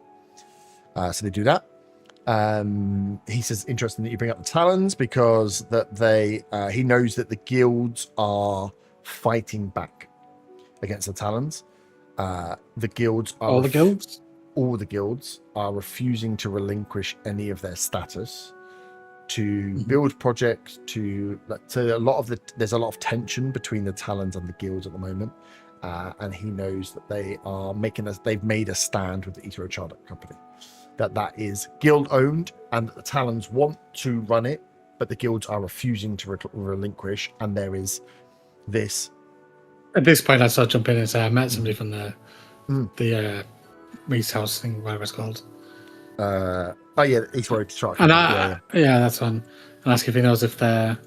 So they do that. He says, interesting that you bring up the Talons, because that he knows that the guilds are fighting back against the Talons. The guilds are All the guilds? All the guilds are refusing to relinquish any of their status to build projects, so there's a lot of tension between the Talons and the guilds at the moment, and he knows that they've made a stand with the Eater Charter Company, that is guild owned, and that the Talons want to run it, but the guilds are refusing to relinquish. And there is this. At this point, I saw jump in and say I met somebody from the Reese House thing, whatever it's called. Oh yeah, Eater Charter. And yeah, that's one. And ask if he knows if they're.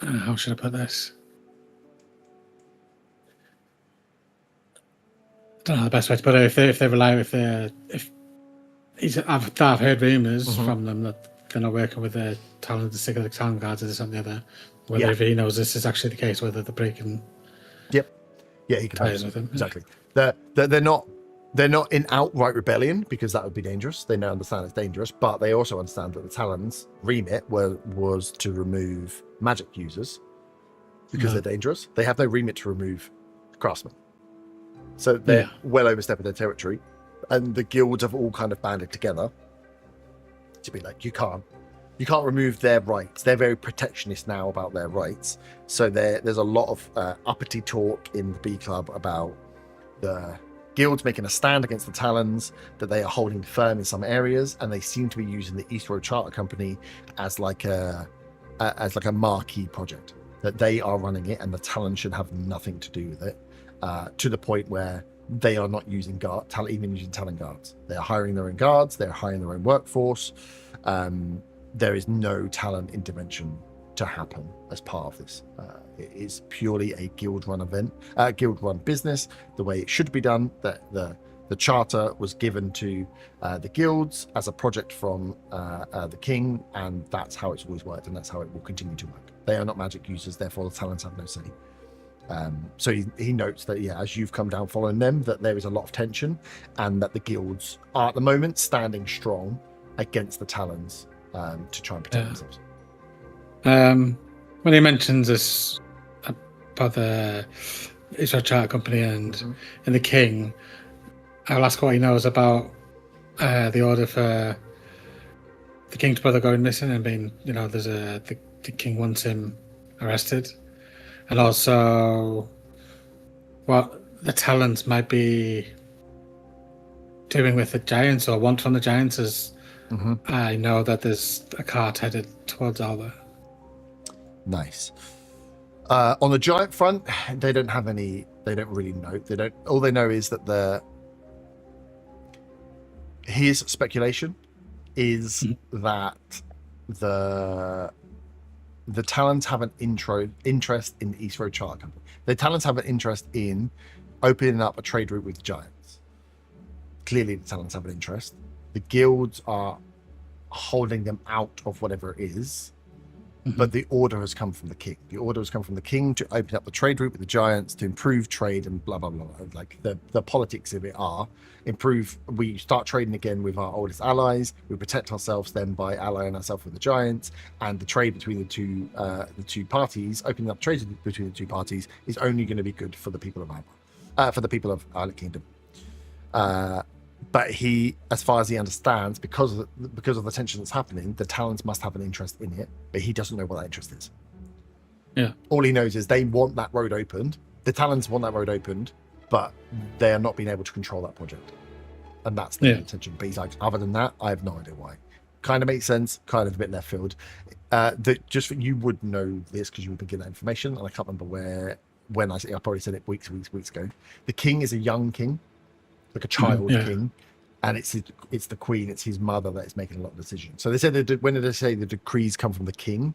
How should I put this? I don't know the best way to put it. If they rely, I've heard rumors from them that they're not working with the Talon, the Sigurd Talon guards, or this and the other. Whether if he knows this is actually the case, whether they're breaking. Yep. Yeah, he can tell you with them. exactly. They're not in outright rebellion, because that would be dangerous. They now understand it's dangerous, but they also understand that the Talons' remit was to remove magic users because they're dangerous. They have no remit to remove craftsmen. So they're well overstepping their territory, and the guilds have all kind of banded together to be like, you can't remove their rights. They're very protectionist now about their rights. So there's a lot of uppity talk in the Bee Club about the guilds making a stand against the Talons, that they are holding firm in some areas, and they seem to be using the East Road Charter Company as like a marquee project, that they are running it and the Talons should have nothing to do with it, to the point where they are not using even using Talon guards. They are hiring their own guards, they're hiring their own workforce. There is no Talon intervention to happen as part of this. It is purely a guild-run event, guild-run business, the way it should be done. That the charter was given to the guilds as a project from the king, and that's how it's always worked, and that's how it will continue to work. They are not magic users, therefore the Talons have no say. So he notes that, as you've come down following them, that there is a lot of tension, and that the guilds are at the moment standing strong against the Talons to try and protect themselves. When he mentions this about the Israel Charter Company and the king, I'll ask what he knows about the order for the king's brother going missing and being, there's the king wants him arrested, and also what the Talons might be doing with the giants or want from the giants. As I know that there's a cart headed towards Alba. Nice. On the giant front, they don't have any. They don't really know. They don't. All they know is that his speculation is that the Talons have an interest in the East Road Charter Company. The Talons have an interest in opening up a trade route with giants. Clearly, the Talons have an interest. The guilds are holding them out of whatever it is. But the order has come from the king. The order has come from the king to open up the trade route with the giants, to improve trade and blah, blah, blah. Like the politics of it are improve. We start trading again with our oldest allies. We protect ourselves then by allying ourselves with the giants, and the trade between the two parties, opening up trade between the two parties is only going to be good for the people of Alba, for the people of Islet Kingdom. But he, as far as he understands, because of the tension that's happening, the Talons must have an interest in it, but he doesn't know what that interest is. Yeah. All he knows is they want that road opened. The Talons want that road opened, but they are not being able to control that project. And that's the intention. But he's like, other than that, I have no idea why. Kind of makes sense, kind of a bit left field. You would know this because you would be given that information, and I can't remember when I probably said it weeks ago. The king is a young king, like a child king, and it's the queen, it's his mother that is making a lot of decisions. So they said when they say the decrees come from the king,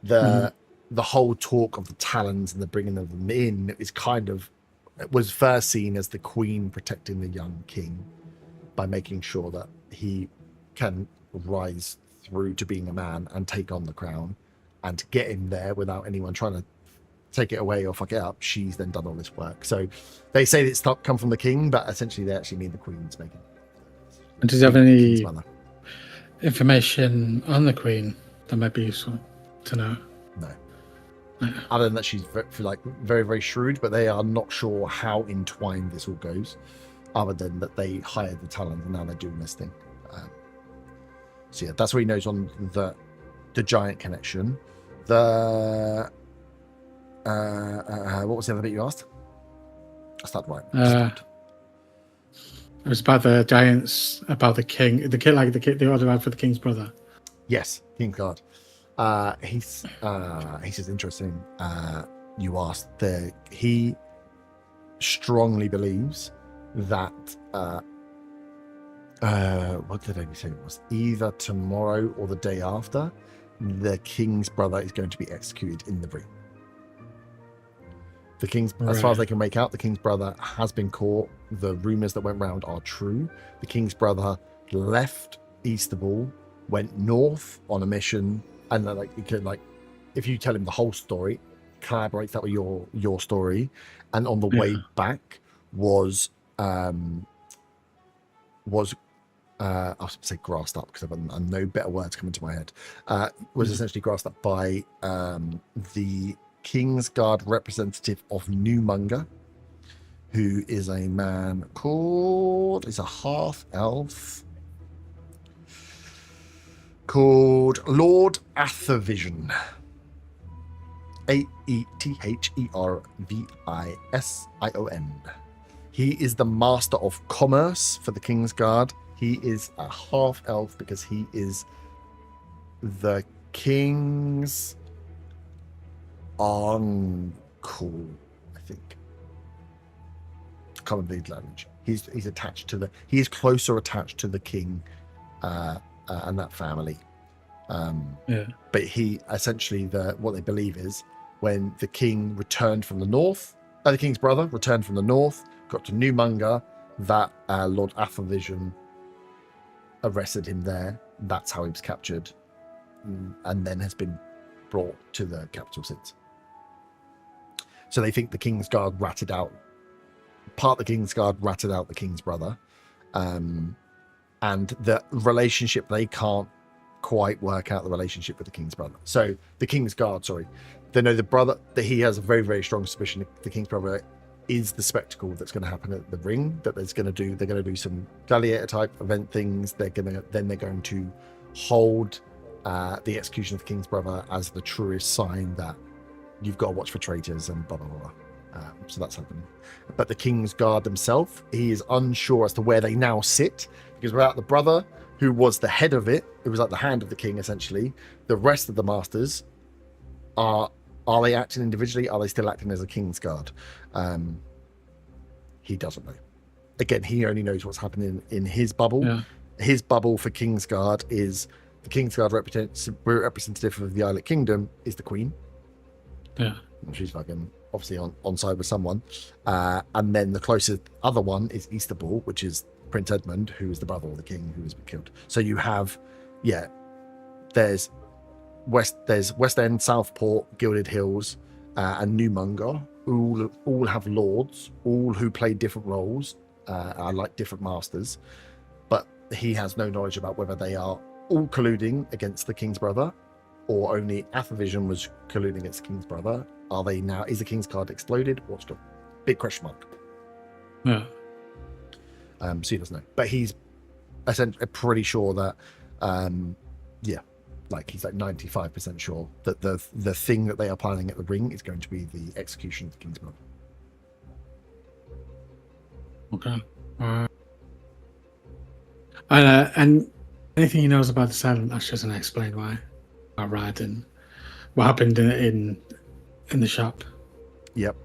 the whole talk of the Talons and the bringing of them in was first seen as the queen protecting the young king by making sure that he can rise through to being a man and take on the crown, and to get him there without anyone trying to take it away or fuck it up. She's then done all this work. So they say it's not come from the king, but essentially they actually mean the queen's making it. And does he have any information on the queen that might be useful to know? No. Other than that, she's very, very shrewd, but they are not sure how entwined this all goes, other than that they hired the Talons and now they're doing this thing. So yeah, that's what he knows on the giant connection. What was the other bit you asked? I started right. It was about the giants, about the king, the order out for the king's brother. Yes, King's Guard. He's just interesting. You asked. He strongly believes that. What did I say? It was either tomorrow or the day after. The king's brother is going to be executed in the ring. As far as they can make out, the king's brother has been caught. The rumors that went round are true. The king's brother left Easterball, went north on a mission, and if you tell him the whole story, collaborates that with your story, and on the way back was I was going to say grassed up because I've no better words coming to my head. Was essentially grassed up by the King's Guard representative of Newmonger, who is a man is a half elf called Lord Athervision. Aethervision. He is the master of commerce for the King's Guard. He is a half elf because he is the king's uncle, I think. Can't remember the language. He's attached to he is closer attached to the king and that family. But he essentially what they believe is when the king returned from the north, the king's brother returned from the north, got to Newmonger, that Lord Athervision arrested him there. That's how he was captured, and then has been brought to the capital since. So they think the King's Guard ratted out the King's brother, and the relationship, they can't quite work out the relationship with the King's brother. So the King's Guard, they know the brother, that he has a very, very strong suspicion the King's brother is the spectacle that's going to happen at the ring, that they're going to do some gladiator type event things. They're going to hold the execution of the King's brother as the truest sign that you've got to watch for traitors and blah blah blah. So that's happening. But the King's Guard themselves, he is unsure as to where they now sit, because without the brother, who was the head of it was like the hand of the king essentially, the rest of the masters are Are they acting individually? Are they still acting as a King's Guard? He doesn't know. Again, he only knows what's happening in his bubble. Yeah. His bubble for King's Guard is the King's Guard representative of the Islet Kingdom is the Queen. Yeah. She's fucking obviously on side with someone. And then the closest other one is Easterball, which is Prince Edmund, who is the brother of the king who has been killed. So you have, there's West End, Southport, Gilded Hills, and Newmonger, all have lords, all who play different roles, are like different masters, but he has no knowledge about whether they are all colluding against the king's brother, or only Athavision was colluding against the king's brother. Are they now? Is the King's Guard exploded? What's the big question mark? Yeah. So he doesn't know, but he's essentially pretty sure that, he's like 95% sure that the thing that they are planning at the ring is going to be the execution of the King's brother. Okay. And anything he knows about the Silent Ashes and explain why, about Rad and what happened in the shop. Yep.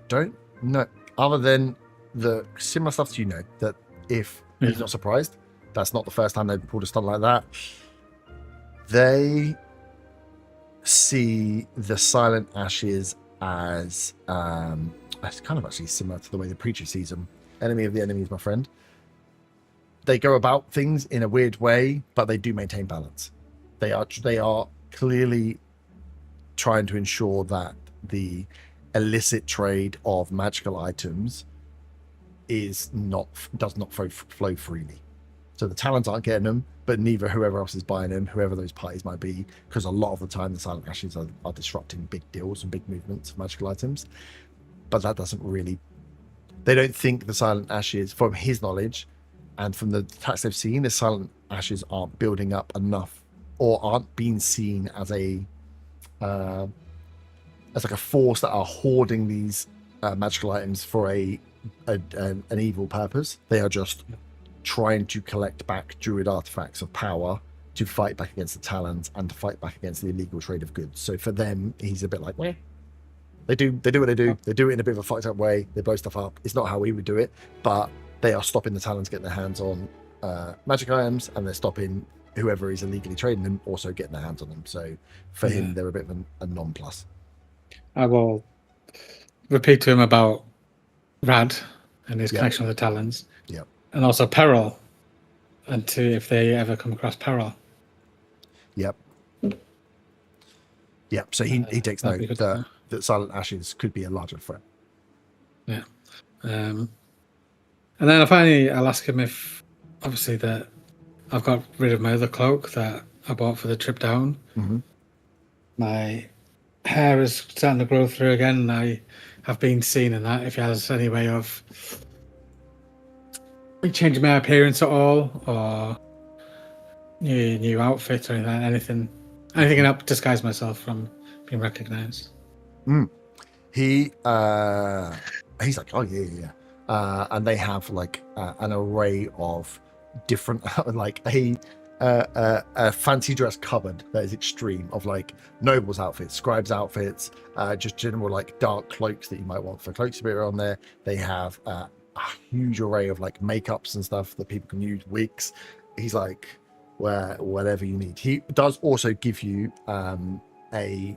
Don't know, other than the similar stuff to that if he's not surprised, that's not the first time they've pulled a stunt like that. They see the Silent Ashes as it's kind of actually similar to the way the preacher sees them. Enemy of the enemy is my friend. They go about things in a weird way, but they do maintain balance. They are clearly trying to ensure that the illicit trade of magical items does not flow freely. So the talents aren't getting them, but neither whoever else is buying them, whoever those parties might be, because a lot of the time the Silent Ashes are disrupting big deals and big movements of magical items. But that doesn't really... They don't think the Silent Ashes, from his knowledge and from the attacks they've seen, the Silent Ashes aren't building up enough, or aren't being seen as a force that are hoarding these magical items for an evil purpose. They are just trying to collect back druid artifacts of power to fight back against the Talons and to fight back against the illegal trade of goods. So for them, he's a bit like, well, they do what they do. They do it in a bit of a fucked up way. They blow stuff up. It's not how we would do it, but they are stopping the Talons getting their hands on magic items, and they're stopping whoever is illegally trading them also getting their hands on them. So for him, they're a bit of a non-plus. I will repeat to him about Rad and his connection with the Talons. Yep. And also Peril, and to if they ever come across Peril. Yep. Yep. So he takes note that Silent Ashes could be a larger threat. Yeah. And then I'll ask him if, obviously, that I've got rid of my other cloak that I bought for the trip down. Mm-hmm. My hair is starting to grow through again, and I have been seen in that. If he has any way of changing my appearance at all, or new outfit or anything to help disguise myself from being recognised. He's like, oh yeah. And they have like an array of different, like a fancy dress cupboard that is extreme of like nobles outfits, scribes outfits, just general like dark cloaks that you might want for cloak spirit on there. They have a huge array of like makeups and stuff that people can use, wigs. He's like, whatever you need. He does also give you he's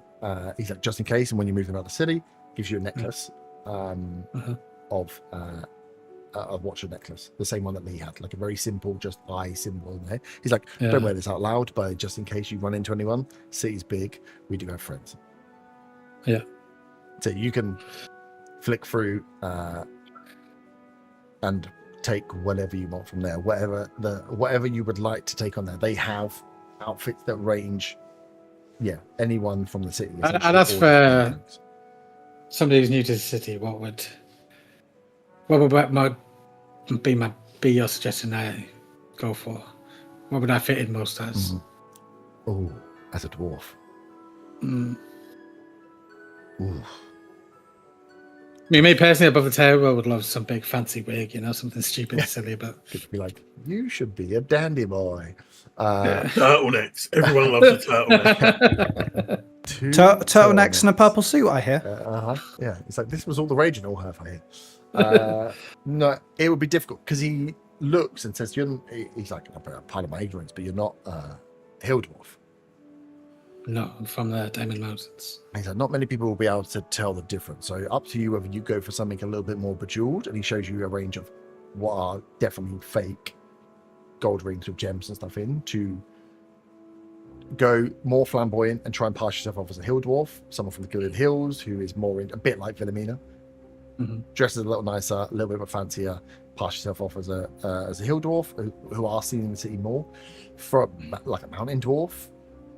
like, just in case, and when you move around the city, gives you a necklace of watch a necklace, the same one that Lee had, like a very simple just eye symbol in there. He's like, don't wear this out loud, but just in case you run into anyone, city's big, we do have friends. Yeah. So you can flick through and take whatever you want from there, whatever you would like to take on there. They have outfits that range anyone from the city. And as for somebody who's new to the city, what would be your suggestion I go for? What would I fit in most as? Oh, as a dwarf. Ooh. I mean, me personally, above the table, I would love some big fancy wig, something stupid and silly, but Could be like, you should be a dandy boy. Turtlenecks. Everyone loves a turtleneck. 2 Turtlenecks and a purple suit, I hear. Yeah, it's like this was all the rage in all half I hear. No, it would be difficult because he looks and says, he's like, part of my ignorance, but you're not Hill Dwarf. No, I'm from the Diamond Mountains. He's like, not many people will be able to tell the difference. So up to you whether you go for something a little bit more bejeweled, and he shows you a range of what are definitely fake gold rings with gems and stuff in, to go more flamboyant and try and pass yourself off as a hill dwarf, someone from the Gilded Hills who is more a bit like Wilhelmina, dresses a little nicer, a little bit more fancier, pass yourself off as a hill dwarf who are seen in the city more. For like a mountain dwarf,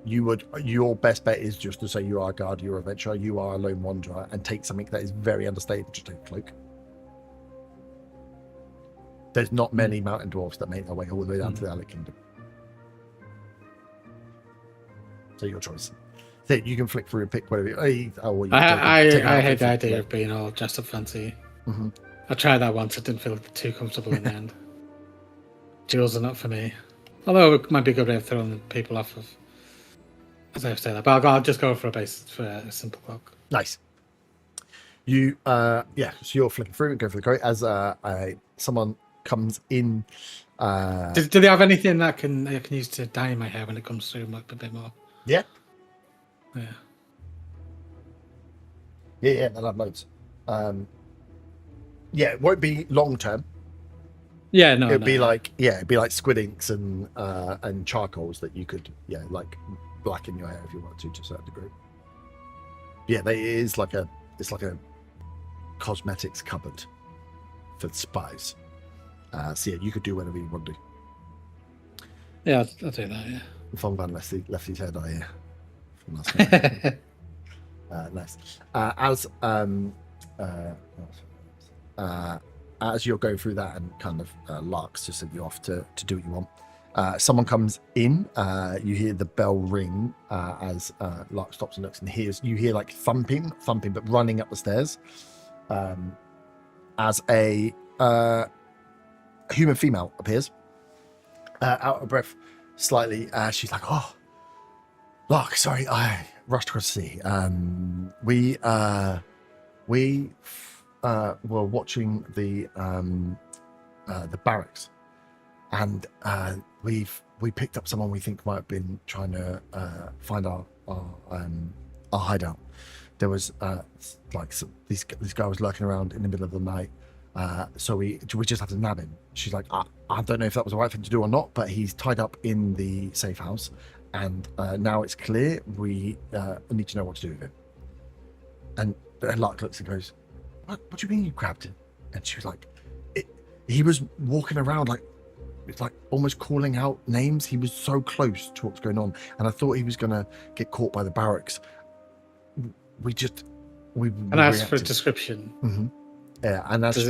your best bet is just to say you are a guard, you're a adventurer, you are a lone wanderer, and take something that is very understated, just take a cloak. There's not many mountain dwarfs that make their way all the way down to the Alec Kingdom. So your choice. So you can flick through and pick whatever. I hate the idea of being all dressed up fancy. I tried that once. I didn't feel too comfortable in the end. Jewels are not for me. Although it might be a good way of throwing people off of. As I've said that, but I'll just go for a simple cloak. Nice. You so you're flicking through and go for the coat as someone comes in. Do they have anything that I can use to dye my hair when it comes through a bit more? Yeah. Yeah. They'll have loads. It won't be long term. Yeah, no. It'd be like squid inks and charcoals that you could like blacken your hair if you want to a certain degree. Yeah, it's like a cosmetics cupboard for spies. So you could do whatever you want to do. Yeah, I'll do that. Yeah. Fong Van left his head eye here. Nice. As you're going through that and kind of Lark's just sent you off to do what you want. Someone comes in. You hear the bell ring as Lark stops and looks and you hear like thumping, but running up the stairs. As a human female appears, out of breath slightly. She's like, "Oh, Lark, sorry, I rushed across the sea. We were watching the barracks, and we picked up someone we think might have been trying to find our hideout. There was this guy was lurking around in the middle of the night, so we just had to nab him." She's like, I don't know if that was the right thing to do or not, but he's tied up in the safe house, and now it's clear we need to know what to do with him. And Lark looks and goes, What do you mean you grabbed him? And she was like, he was walking around it's like almost calling out names. He was so close to what's going on, and I thought he was gonna get caught by the barracks. We asked for a description. Mm-hmm. Yeah, and that's is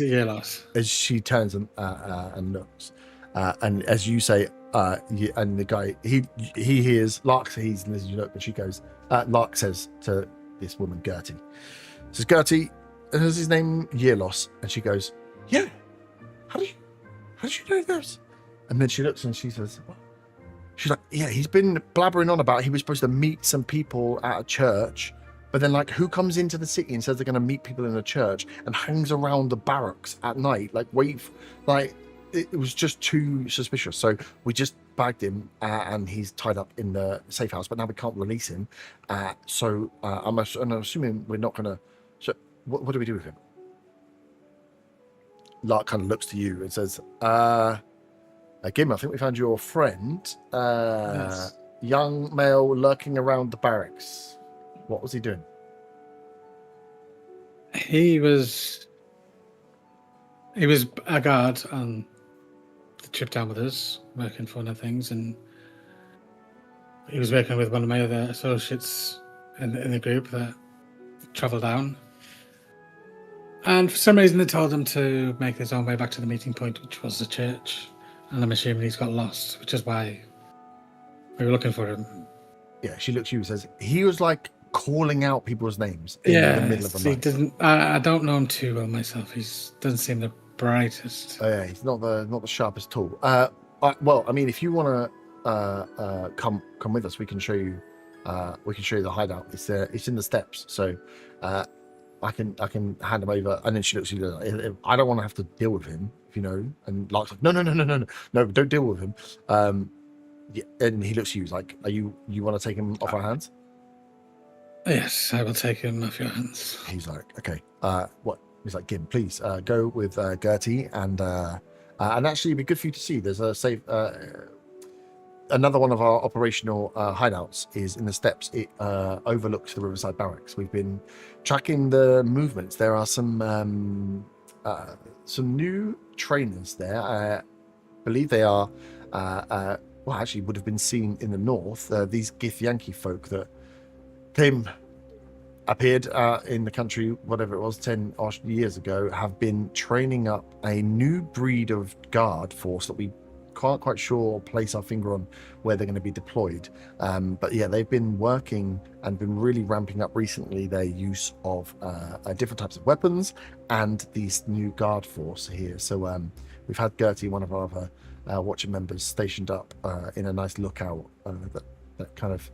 it Yierlos? As she turns and looks, and as you say, and the guy he hears Lark sees and as you look, and she goes, Lark says to this woman Gertie, says, "Gertie, is his name Yierlos?" And she goes, "Yeah. How did you know this?" And then she looks and she says, "What?" She's like, "Yeah, he's been blabbering on about he was supposed to meet some people at a church, but then who comes into the city and says they're going to meet people in a church and hangs around the barracks at night, it was just too suspicious. So we just bagged him and he's tied up in the safe house, but now we can't release him. So I'm assuming we're not going to. So what do we do with him?" Lark kind of looks to you and says, "Gim, I think we found your friend, Yes. young male lurking around the barracks. What was he doing?" He was a guard on the trip down with us, working for one of the things, and he was working with one of my other associates in the group that travelled down. And for some reason, they told him to make his own way back to the meeting point, which was the church. And I'm assuming he's got lost, which is why we were looking for him. Yeah, she looks at you and says, he was calling out people's names in the middle of the night. I don't know him too well myself. He doesn't seem the brightest. Oh yeah, he's not the sharpest tool. Well, I mean, if you want to come with us, we can show you we can show you the hideout. It's in the steps, so I can hand him over. And then she looks at you. I don't want to have to deal with him, And Lark's like, no, don't deal with him. Yeah, and he looks at you like, you want to take him off our hands? Yes, I will take him off your hands. He's like, okay. What? He's like, Gim, please go with Gertie, and actually, it'd be good for you to see. There's a safe. Another one of our operational hideouts is in the steps. It overlooks the Riverside Barracks. We've been tracking the movements. There are some new trainers there. I believe they are. Actually, would have been seen in the north. These Githyanki folk that appeared in the country, whatever it was, 10 odd years ago, have been training up a new breed of guard force that we can't quite sure or place our finger on where they're going to be deployed. But yeah, they've been working and been really ramping up recently their use of different types of weapons and these new guard force here. So we've had Gertie, one of our other Watcher members, stationed up in a nice lookout that kind of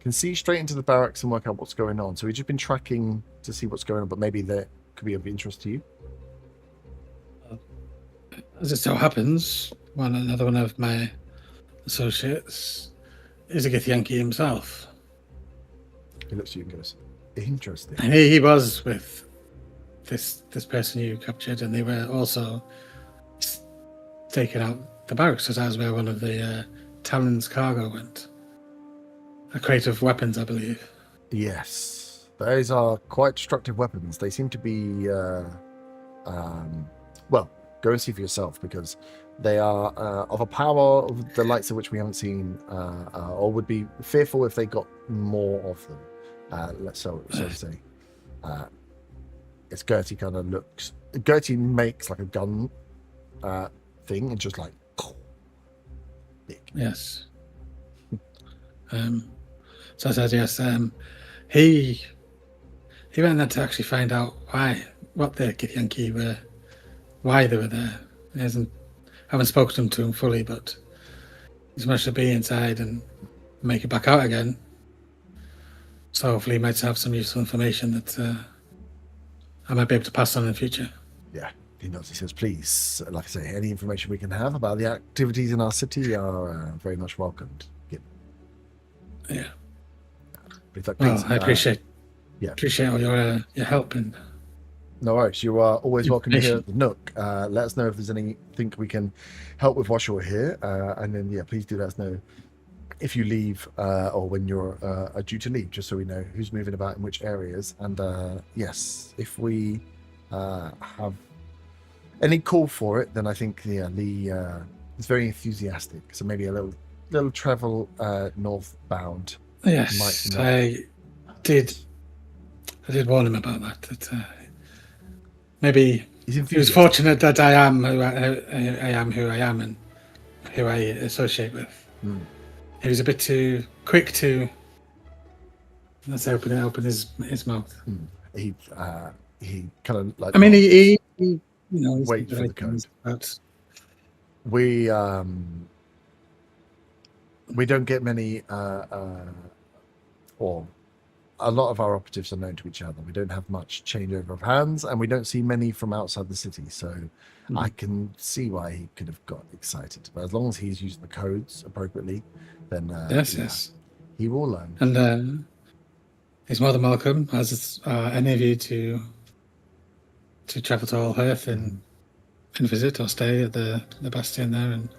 can see straight into the barracks and work out what's going on. So we've just been tracking to see what's going on, but maybe that could be of interest to you. As it so happens, another one of my associates is a Githyanki himself. He looks at you and goes, interesting. And he was with this person you captured, and they were also taking out the barracks, as where one of the Talon's cargo went. A crate of weapons, I believe. Yes. Those are quite destructive weapons. They seem to be, go and see for yourself, because they are of a power of the likes of which we haven't seen, or would be fearful if they got more of them. So to say. As Gertie kind of looks, Gertie makes like a gun thing and just like big. Yes. So I said yes. He went there to actually find out what the Githyanki were, why they were there. He haven't spoken to him fully, but he's managed to be inside and make it back out again. So hopefully he might have some useful information that I might be able to pass on in the future. Yeah, he nods. He says, please, like I say, any information we can have about the activities in our city are very much welcomed. Yeah. Like, please, I appreciate all your help. And no worries. You are always welcome here at the Nook. Let us know if there's anything we can help with while you're here. And then, please do let us know if you leave or when you're due to leave, just so we know who's moving about in which areas. And yes, if we have any call for it, then I think Lee is very enthusiastic. So maybe a little travel northbound. Yes, I did warn him about that. That maybe he was fortunate that I am who I am and who I associate with. He was a bit too quick to open his mouth. He kind of like. I mean, he wait for the code. We don't get many, or a lot of our operatives are known to each other. We don't have much changeover of hands, and we don't see many from outside the city. So I can see why he could have got excited. But as long as he's using the codes appropriately, then yes, he will learn. And he's more than welcome, as any of you, to travel to Allhearth and visit or stay at the Bastion there. And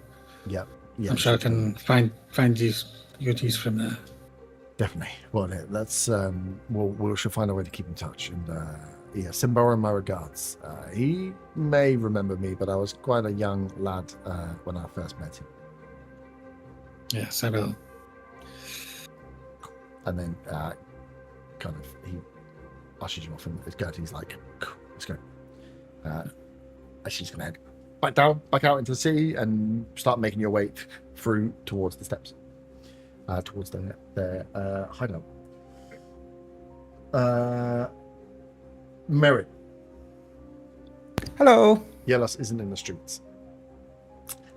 yeah, I'm sure I can find good use from there. Definitely. Well, let's we should find a way to keep in touch. And send Boran my regards. He may remember me, but I was quite a young lad when I first met him. Yes, I will. And then he ushers you off, and Gertie's like, let's go. She's gonna head back out into the city and start making your way through towards the steps, towards their hideout. Merritt. Hello. Yierlos isn't in the streets.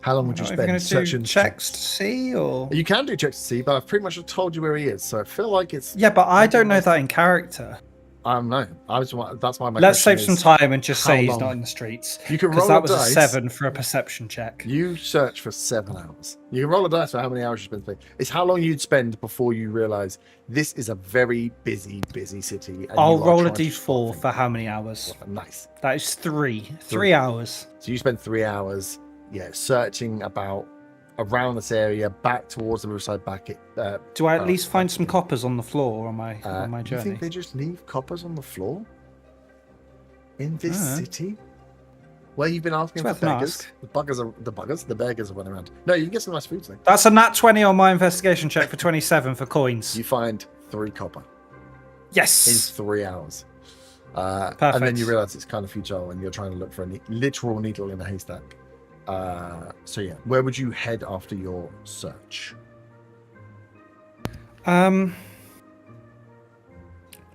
How long would you Are we going spend to do searching checks to see, or You can do checks to see, but I've pretty much told you where he is, so I feel like it's. yeah, but I don't know that in character. No, that's why my. Let's question save some is, time and just how say he's long? not in the streets. You can Because roll that a was dice. a 7 for a perception check. You search for 7 hours. You can roll a dice for how many hours you spend. It's how long you'd spend before you realise this is a very busy city. And I'll you are roll a trying to spot d4 things. for how many hours. Nice. That is 3. 3 hours. So you spend 3 hours, searching about around this area, back towards the riverside, back at. Do I at least find some coppers on the floor on my You journey? think they just leave coppers on the floor in this city? Where you've been asking It's for worth an beggars? ask. The beggars are running around. No, you can get some nice food. Though. That's a nat 20 on my investigation check for 27 for coins. You find 3 copper in Yes. 3 hours. Perfect. And then you realise it's kind of futile and you're trying to look for a literal needle in a haystack. Where would you head after your search? Well,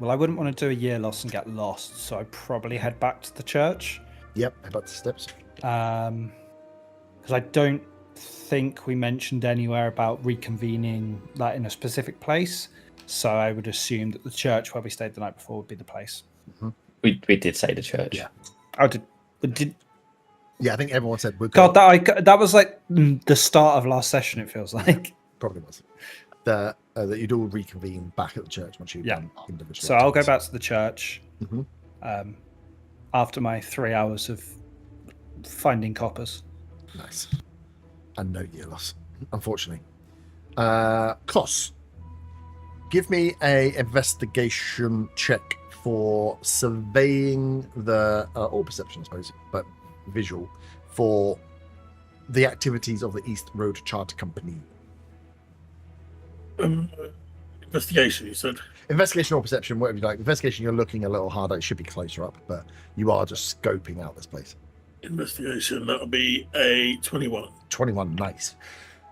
I wouldn't want to do a Yierlos and get lost, so I'd probably head back to the church. Yep, head back to steps. Because I don't think we mentioned anywhere about reconvening that in a specific place. So I would assume that the church where we stayed the night before would be the place. Mm-hmm. We did say the church. Yeah. Oh, did Yeah, I think everyone said we're God, that was like the start of last session, it feels like. probably was. That you'd all reconvene back at the church once you've done individual. So I'll go back to the church Mm-hmm. after my 3 hours of finding coppers. Nice. And no Yierlos, unfortunately. Kos, give me a investigation check for surveying or perception, I suppose, but visual, for the activities of the East Road Charter Company. Investigation, you said? Investigation or perception, whatever you like. Investigation, you're looking a little harder. It should be closer up, but you are just scoping out this place. Investigation, that'll be a 21. 21, nice.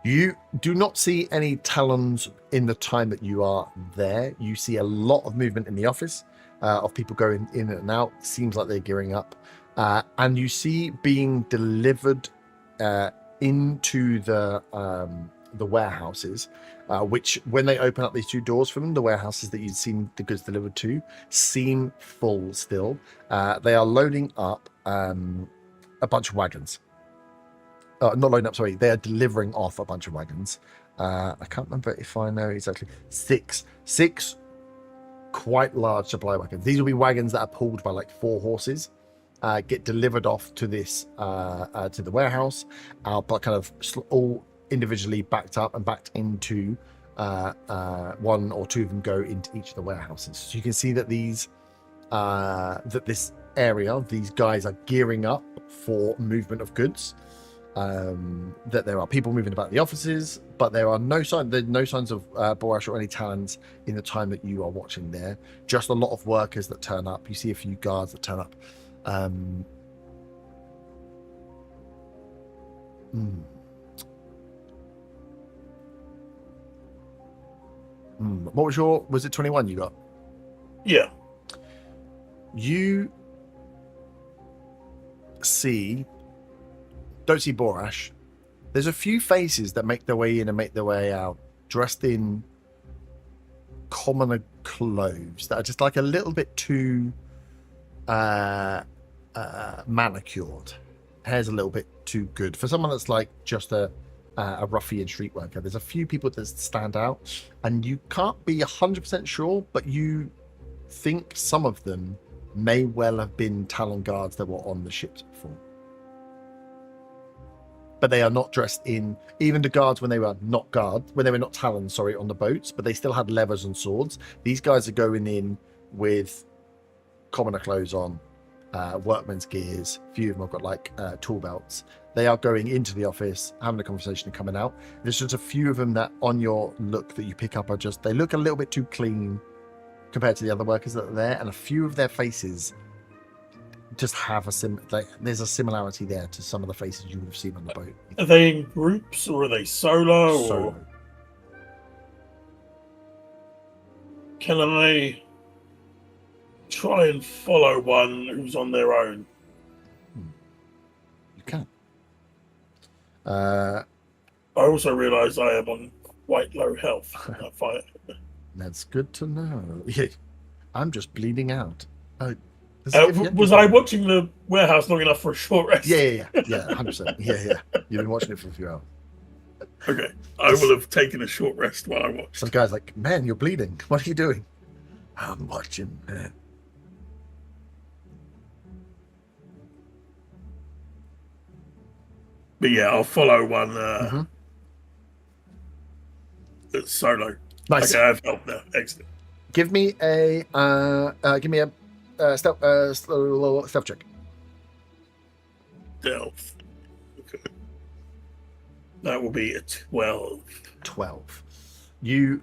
You do not see any talons in the time that you are there. You see a lot of movement in the office of people going in and out. Seems like they're gearing up. And you see being delivered into the warehouses, which when they open up these 2 doors from them, the warehouses that you'd seen the goods delivered to seem full still. They are loading up a bunch of wagons. Not loading up, sorry. They are delivering off a bunch of wagons. I can't remember if I know exactly. 6 quite large supply wagons. These will be wagons that are pulled by like 4 horses, get delivered off to this to the warehouse, but kind of all individually backed up and backed into 1 or 2 of them go into each of the warehouses. So you can see that these this area, these guys are gearing up for movement of goods. That there are people moving about the offices, but there are no signs of Borash or any talents in the time that you are watching there. Just a lot of workers that turn up. You see a few guards that turn up. What was it 21 you got? Yeah. You don't see Borash. There's a few faces that make their way in and make their way out, dressed in commoner clothes that are just like a little bit too manicured. Hair's a little bit too good for someone that's like just a ruffian street worker. There's a few people that stand out, and you can't be 100% sure, but you think some of them may well have been Talon guards that were on the ships before. But they are not dressed in, even the guards when they were not Talon, on the boats, but they still had levers and swords. These guys are going in with commoner clothes on, workmen's gears. A few of them have got like tool belts. They are going into the office, having a conversation and coming out. There's just a few of them that on your look that you pick up they look a little bit too clean compared to the other workers that are there, and a few of their faces just have there's a similarity there to some of the faces you would have seen on the boat. Are they in groups or are they solo? Solo. Or can I try and follow one who's on their own? You can. I also realise I am on quite low health in that fight. That's good to know. Yeah, I'm just bleeding out. Was I watching the warehouse long enough for a short rest? Yeah, 100%. Yeah. You've been watching it for a few hours. Okay, I will have taken a short rest while I watched. Some guy's like, man, you're bleeding. What are you doing? I'm watching. But yeah, I'll follow one that's solo. Nice. Okay, I have help now. Excellent. Give me a stealth check. Stealth. Okay. That will be a 12. 12. You,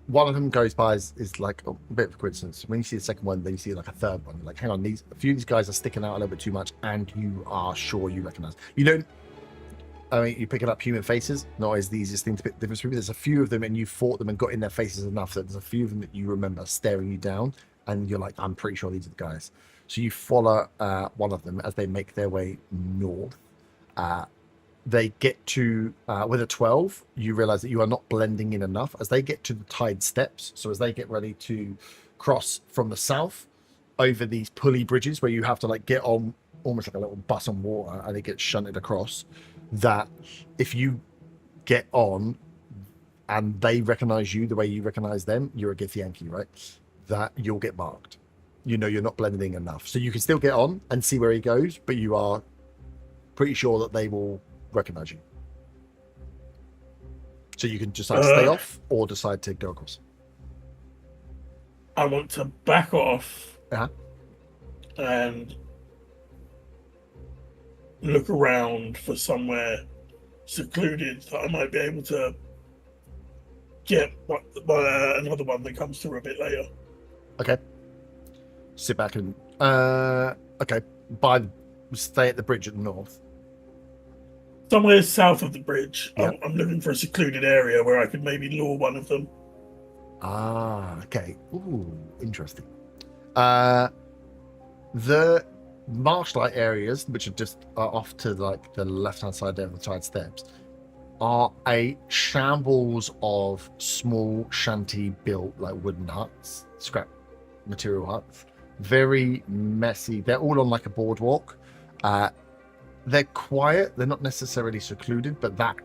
one of them goes by is like a bit of a coincidence. When you see the second one, then you see like a third one. Like, hang on, a few of these guys are sticking out a little bit too much, and you are sure you recognize. You don't. I mean, you're picking up human faces. Not always the easiest thing to pick the difference between. There's a few of them, and you fought them and got in their faces enough that there's a few of them that you remember staring you down, and you're like, I'm pretty sure these are the guys. So you follow one of them as they make their way north. They get to with a 12, you realize that you are not blending in enough as they get to the tide steps. So as they get ready to cross from the south over these pulley bridges where you have to like get on almost like a little bus on water and it gets shunted across, that if you get on and they recognize you the way you recognize them, you're a Githyanki, right? That you'll get marked. You know you're not blending enough. So you can still get on and see where he goes, but you are pretty sure that they will recognize you. So you can decide to stay off or decide to go across. I want to back off Uh-huh. and look around for somewhere secluded that I might be able to get another one that comes through a bit later. Okay. Sit back and okay. Stay at the bridge at the north. Somewhere south of the bridge. Yeah. I'm looking for a secluded area where I could maybe lure one of them. Okay. Ooh, interesting. The marshlight areas, which are just off to like the left-hand side there of the tide steps, are a shambles of small shanty-built like wooden huts, scrap material huts. Very messy. They're all on like a boardwalk. They're quiet. They're not necessarily secluded, but that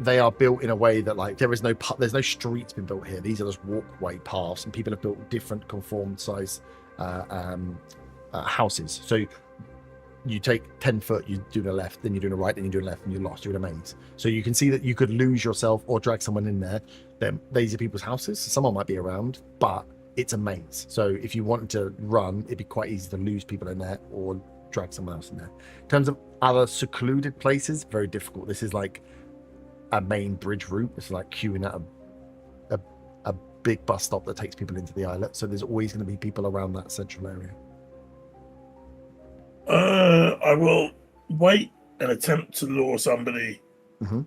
they are built in a way that like there's no streets been built here. These are just walkway paths, and people have built different conformed size houses. So you take 10 foot, you do the left, then you do the right, then you do the left, and you're lost. You're in a maze. So you can see that you could lose yourself or drag someone in there. Then these are people's houses. So someone might be around, but it's a maze. So if you wanted to run, it'd be quite easy to lose people in there or drag someone else in there. In terms of other secluded places, very difficult. This is like a main bridge route. It's like queuing at a big bus stop that takes people into the islet. So there's always going to be people around that central area. I will wait and attempt to lure somebody,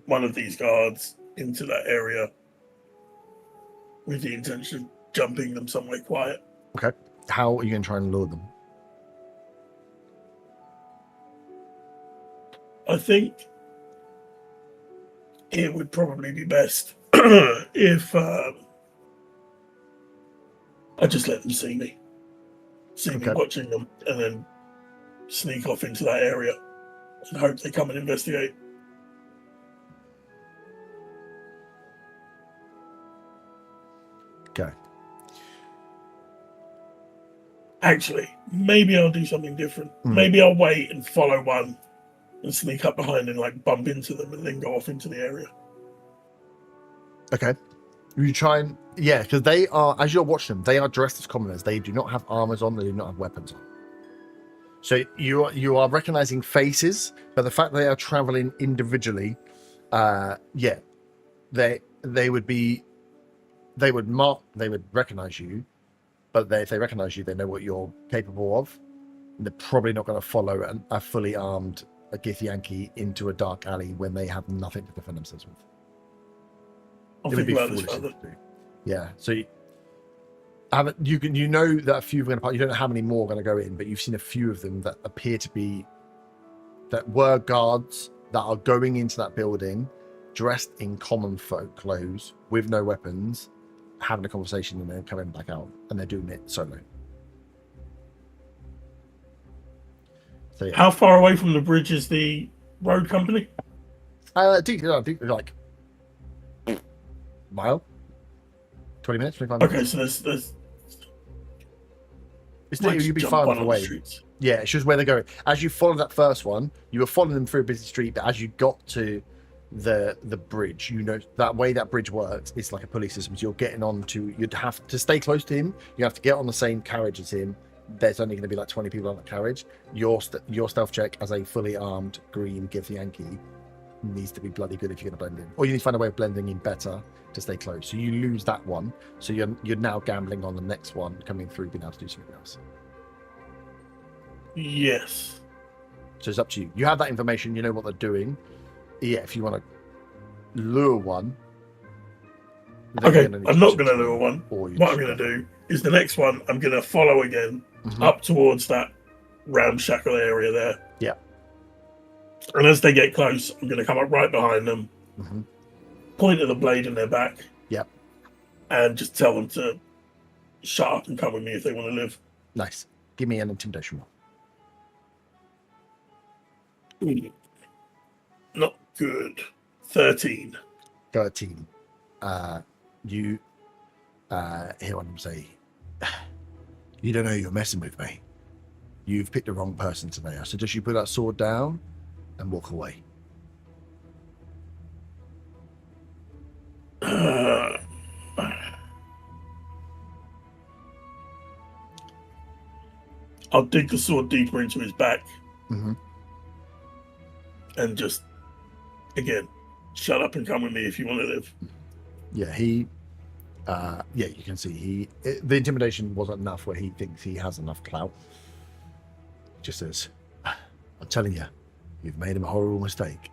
one of these guards, into that area with the intention of jumping them somewhere quiet. Okay. How are you going to try and lure them? I think it would probably be best if I just let them see me watching them, and then sneak off into that area and hope they come and investigate. Okay. Actually, maybe I'll do something different. Maybe I'll wait and follow one and sneak up behind and like bump into them and then go off into the area. Okay. You try and because they are, as you're watching them, they are dressed as commoners. They do not have armors on. They do not have weapons on. So you are recognizing faces, but the fact that they are traveling individually, they would recognize you, but if they recognize you, they know what you're capable of. And they're probably not going to follow a fully armed Githyanki into a dark alley when they have nothing to defend themselves with. I'll think about this further. Yeah, so you know that a few are going to. You don't know how many more are going to go in, but you've seen a few of them that appear to be that were guards that are going into that building dressed in common folk clothes with no weapons, having a conversation, and then coming back out, and they're doing it solo. So yeah. How far away from the bridge is the road company? Deep, like mile, 20 minutes, 25 minutes. Okay, so there's It's not, you'd be far enough away. Yeah, it's just where they're going. As you follow that first one, you were following them through a busy street, but as you got to the bridge, you know that way that bridge works. It's like a pulley system. So you're getting on to. You'd have to stay close to him. You have to get on the same carriage as him. There's only going to be like 20 people on that carriage. Your stealth check as a fully armed green Githyanki needs to be bloody good if you're going to blend in, or you need to find a way of blending in better to stay close. So you lose that one. So you're now gambling on the next one coming through, being able to do something else. Yes. So it's up to you. You have that information. You know what they're doing. Yeah, if you want to lure one. Okay, I'm not going to lure one. What I'm going to do is the next one, I'm going to follow again up towards that ramshackle area there. Yeah. And as they get close, I'm going to come up right behind them, point at the blade in their back. Yep. And just tell them to shut up and come with me if they want to live. Nice. Give me an intimidation roll. Not good. 13. 13. You hear one of them say, "You don't know you're messing with me. You've picked the wrong person today. I suggest you put that sword down and walk away." I'll dig the sword deeper into his back. And just, again, shut up and come with me if you want to live. Yeah, you can see the intimidation wasn't enough where he thinks he has enough clout. Just says, "I'm telling you, you've made him a horrible mistake."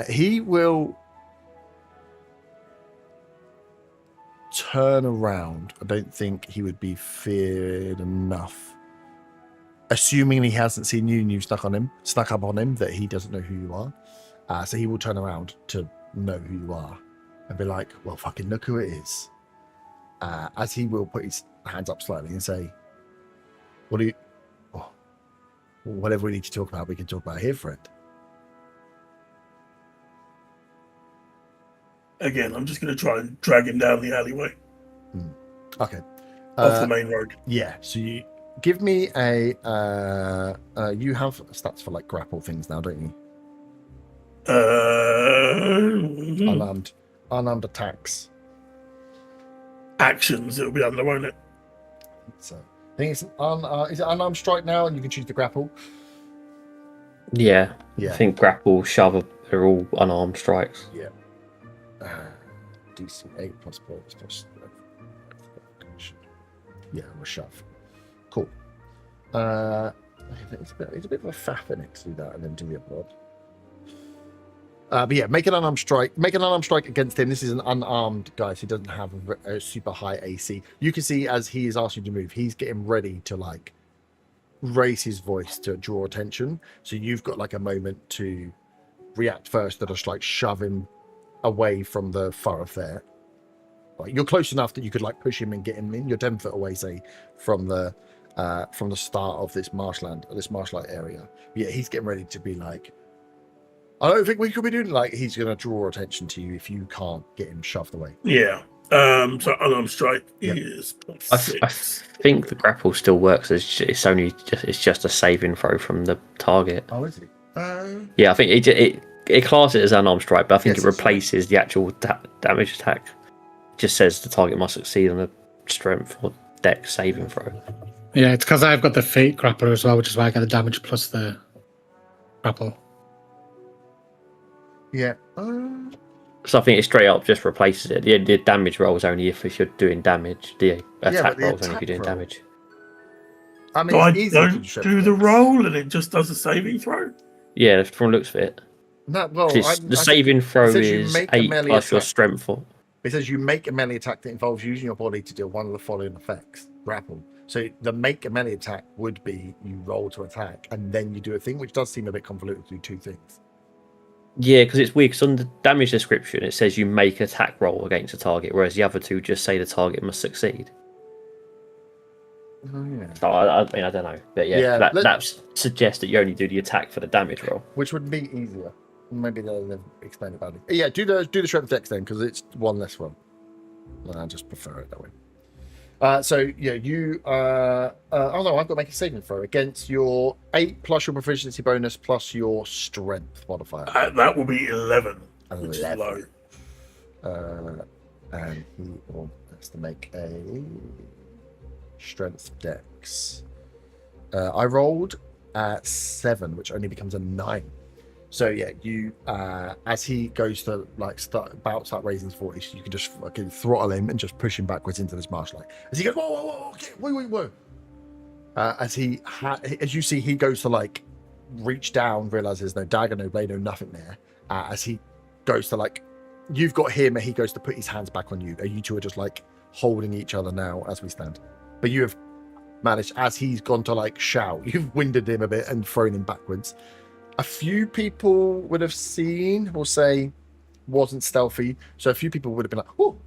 He will turn around. I don't think he would be feared enough. Assuming he hasn't seen you and you've snuck up on him, that he doesn't know who you are. So he will turn around to know who you are and be like, "Well, fucking look who it is." As he will put his hands up slightly and say, whatever we need to talk about, we can talk about here, friend. Again, I'm just going to try and drag him down the alleyway. Okay. Off the main road. Yeah, so you give me a... you have stats for like grapple things now, don't you? Unarmed attacks. Actions, it'll be under, won't it? So I think it's is it unarmed strike now, and you can choose the grapple. Yeah. Yeah. I think grapple, shove, they're all unarmed strikes. Yeah. DC 8 plus. Yeah, we'll shove. Cool. It's a bit of a faff in it to do that and then do the upload. But yeah, make an unarmed strike. Make an unarmed strike against him. This is an unarmed guy, so he doesn't have a super high AC. You can see as he is asking you to move, he's getting ready to like raise his voice to draw attention. So you've got like a moment to react first, to just like shove him away from the thoroughfare. Like you're close enough that you could like push him and get him in. You're 10 foot away, say, from the start of this marshland, this marshlight area. But yeah, he's getting ready to be like, "I don't think we could be doing like." He's going to draw attention to you if you can't get him shoved away. Yeah. So unarmed strike is. I think the grapple still works. It's just a saving throw from the target. Oh, is it? Yeah, I think it classes it as unarmed strike, but I think it replaces the actual damage attack. It just says the target must succeed on a strength or dex saving throw. Yeah, it's because I've got the fate grappler as well, which is why I get the damage plus the grapple. Yeah. So I think it straight up just replaces it. The damage roll is only if you're doing damage. The attack roll is only if you're doing damage. I mean, So I it's easy don't to do the roll and it just does a saving throw? Yeah, from the looks of it. No, well, The saving throw it says you is make a 8 melee plus your attack. strength. It says you make a melee attack that involves using your body to deal one of the following effects: grapple, So the make a melee attack would be you roll to attack and then you do a thing, which does seem a bit convoluted to do two things. Yeah, because it's weird. Because on the damage description, it says you make an attack roll against a target, whereas the other two just say the target must succeed. Oh yeah. So I mean, I don't know, but yeah, that suggests that you only do the attack for the damage roll, which would be easier. Maybe they'll explain it badly. Yeah, do the strength dex then, because it's one less one. I just prefer it that way. So yeah, you. Oh no, I've got to make a saving throw against your 8 plus your proficiency bonus plus your strength modifier. That will be 11. Which is low. And he has to make a strength dex. I rolled 7, which only becomes a 9. So yeah, you as he goes to start raising his voice, you can just fucking throttle him and just push him backwards into this marsh light. As he goes, whoa, okay, whoa. As you see, he goes to reach down, realizes there's no dagger, no blade, no nothing there. As he goes to you've got him, and he goes to put his hands back on you. You two are just holding each other now as we stand. But you have managed, as he's gone to shout, you've winded him a bit and thrown him backwards. A few people would have seen or say wasn't stealthy, so a few people would have been oh,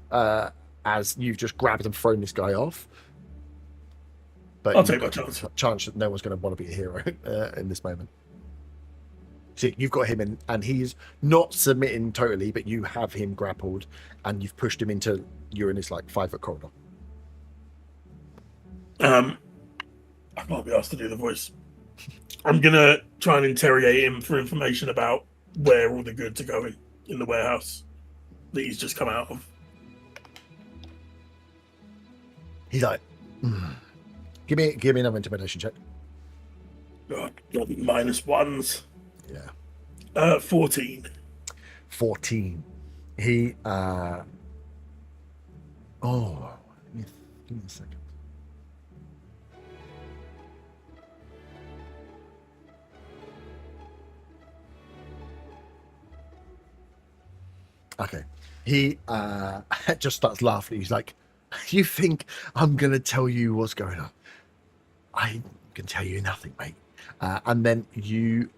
as you've just grabbed and thrown this guy off. But I'll take my chance. Chance that no one's going to want to be a hero in this moment. So you've got him in, and he's not submitting totally, but you have him grappled, and you've pushed him into you're in this 5-foot corridor. I can't be asked to do the voice. I'm gonna try and interrogate him for information about where all the goods are going in the warehouse that he's just come out of. He's like, give me another intimidation check. God, -1s. Yeah. 14. 14. He give me a second. Okay. He just starts laughing. He's like, you think I'm going to tell you what's going on? I can tell you nothing, mate. And then you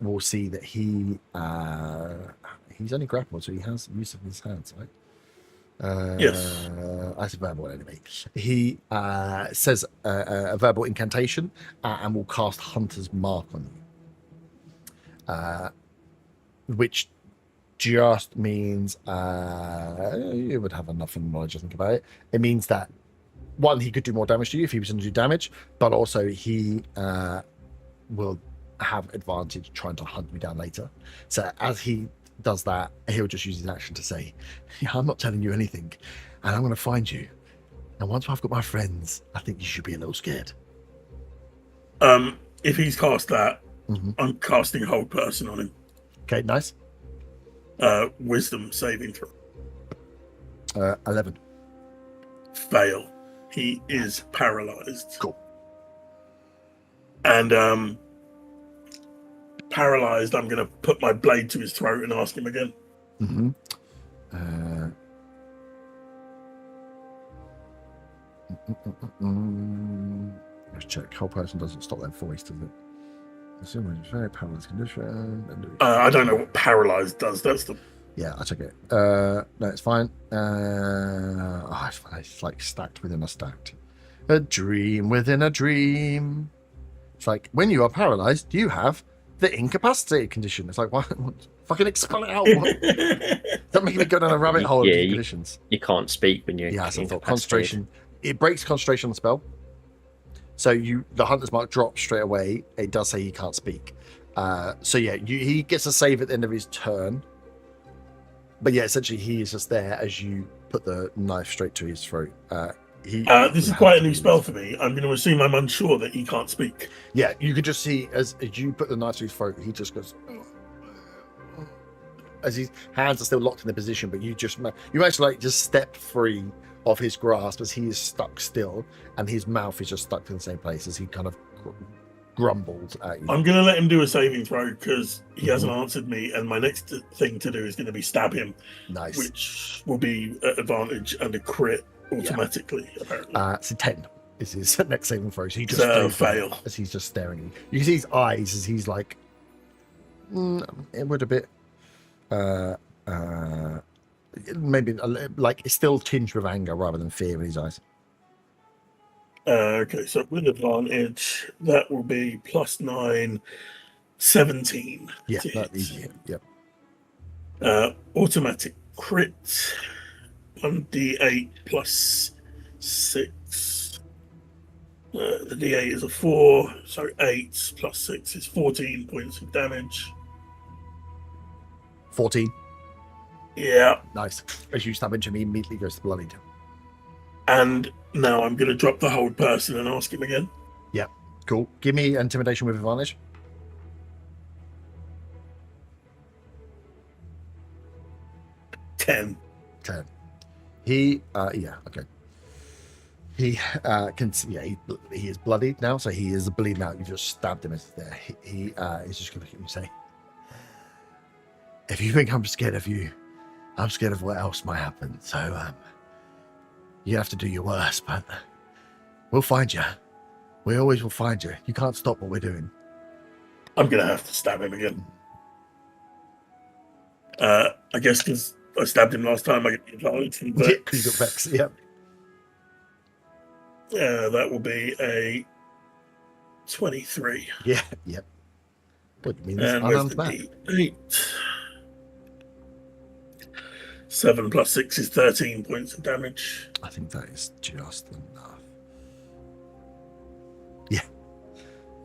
will see that he's only grappled, so he has use of his hands, right? Yes. That's a verbal enemy. He says a verbal incantation and will cast Hunter's Mark on you. Which just means you would have enough knowledge to think about it. It means that one, he could do more damage to you if he was going to do damage, but also he will have advantage trying to hunt you down later. So as he does that, he'll just use his action to say, yeah, I'm not telling you anything, and I'm going to find you. And once I've got my friends, I think you should be a little scared. If he's cast that, I'm casting Hold Person on him. Okay, nice. Wisdom saving throw. 11. Fail. He is paralyzed. Cool. And paralyzed, I'm going to put my blade to his throat and ask him again. Let's check. Whole person doesn't stop their voice, does it? Assuming it's very paralyzed condition. I don't know what paralyzed does. That's the. Yeah, I'll check it. No, it's fine. It's fine. It's stacked within a stacked. A dream within a dream. It's when you are paralyzed, you have the incapacitated condition. It's what? Fucking explain it out. Don't make me go down a rabbit hole of conditions. You can't speak when you're incapacitated. Concentration. It breaks concentration on the spell. So the Hunter's Mark drops straight away. It does say he can't speak. So yeah, he gets a save at the end of his turn. But yeah, essentially he is just there as you put the knife straight to his throat. This is quite a new spell for me. I'm going to assume I'm unsure that he can't speak. Yeah, you could just see as you put the knife to his throat, he just goes. As his hands are still locked in the position, but you actually just step free of his grasp as he is stuck still, and his mouth is just stuck in the same place as he kind of grumbled at you. I'm going to let him do a saving throw because he hasn't answered me, and my next thing to do is going to be stab him. Nice. Which will be at advantage and a crit automatically, apparently. So 10 is his next saving throw. So he just So stays there fail. as he's just staring at you. You can see his eyes as he's like, it would a bit, maybe like it's still tinged with anger rather than fear in his eyes. Okay, so with advantage, that will be +9, 17. Yeah, to that's hit. easy. Yep. Automatic crit, 1d8 plus 6. The d8 is a 4, so 8 plus 6 is 14 points of damage. 14. Yeah, Nice. As you stab into him, he immediately goes to bloodied. and now I'm going to drop the hold person and ask him again. Cool. Give me intimidation with advantage. 10. 10. He, yeah, okay. He can see, yeah, he is bloodied now, so he is bleeding out. You've just stabbed him as there. He is just going to look at you and say, if you think I'm scared of you, I'm scared of what else might happen. So, you have to do your worst, but we'll find you. We always will find you. You can't stop what we're doing. I'm going to have to stab him again. I guess because I stabbed him last time, I get the advantage from Yeah, Vex. 'cause you got Vex, yeah. That will be a 23. Yeah, yep. What do you mean? And where's Unarmed the back. D8? 7 plus 6 is 13 points of damage. I think that is just enough.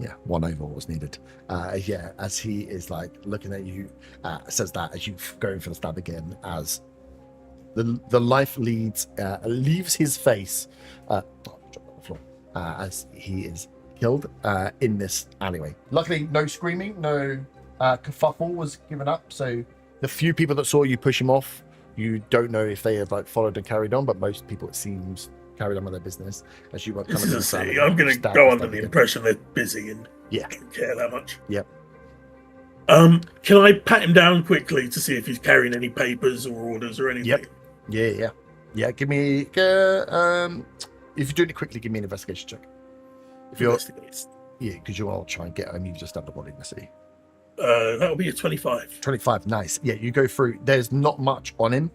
Yeah, one overall was needed. Yeah, as he is like looking at you, says that as you going for the stab again, as the life leaves his face, drop on the floor, as he is killed in this alleyway. Luckily, no screaming, no kerfuffle was given up. So the few people that saw you push him off, you don't know if they have like followed and carried on, but most people it seems carried on with their business as you were kind of. I'm going to go under the impression they're busy and Yeah. don't care that much. Yep. Can I pat him down quickly to see if he's carrying any papers or orders or anything? Yep. Yeah. Give me. If you're doing it quickly, give me an investigation check. If you're, Investigate. yeah, because you are trying to get him. You just have the body in the city. That'll be a 25. 25. Nice. Yeah, you go through. There's not much on him.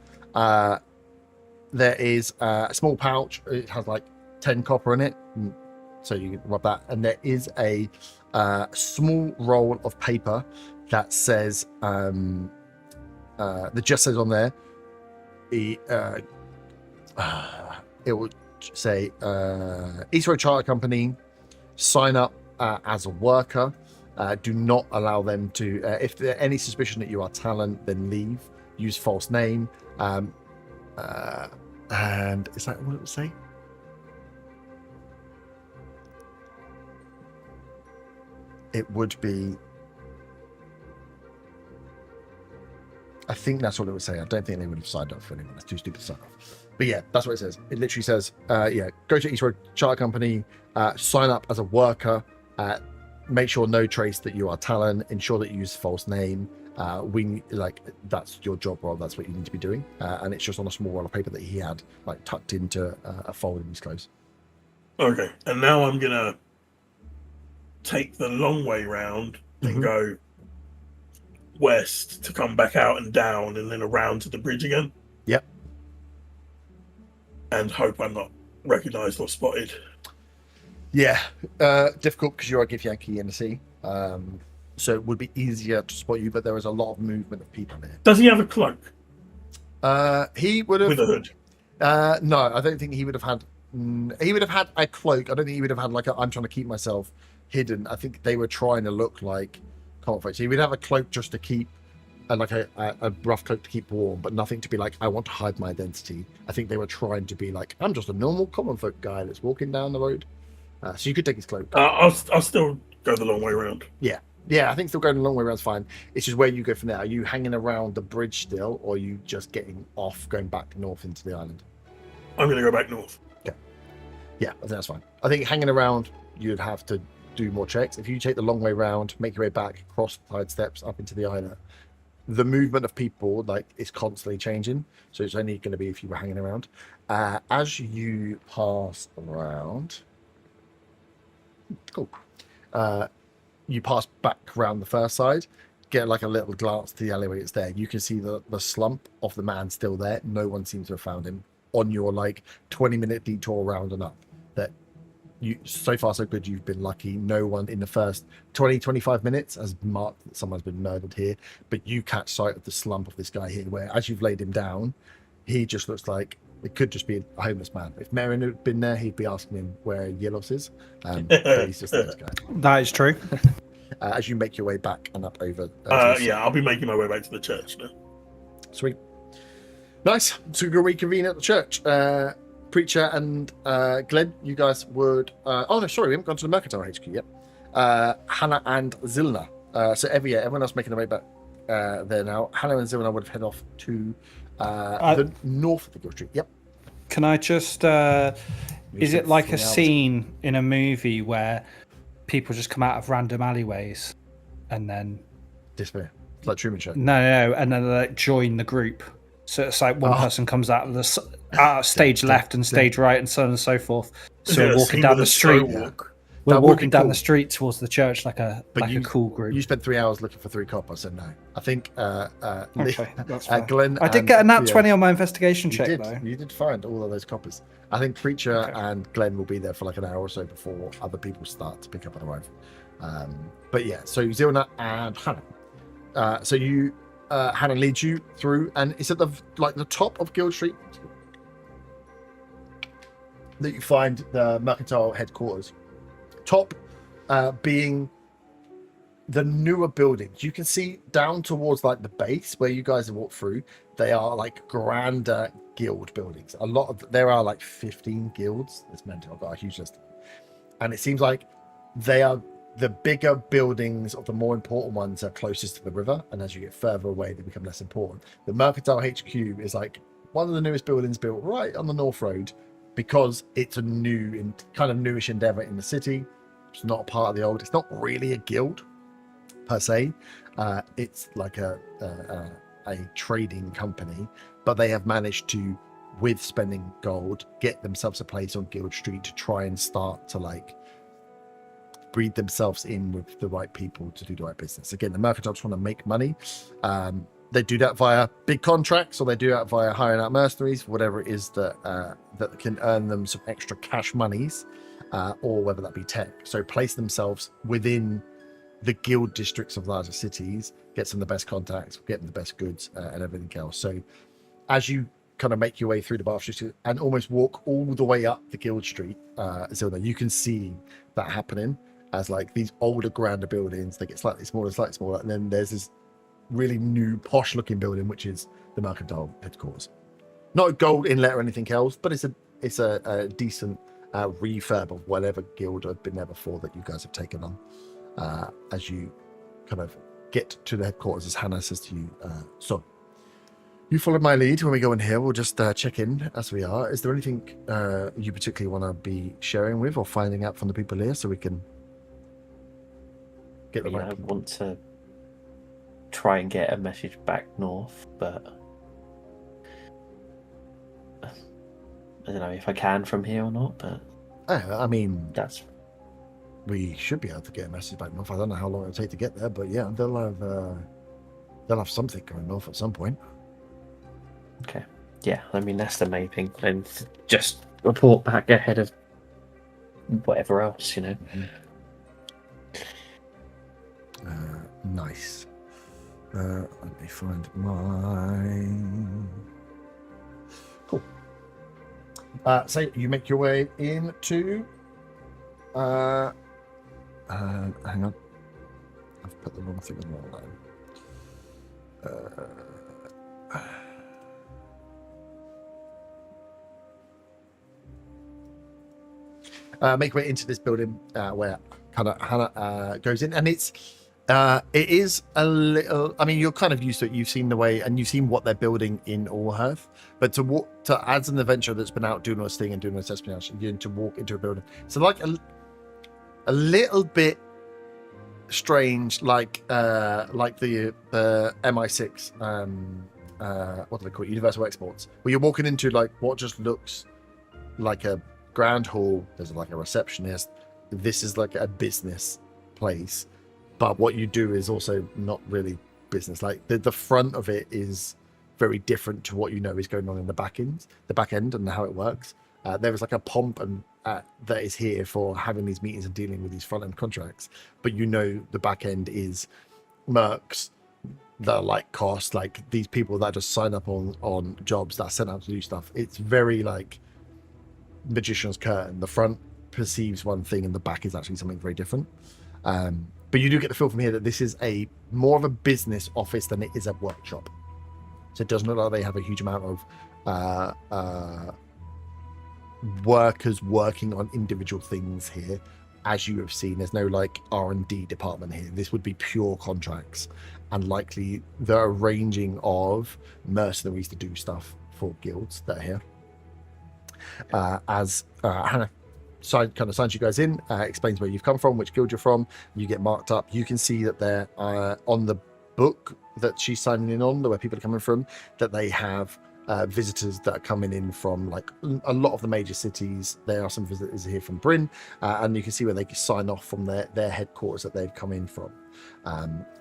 There is a small pouch. It has like 10 copper in it, so you can rub that. And there is a small roll of paper that says that just says on there. It would say East Road Charter Company, sign up as a worker. Do not allow them to, if there's any suspicion that you are talent, then leave. Use false name. And is that what it would say? It would be. I think that's what it would say. I don't think they would have signed up for anyone. That's too stupid to sign off. But yeah, that's what it says. It literally says, go to East Road Charter Company, sign up as a worker, make sure no trace that you are Talon, ensure that you use false name. That's your job role. That's what you need to be doing. And it's just on a small roll of paper that he had like tucked into a fold in his clothes. Okay, and now I'm gonna take the long way round and go west to come back out and down and then around to the bridge again. Yep. And hope I'm not recognized or spotted. Yeah, difficult because you're a Githyanki in the sea. So it would be easier to spot you, but there is a lot of movement of people here. Does he have a cloak He would have with a hood? No, I don't think he would have had. He would have had a cloak. I don't think he would have had like I'm trying to keep myself hidden. I think they were trying to look like common folk. So he would have a cloak just to keep, like a rough cloak to keep warm, but nothing to be like I want to hide my identity. I think they were trying to be like I'm just a normal common folk guy that's walking down the road. So you could take his cloak. I'll still go the long way around. Yeah, I think still going a long way around is fine. It's just where you go from there. Are you hanging around the bridge still, or are you just getting off, going back north into the island? I'm going to go back north. Yeah, I think that's fine. I think hanging around, you'd have to do more checks. If you take the long way round, make your way back, cross the tide steps up into the island, the movement of people like is constantly changing, so it's only going to be if you were hanging around. As you pass around, cool. You pass back around the first side, get like a little glance to the alleyway. It's there. You can see the slump of the man still there. No one seems to have found him on your like 20-minute detour around and up. That you so far so good. You've been lucky. No one in the first 20-25 minutes has marked that someone's been murdered here, but you catch sight of the slump of this guy here, where as you've laid him down, he just looks like it could just be a homeless man. If Marion had been there, he'd be asking him where Yierlos is, but he's just this guy. That is true. As you make your way back and up over yeah, I'll be making my way back to the church now. Sweet. Nice. So we'll reconvene at the church. Preacher and Glenn, you guys would... oh, no, sorry, we haven't gone to the Mercantile HQ yet. Hannah and Zilna. So everyone else making their way back there now. Hannah and Zilna would have head off to the north of the Guild Street. Yep. Can I just... is it like a scene in a movie where people just come out of random alleyways and then... Disappear. It's like Truman Show. No, and then they like, join the group. So it's like one person comes out of the stage left and stage right and so on and so forth. So we're walking down the street. We're walking down the street towards the church like a cool group. You spent 3 hours looking for 3 copper, so no. I think okay, that's fair. Glenn... I did get a nat 20 on my investigation check, though. You did find all of those coppers. I think Preacher and Glenn will be there for like an hour or so before other people start to pick up and arrive. But yeah, so Zilna and Hannah. So you... Hannah leads you through, and it's at the top of Guild Street that you find the Mercantile headquarters. Top being the newer buildings. You can see down towards like the base where you guys have walked through. They are like grander guild buildings. There are like 15 guilds. It's mental. I've got a huge list, and it seems like they are. The bigger buildings of the more important ones are closest to the river, and as you get further away, they become less important. The Mercantile HQ is like one of the newest buildings built right on the North Road because it's a new and kind of newish endeavor in the city. It's not a part of the old. It's not really a guild per se. It's like a trading company, but they have managed to, with spending gold, get themselves a place on Guild Street to try and start to like breed themselves in with the right people to do the right business. Again, the Mercantile just want to make money. They do that via big contracts, or they do that via hiring out mercenaries, whatever it is that can earn them some extra cash monies, or whether that be tech. So place themselves within the guild districts of larger cities, get some of the best contacts, get them the best goods, and everything else. So as you kind of make your way through the Bath Street and almost walk all the way up the Guild Street, Zilda, you can see that happening. As like these older, grander buildings, they get slightly smaller, and then there's this really new, posh-looking building, which is the Mercantile headquarters. Not a gold inlet or anything else, but it's a decent refurb of whatever guild had been there before that you guys have taken on. As you kind of get to the headquarters, as Hannah says to you, so you followed my lead. When we go in here, we'll just check in as we are. Is there anything you particularly want to be sharing with or finding out from the people here so we can get the right I want to try and get a message back north, but I don't know if I can from here or not. But I mean, we should be able to get a message back north. I don't know how long it'll take to get there, but yeah, they'll have something going north at some point. Okay, yeah, I mean that's the main thing, and just report back ahead of whatever else, you know. Mm-hmm. Nice. Let me find mine. Cool. So you make your way into. Hang on. I've put the wrong thing in the wrong line. Make your way into this building where Hannah goes in, and it is a little. I mean, you're kind of used to it. You've seen the way, and you've seen what they're building in Allhearth. But to as an adventurer that's been out doing this thing and doing this espionage, and to walk into a building, so like a little bit strange, like the MI6. What do they call it? Universal Exports. Where you're walking into like what just looks like a grand hall. There's like a receptionist. This is like a business place, but what you do is also not really business. Like the front of it is very different to what you know is going on in the back end, and how it works. There is like a pomp and that is here for having these meetings and dealing with these front end contracts, but you know the back end is mercs that are like cost, like these people that just sign up on jobs that are sent out to do stuff. It's very like magician's curtain. The front perceives one thing and the back is actually something very different. But you do get the feel from here that this is a more of a business office than it is a workshop. So it doesn't look like they have a huge amount of workers working on individual things here. As you have seen, there's no like R&D department here. This would be pure contracts and likely the arranging of mercenaries to do stuff for guilds that are here. As Hannah kind of signs you guys in, explains where you've come from, which guild you're from, you get marked up. You can see that they're on the book that she's signing in on, where people are coming from, that they have visitors that are coming in from like a lot of the major cities. There are some visitors here from Bryn, and you can see where they can sign off from their headquarters that they've come in from.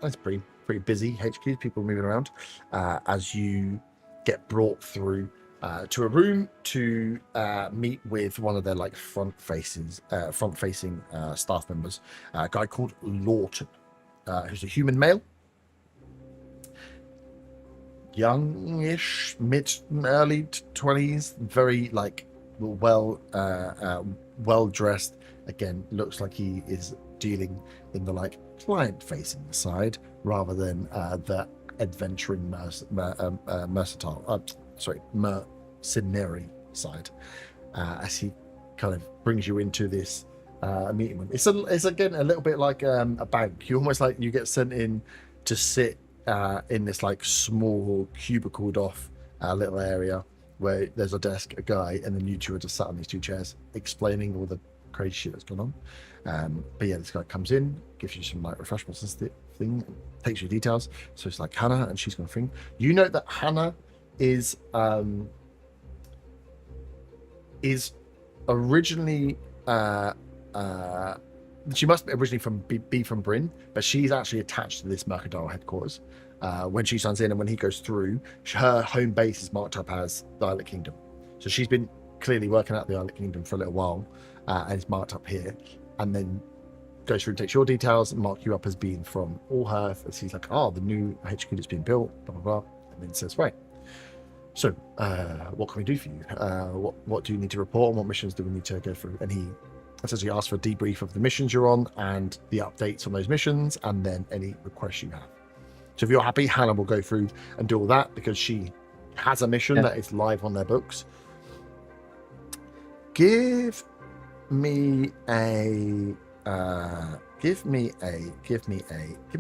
It's pretty busy HQs, people moving around as you get brought through to a room to meet with one of their like front-facing staff members, a guy called Lawton, who's a human male, youngish, early 20s, very like well dressed. Again, looks like he is dealing in the like client-facing side rather than the adventuring mercenary side, as he kind of brings you into this meeting. It's again a little bit like a bank. You almost like you get sent in to sit in this like small cubicled off little area where there's a desk, a guy, and then you two are just sat on these two chairs explaining all the crazy shit that's gone on. But yeah, this guy comes in, gives you some like refreshments and thing, takes your details. So it's like Hannah, and she's gonna thing. You know that Hannah is originally she must originally be from Bryn, but she's actually attached to this mercantile headquarters. When she signs in and when he goes through, her home base is marked up as the Islet Kingdom. So she's been clearly working out the Islet Kingdom for a little while, and it's marked up here. And then goes through and takes your details and mark you up as being from Allhearth. And she's like, oh, the new HQ that's being built, blah, blah, blah. And then says, right. So, what can we do for you? What do you need to report on? What missions do we need to go through? And he essentially asks for a debrief of the missions you're on and the updates on those missions, and then any requests you have. So if you're happy, Hannah will go through and do all that because she has a mission that is live on their books. Give me an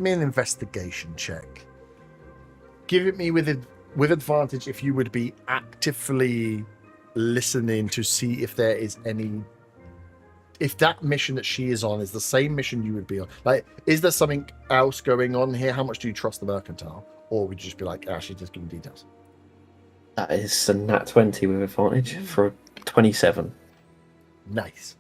investigation check. Give it me with advantage if you would be actively listening to see if there is any, if that mission that she is on is the same mission you would be on. Like, is there something else going on here? How much do you trust the mercantile? Or would you just be like, she's just giving details? That is a nat 20 with advantage for a 27. Nice.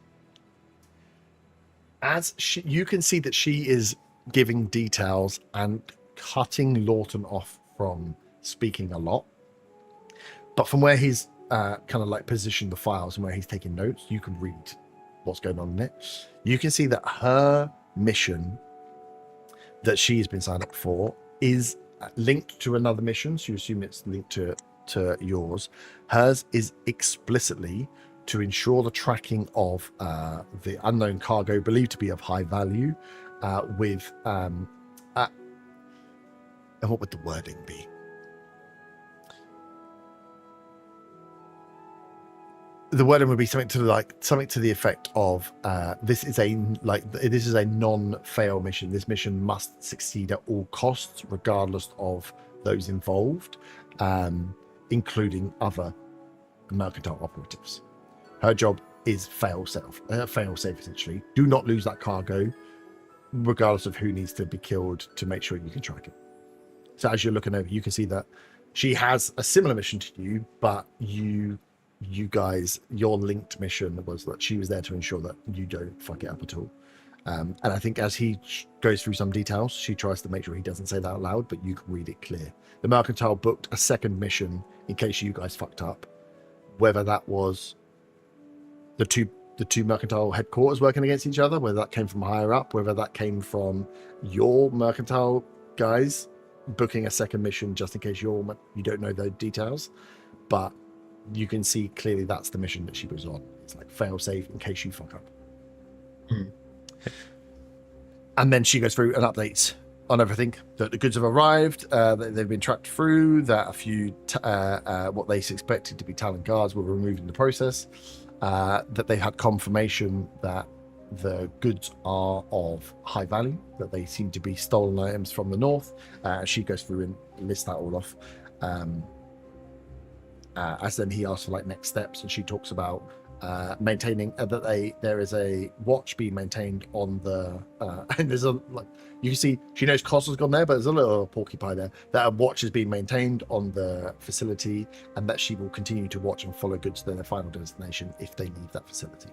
As you can see that she is giving details and cutting Lawton off from speaking a lot, but from where he's kind of like positioned the files and where he's taking notes, you can read what's going on in it. You can see that her mission that she's been signed up for is linked to another mission, so you assume it's linked to yours. Hers is explicitly to ensure the tracking of the unknown cargo believed to be of high value with and what would the wording be? The wording would be something to the effect of this is a non-fail mission. This mission must succeed at all costs, regardless of those involved, including other mercantile operatives. Her job is fail safe essentially. Do not lose that cargo. regardless of who needs to be killed to make sure you can track it. So as you're looking over, you can see that she has a similar mission to you, but you guys, your linked mission was that she was there to ensure that you don't fuck it up at all. And I think as he goes through some details, she tries to make sure he doesn't say that out loud, but you can read it clear. The Mercantile booked a second mission in case you guys fucked up. Whether that was the two Mercantile headquarters working against each other, whether that came from higher up, whether that came from your Mercantile guys booking a second mission just in case you don't know the details. But you can see clearly that's the mission that she was on. It's like fail safe in case you fuck up. And then she goes through and updates on everything, that the goods have arrived, that they've been tracked through, that a few what they expected to be Talon guards were removed in the process, that they had confirmation that the goods are of high value, that they seem to be stolen items from the north. She goes through and lists that all off. As then he asks for like next steps, and she talks about maintaining that there is a watch being maintained on the and there's a, like, you can see she knows Costa's gone there, but there's a little porcupine there, that a watch is being maintained on the facility, and that she will continue to watch and follow goods to their final destination if they leave that facility.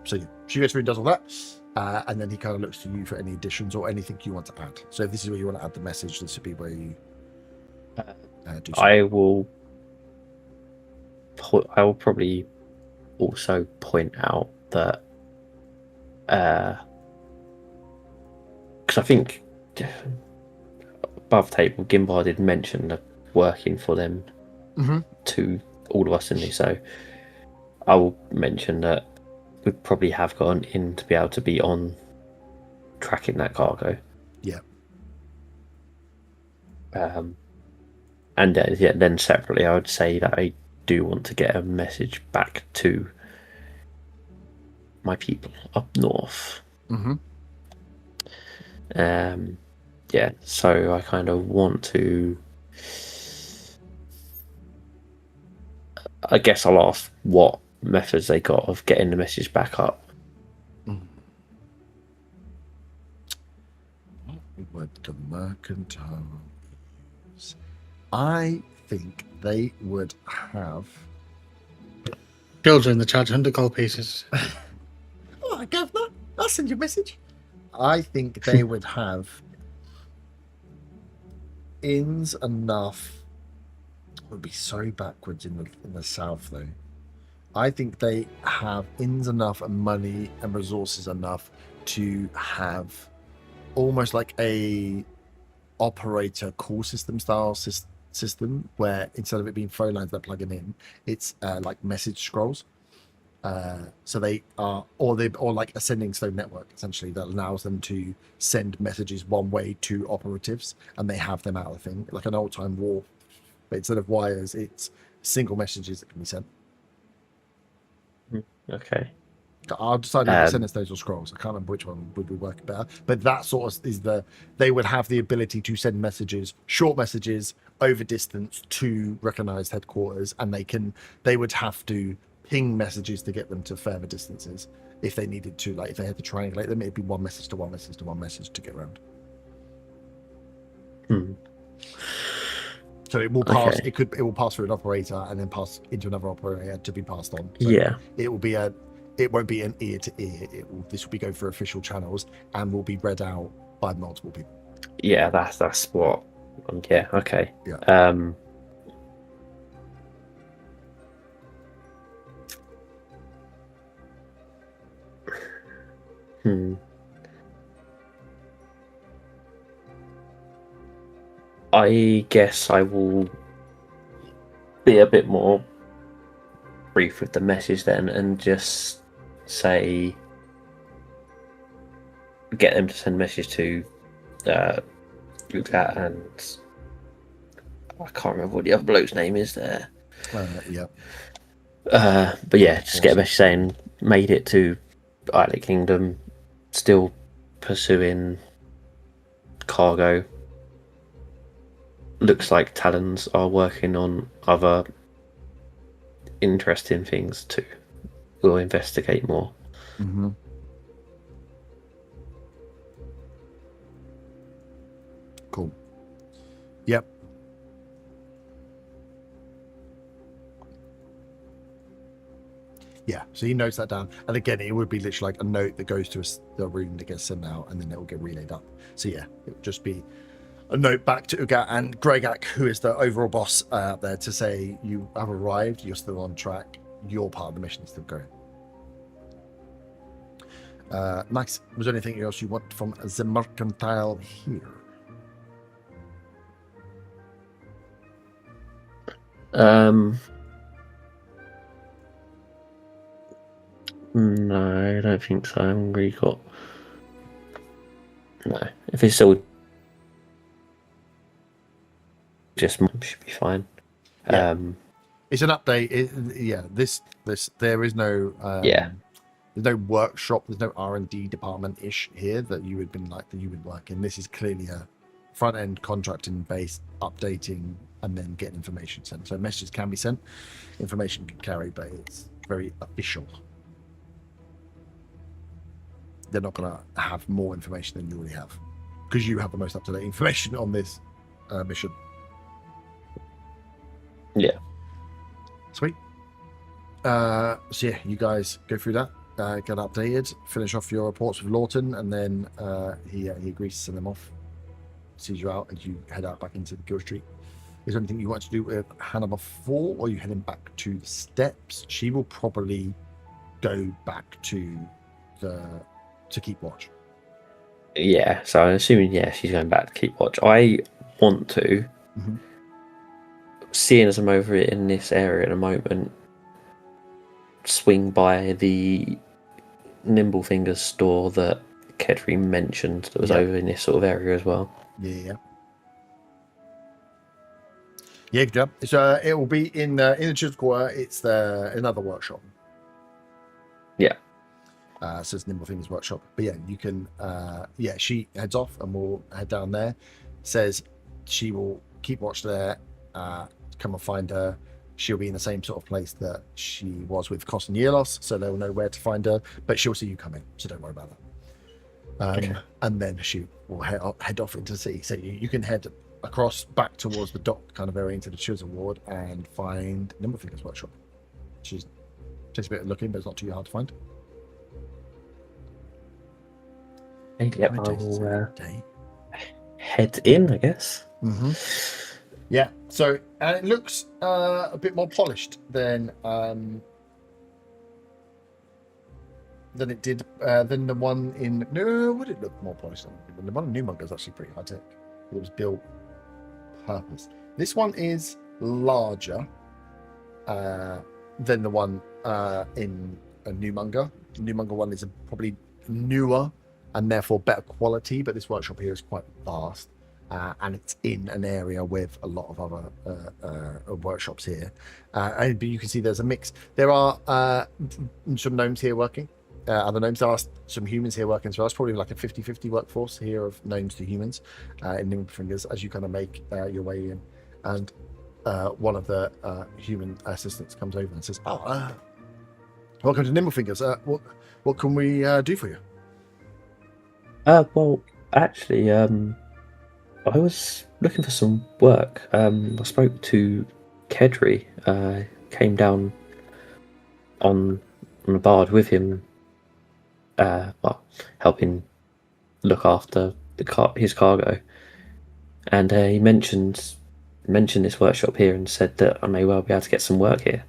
So yeah, she goes through and does all that, and then he kind of looks to you for any additions or anything you want to add. So if this is where you want to add the message, this would be where you do so. I will probably also point out that because I think above table Gimbar did mention the working for them to all of us in this, so I will mention that we probably have gotten in to be able to be on tracking that cargo. Yeah. And then separately, I would say that I do want to get a message back to my people up north. Yeah, so I kind of want to. I guess I'll ask what methods they got of getting the message back up. What the Mercantile use? I think they would have children that charge 100 gold pieces. Oh, Governor, I'll send you a message. I think they would have inns enough. It would be so backwards in the south, though. I think they have inns enough and money and resources enough to have almost like a operator call system style system, where instead of it being phone lines they're plugging in, it's like message scrolls. So they are, or like a sending stone network essentially that allows them to send messages one way to operatives, and they have them out of the thing, like an old time war, but instead of wires, it's single messages that can be sent. Okay. I'll decide if send us those or scrolls. I can't remember which one would be working better, but that sort of is they would have the ability to send messages, short messages over distance to recognized headquarters, and they would have to ping messages to get them to further distances if they needed to. Like if they had to triangulate them, it'd be one message to one message to one message to get around. So it will pass. Okay. It will pass through an operator and then pass into another operator to be passed on. So yeah, it won't be an ear to ear. This will be going through official channels and will be read out by multiple people. Yeah, that's what. Yeah. Okay. Yeah. I guess I will be a bit more brief with the message then, and just say, get them to send a message to Lucat, and I can't remember what the other bloke's name is there. Yeah. But yeah, just get a message saying, made it to Islet Kingdom, still pursuing cargo. Looks like Talons are working on other interesting things too. We'll investigate more. Yep. Yeah, so he notes that down. And again, it would be literally like a note that goes to the room that gets sent out, and then it will get relayed up. So yeah, it would just be a note back to Ugat and Gregak, who is the overall boss out there, to say you have arrived, you're still on track, your part of the mission is still going. Max, was there anything else you want from the mercantile here? No, I don't think so. I haven't really got. No, if it's all just should be fine. Yeah. It's an update. There is no. There's no workshop. There's no R&D department ish here that you would work in. This is clearly a front end contracting based updating and then getting information sent. So messages can be sent, information can carry, but it's very official. They're not going to have more information than you already have because you have the most up to date information on this mission. Yeah. Sweet. So yeah, you guys go through that. Get updated, finish off your reports with Lawton, and then he agrees to send them off, sees you out, and you head out back into the Gill Street. Is there anything you want to do with Hannah before, or are you heading back to the steps? She will probably go back to keep watch. Yeah, so I'm assuming she's going back to keep watch. I want to, seeing as I'm over in this area at the moment, swing by the Nimble Fingers store that Kedri mentioned that was over in this sort of area as well. Yeah, good job. So it will be in the Children's Quarter. It's another workshop. Yeah. So it's Nimble Fingers workshop. But yeah, you can. She heads off, and we'll head down there. Says she will keep watch there. Come and find her. She'll be in the same sort of place that she was with Koss and Yierlos, so they'll know where to find her. But she'll see you coming, so don't worry about that. Okay. And then she will head off into the city. So you can head across back towards the dock kind of area into the Children's Ward and find Nimble Fingers workshop. She's takes a bit of looking, but it's not too hard to find. Yep, I will head in, I guess. Yeah, so and it looks a bit more polished than it did than the one in. No, would it look more polished than the one in New Mungo? Is actually pretty high tech. It was built purpose. This one is larger than the one in New Mungo. The New Mungo one is probably newer and therefore better quality, but this workshop here is quite vast. And it's in an area with a lot of other workshops here. But you can see there's a mix. There are some gnomes here working. Other gnomes. There are some humans here working as well. It's probably like a 50-50 workforce here of gnomes to humans in Nimble Fingers as you kind of make your way in. And one of the human assistants comes over and says, welcome to Nimble Fingers. What can we do for you? Well, actually, I was looking for some work. I spoke to Kedri, came down on the bard with him, helping look after his cargo. And he mentioned this workshop here and said that I may well be able to get some work here.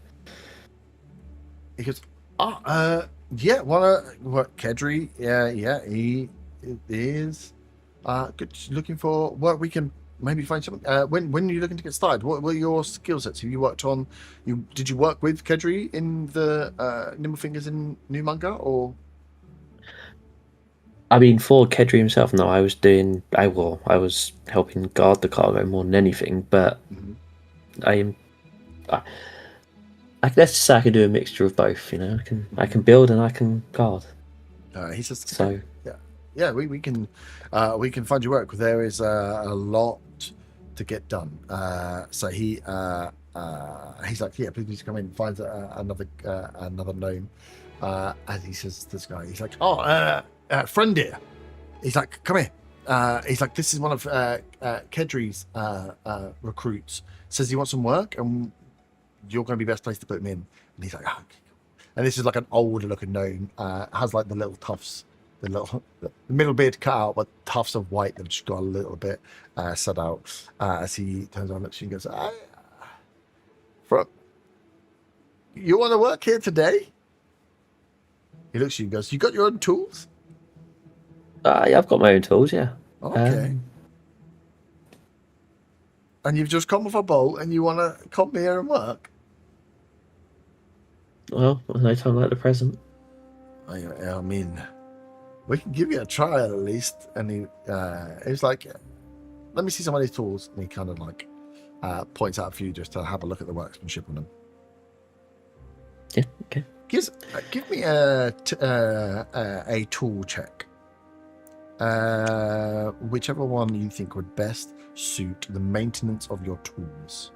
He goes, Kedri, he is good. Looking for work. We can maybe find something. When are you looking to get started? What were your skill sets? Have you worked on? Did you work with Kedri in the Nimble Fingers in New Mungo, or? I mean, for Kedri himself, no. I was helping guard the cargo more than anything. But I let's just say I can do a mixture of both. You know, I can build and I can guard. He says so. Yeah, we can find you work. There is a lot to get done. So he's like, yeah, please come in. Finds another gnome, and he says to this guy, he's like, friend here. He's like, come here. he's like, this is one of Kedri's recruits. Says he wants some work, and you're going to be best placed to put him in. And he's like, okay. And this is like an older looking gnome. Has like the little tufts, the middle beard cut out, but tufts of white that just got a little bit set out. As he turns around, looks at you and goes, you want to work here today? He looks at you and goes, you got your own tools? Yeah, I've got my own tools, yeah. Okay. And you've just come off a boat and you want to come here and work? Well, no time like the present. I mean, we can give you a trial at least. And he was like, let me see some of these tools. And he kind of like points out a few just to have a look at the workmanship on them. Yeah, okay. Give me a tool check. Whichever one you think would best suit the maintenance of your tools.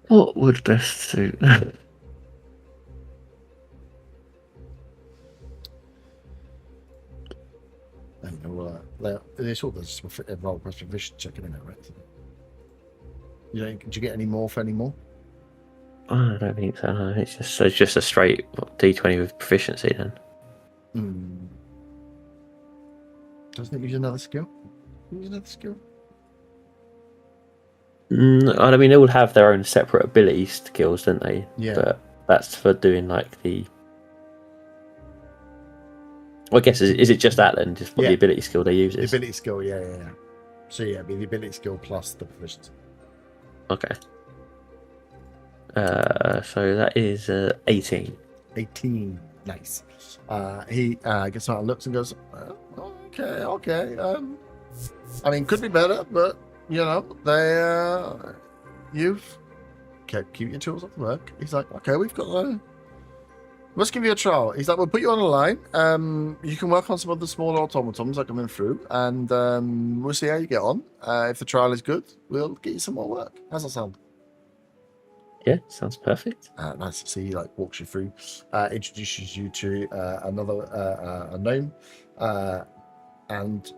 What would best suit? And it's all this roll question vision checking in it, right? Did you get any more for any more? I don't think so. No. It's just a straight D20 with proficiency then. Doesn't it use another skill? I mean, they all have their own separate ability skills, don't they? Yeah. But that's for doing like the. Well, I guess is it just that then? Just what the ability skill they use is? The ability skill, yeah. So it'd be the ability skill plus the proficiency. Okay. So that is 18. 18. Nice. He gets out and looks and goes, okay. I mean, could be better, but you've keep your tools off the work. He's like, okay, we've got let's give you a trial. He's like, we'll put you on the line. You can work on some of the smaller automatons that come in through, and we'll see how you get on. If the trial is good, we'll get you some more work. How's that sound? Yeah, sounds perfect. Nice to see. He like walks you through, introduces you to another a gnome, and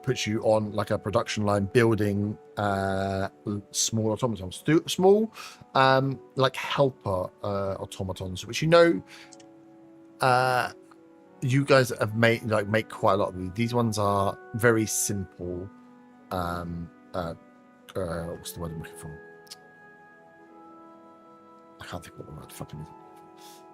puts you on like a production line building small automatons. Small, like helper automatons, which you guys have make quite a lot of these. These ones are very simple. What's the word I'm looking for? I can't think what the word fucking is.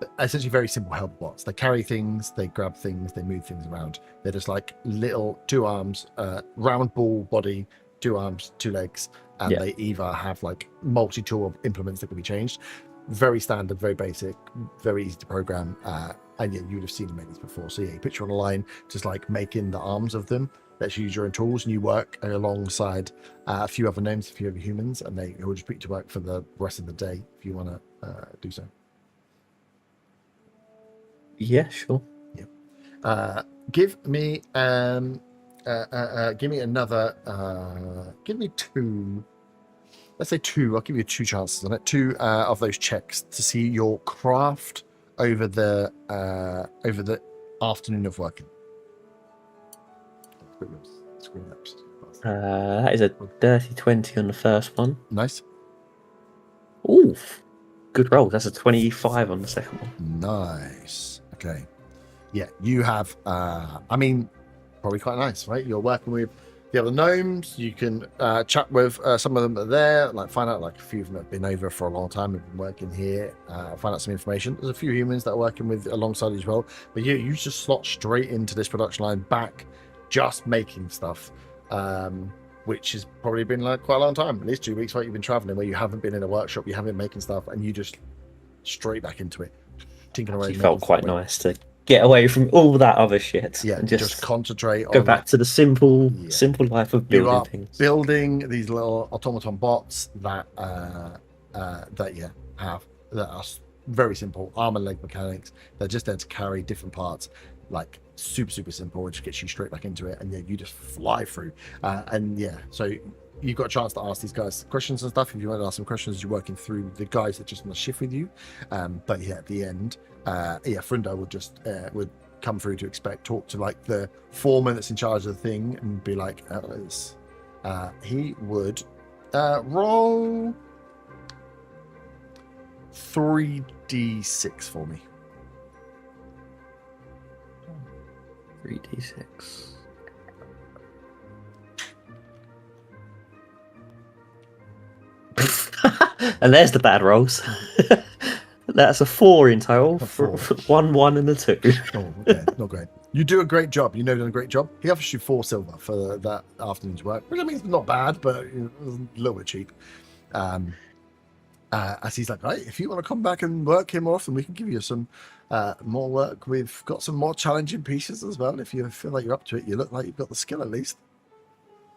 But essentially very simple help bots. They carry things, they grab things, they move things around. They're just like little 2 arms, round ball body, 2 arms, 2 legs, and they either have like multi-tool implements that can be changed. Very standard, very basic, very easy to program. And you would have seen them make these before. So you picture on a line, just like making the arms of them. Let's use your own tools, and you work alongside a few other gnomes, a few other humans, and they will just put you to work for the rest of the day if you want to do so. Yeah, sure. Yeah. Give me another. Give me 2. Let's say 2. I'll give you 2 chances on it. 2 of those checks to see your craft over the afternoon of working. That is a dirty 20 on the first one. Nice. Ooh, good roll. That's a 25 on the second one. Nice. Okay. Yeah, you have. I mean, probably quite nice, right? You're working with the other gnomes. You can chat with some of them that are there, like find out like a few of them have been over for a long time, have been working here. Find out some information. There's a few humans that are working with alongside you as well. But you just slot straight into this production line back. Just making stuff, which has probably been like quite a long time, at least 2 weeks, right? You've been traveling where you haven't been in a workshop, you haven't been making stuff, and you just straight back into it, tinking away. It felt quite nice to get away from all that other shit. Yeah, and just concentrate. Go back to the simple life of building things. Building these little automaton bots that you have that are very simple arm and leg mechanics. They're just there to carry different parts, like super, super simple. It just gets you straight back into it, and yeah, you just fly through. And yeah, so you've got a chance to ask these guys questions and stuff. If you want to ask some questions as you're working through the guys that are just on the shift with you. But yeah, at the end, Frunda would come through to talk to like the foreman that's in charge of the thing and be like, he would roll 3d6 for me. 3d6. And there's the bad rolls. That's a 4 in total. For 1, 1, and a 2. Oh, okay, not great. You do a great job. You know, done a great job. He offers you 4 silver for that afternoon's work, which I mean, it's not bad, but a little bit cheap. As he's like, right, if you want to come back and work here more often, we can give you some more work. We've got some more challenging pieces as well. If you feel like you're up to it, you look like you've got the skill at least.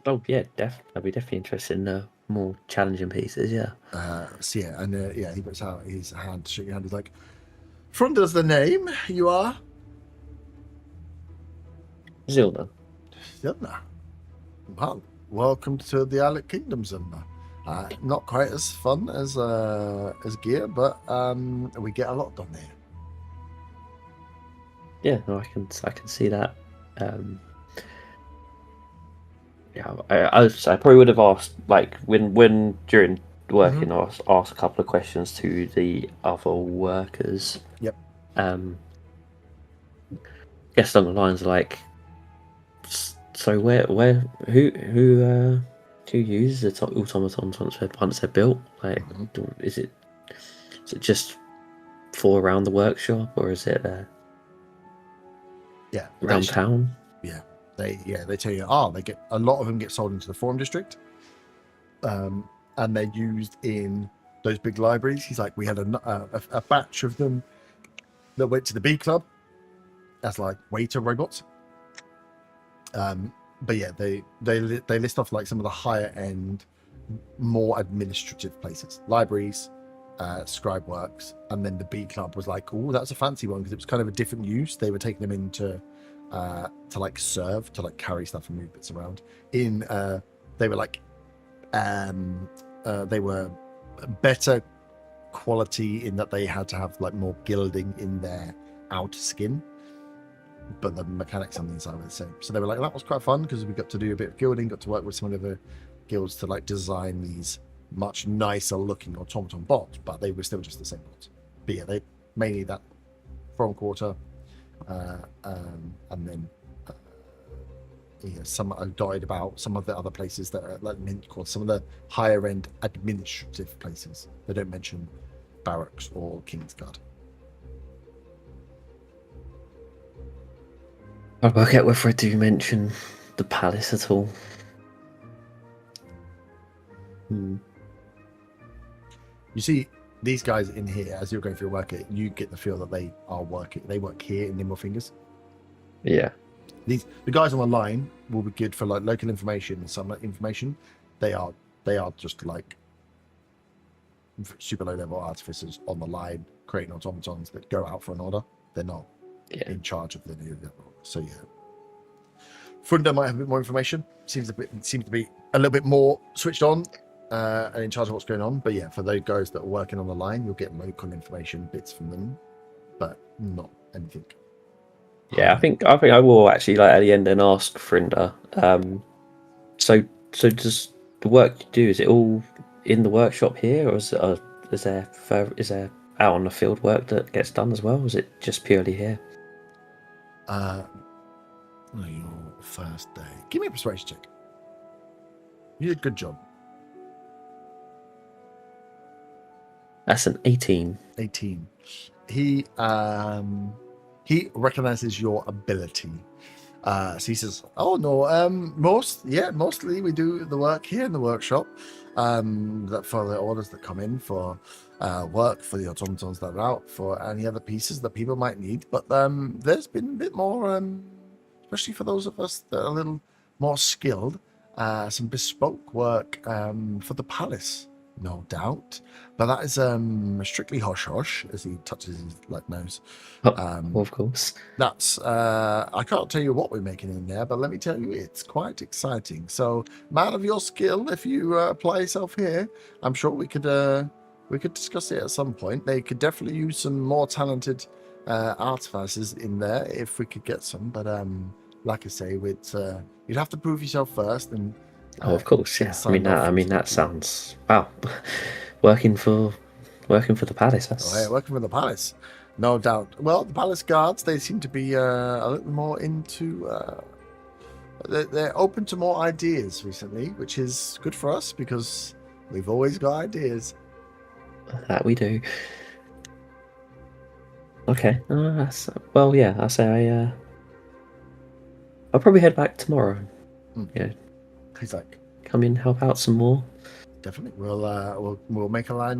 Oh yeah, I'd be definitely interested in more challenging pieces. Yeah. So yeah, and he puts out his hand to shake your hand. He's like, "Frunda's the name. You are Zilda. Zilda. Well, welcome to the Alec Kingdom, Zilda. Not quite as fun as Gear, but we get a lot done here." Yeah, no, I can see that. Yeah, I probably would have asked, like, when during working, I asked a couple of questions to the other workers. Yep. Guess along the lines of like, so who uses the automatons once they're built? Like, is it just for around the workshop, or is it around town? Yeah. They tell you, they get a lot of them get sold into the Forum District, and they're used in those big libraries. He's like, we had a batch of them that went to the B Club as like waiter robots. But yeah, they list off like some of the higher end, more administrative places, libraries, scribe works, and then the B Club was like, oh, that's a fancy one, because it was kind of a different use. They were taking them into to like serve, to like carry stuff and move bits around. They were like they were better quality in that they had to have like more gilding in their outer skin, but the mechanics on the inside were the same. So they were like, that was quite fun because we got to do a bit of gilding, got to work with some of the guilds to like design these much nicer looking automaton bots, but they were still just the same bots. But yeah, they mainly that Forum Quarter. And then some are dotted about some of the other places that are like Mint called some of the higher end administrative places. They don't mention barracks or Kingsguard. I'll work out whether I do mention the palace at all. You see these guys in here, as you're going through work, you get the feel that they work here in Nimble Fingers. Yeah. The guys on the line will be good for like local information and some information. They are just like super low level artificers on the line creating automatons that go out for an order. They're not in charge of the new level. So yeah. Frunda might have a bit more information. Seems to be a little bit more switched on and in charge of what's going on. But yeah, for those guys that are working on the line, you'll get local information bits from them, but not anything. Yeah, I think I will actually like at the end and ask Frunda. So does the work you do, is it all in the workshop here, or is there out on the field work that gets done as well? Or is it just purely here? Your first day. Give me a persuasion check. You did a good job. That's an 18. 18. He recognizes your ability. So he says, "Oh no, mostly we do the work here in the workshop. That for the orders that come in for work, for the automatons that are out, for any other pieces that people might need. But there's been a bit more, especially for those of us that are a little more skilled, some bespoke work for the palace. No doubt. But that is strictly hush hush as he touches his nose. Well, of course. That's I can't tell you what we're making in there, but let me tell you, it's quite exciting. So, man of your skill, if you apply yourself here, I'm sure we could discuss it at some point. They could definitely use some more talented artificers in there if we could get some. But like I say, you'd have to prove yourself first. And of course, yeah. signed I off. mean that sounds wow. working for the palace. Oh, yeah, working for the palace, no doubt. Well, the palace guards, they seem to be a little more into. They're open to more ideas recently, which is good for us because we've always got ideas. That we do. Okay. Well, yeah. I say I'll probably head back tomorrow. Yeah. He's like, come in, help out some more. Definitely. We'll make a line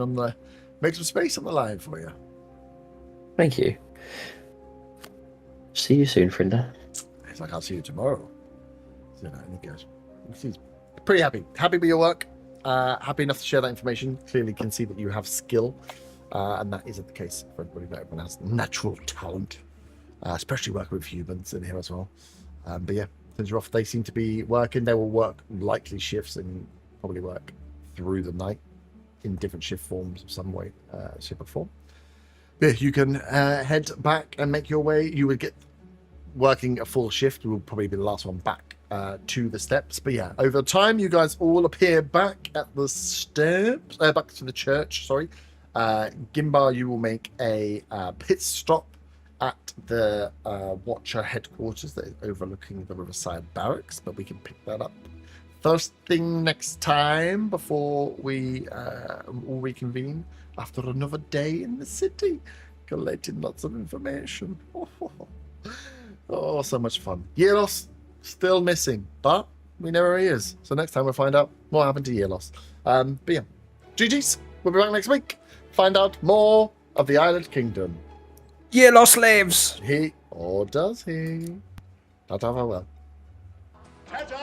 make some space on the line for you. Thank you. See you soon, Frinda. He's like, I'll see you tomorrow. So, and he goes, he's pretty happy. Happy with your work. Happy enough to share that information. Clearly can see that you have skill. And that isn't the case for everybody. Not everyone has natural talent. Especially working with humans in here as well. But yeah, since you're off, they seem to be working. They will work likely shifts and probably work through the night in different shift forms of some way, shape or form. Yeah, you can head back and make your way. You would get working a full shift. Will probably be the last one back to the steps. But yeah, over time, you guys all appear back at the steps, back to the church. Sorry, Gimbar, you will make a pit stop at the Watcher headquarters that is overlooking the Riverside Barracks, but we can pick that up first thing next time before we all reconvene after another day in the city, collecting lots of information. Oh, so much fun. Yierlos still missing, but we know where he is. So next time we'll find out what happened to Yierlos. But yeah, GG's. We'll be back next week. Find out more of the Island Kingdom. Yierlos lives. Or does he? Ta-ta, farewell. Ta-ta!